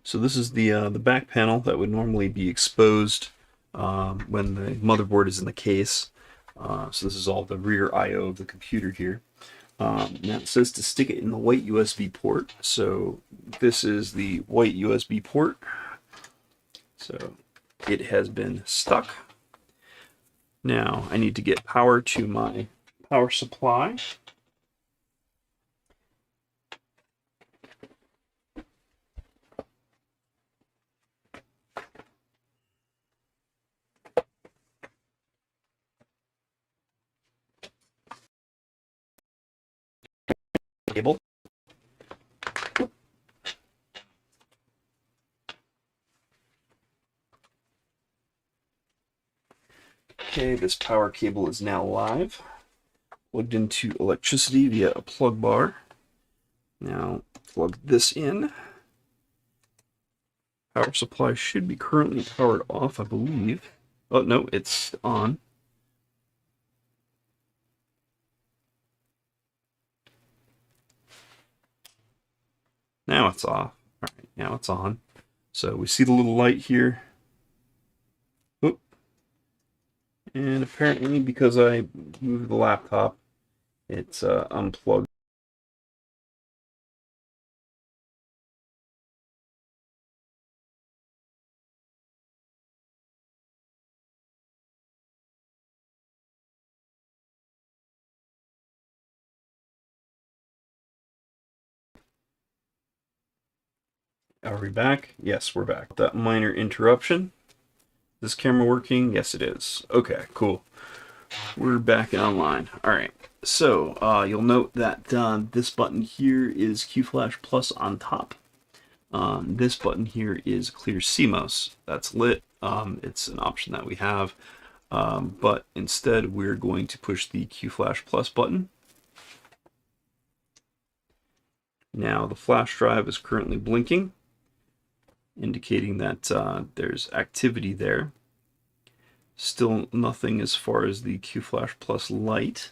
So this is the back panel that would normally be exposed when the motherboard is in the case. So this is all the rear I/O of the computer here. Now it says to stick it in the white USB port. So this is the white USB port. So it has been stuck. Now I need to get power to my power supply. Cable. Okay, this power cable is now live, plugged into electricity via a plug bar. Now plug this in. Power supply should be currently powered off, I believe. Oh no, it's on. Now it's off. All right, now it's on. So we see the little light here. Oop. And apparently, because I moved the laptop, it's unplugged. Are we back? Yes, we're back. That minor interruption. Is this camera working? Yes, it is. Okay, cool. We're back online. All right. So you'll note that this button here is QFlash Plus on top. This button here is Clear CMOS. That's lit. It's an option that we have. But instead, we're going to push the QFlash Plus button. Now the flash drive is currently blinking, indicating that there's activity there. Still nothing as far as the QFlash Plus light.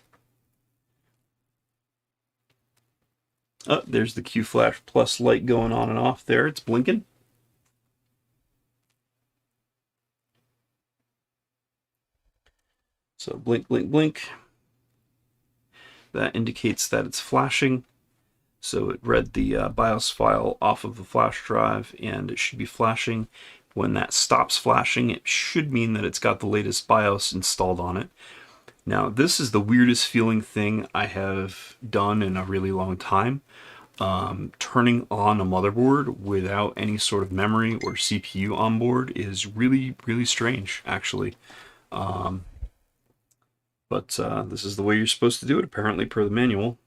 Oh, there's the QFlash Plus light going on and off there. It's blinking. So blink, blink, blink. That indicates that it's flashing. So it read the BIOS file off of the flash drive, and it should be flashing. When that stops flashing, it should mean that it's got the latest BIOS installed on it. Now, this is the weirdest feeling thing I have done in a really long time. Turning on a motherboard without any sort of memory or CPU on board is really, really strange, actually. But this is the way you're supposed to do it, apparently, per the manual.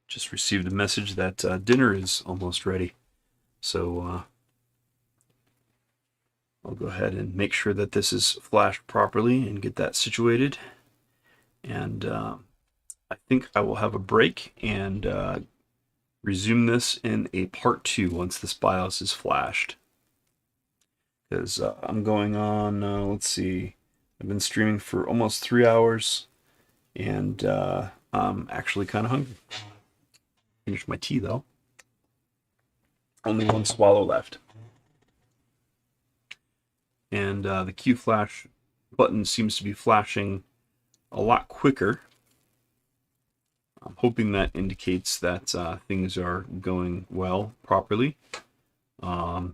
Just received a message that dinner is almost ready. So I'll go ahead and make sure that this is flashed properly and get that situated. And I think I will have a break and resume this in a part 2 once this BIOS is flashed. Because I'm going on, let's see, I've been streaming for almost 3 hours, and I'm actually kind of hungry. Finished my tea though. Only one swallow left. And the QFlash button seems to be flashing a lot quicker. I'm hoping that indicates that things are going well, properly. The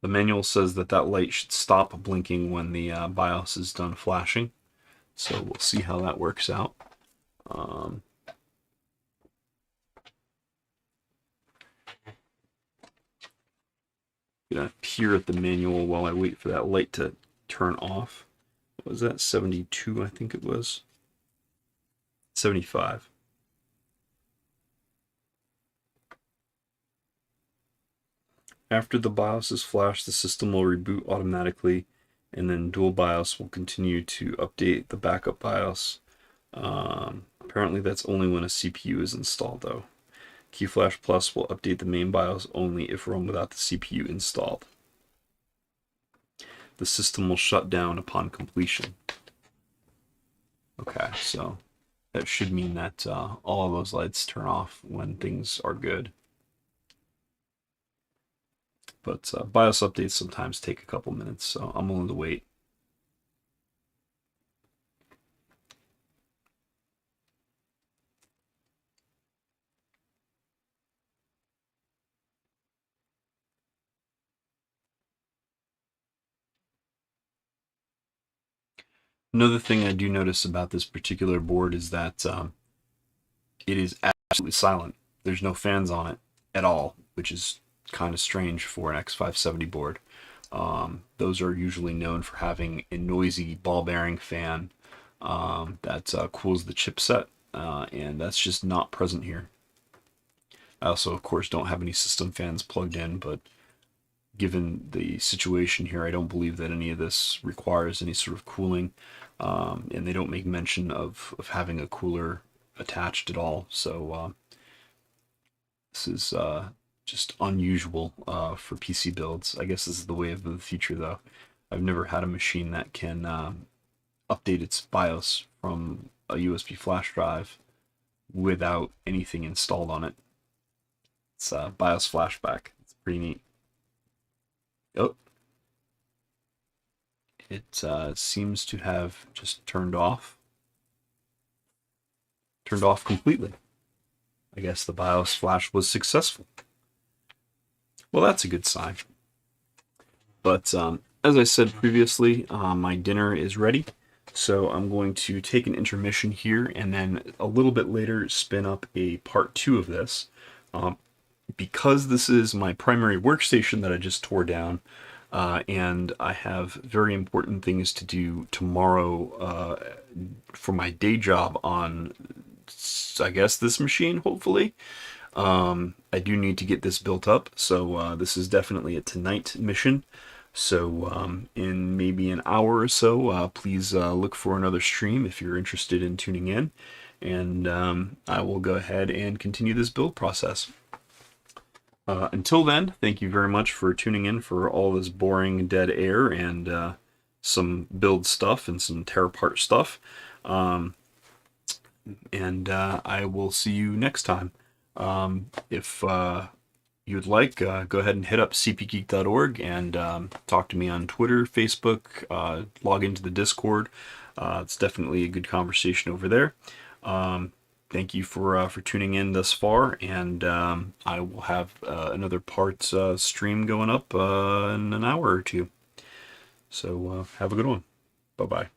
manual says that that light should stop blinking when the BIOS is done flashing. So we'll see how that works out. Gonna peer at the manual while I wait for that light to turn off. What was that? 72, I think it was. 75. After the BIOS is flashed, the system will reboot automatically, and then dual BIOS will continue to update the backup BIOS. Apparently that's only when a CPU is installed though. QFlash Plus will update the main BIOS only if run without the CPU installed. The system will shut down upon completion. Okay, so that should mean that all of those lights turn off when things are good. But BIOS updates sometimes take a couple minutes, so I'm willing to wait. Another thing I do notice about this particular board is that it is absolutely silent. There's no fans on it at all, which is kind of strange for an X570 board. Those are usually known for having a noisy ball bearing fan that cools the chipset, and that's just not present here. I also, of course, don't have any system fans plugged in, but given the situation here, I don't believe that any of this requires any sort of cooling, and they don't make mention of having a cooler attached at all. So This is just unusual for PC builds. I guess this is the way of the future, though. I've never had a machine that can update its BIOS from a USB flash drive without anything installed on it. It's BIOS flashback. It's pretty neat. Oh, it seems to have just turned off completely. I guess the BIOS flash was successful. Well, that's a good sign. But as I said previously, my dinner is ready. So I'm going to take an intermission here and then a little bit later spin up a part 2 of this. Because this is my primary workstation that I just tore down, and I have very important things to do tomorrow for my day job on, I guess, this machine, hopefully. I do need to get this built up, so this is definitely a tonight mission. So in maybe an hour or so, please look for another stream if you're interested in tuning in, and I will go ahead and continue this build process. Until then, thank you very much for tuning in for all this boring dead air and some build stuff and some tear apart stuff. And I will see you next time. If you'd like, go ahead and hit up Cpgeek.org and talk to me on Twitter, Facebook, log into the Discord. It's definitely a good conversation over there. Thank you for tuning in thus far, and I will have another part stream going up in an hour or two. So have a good one. Bye-bye.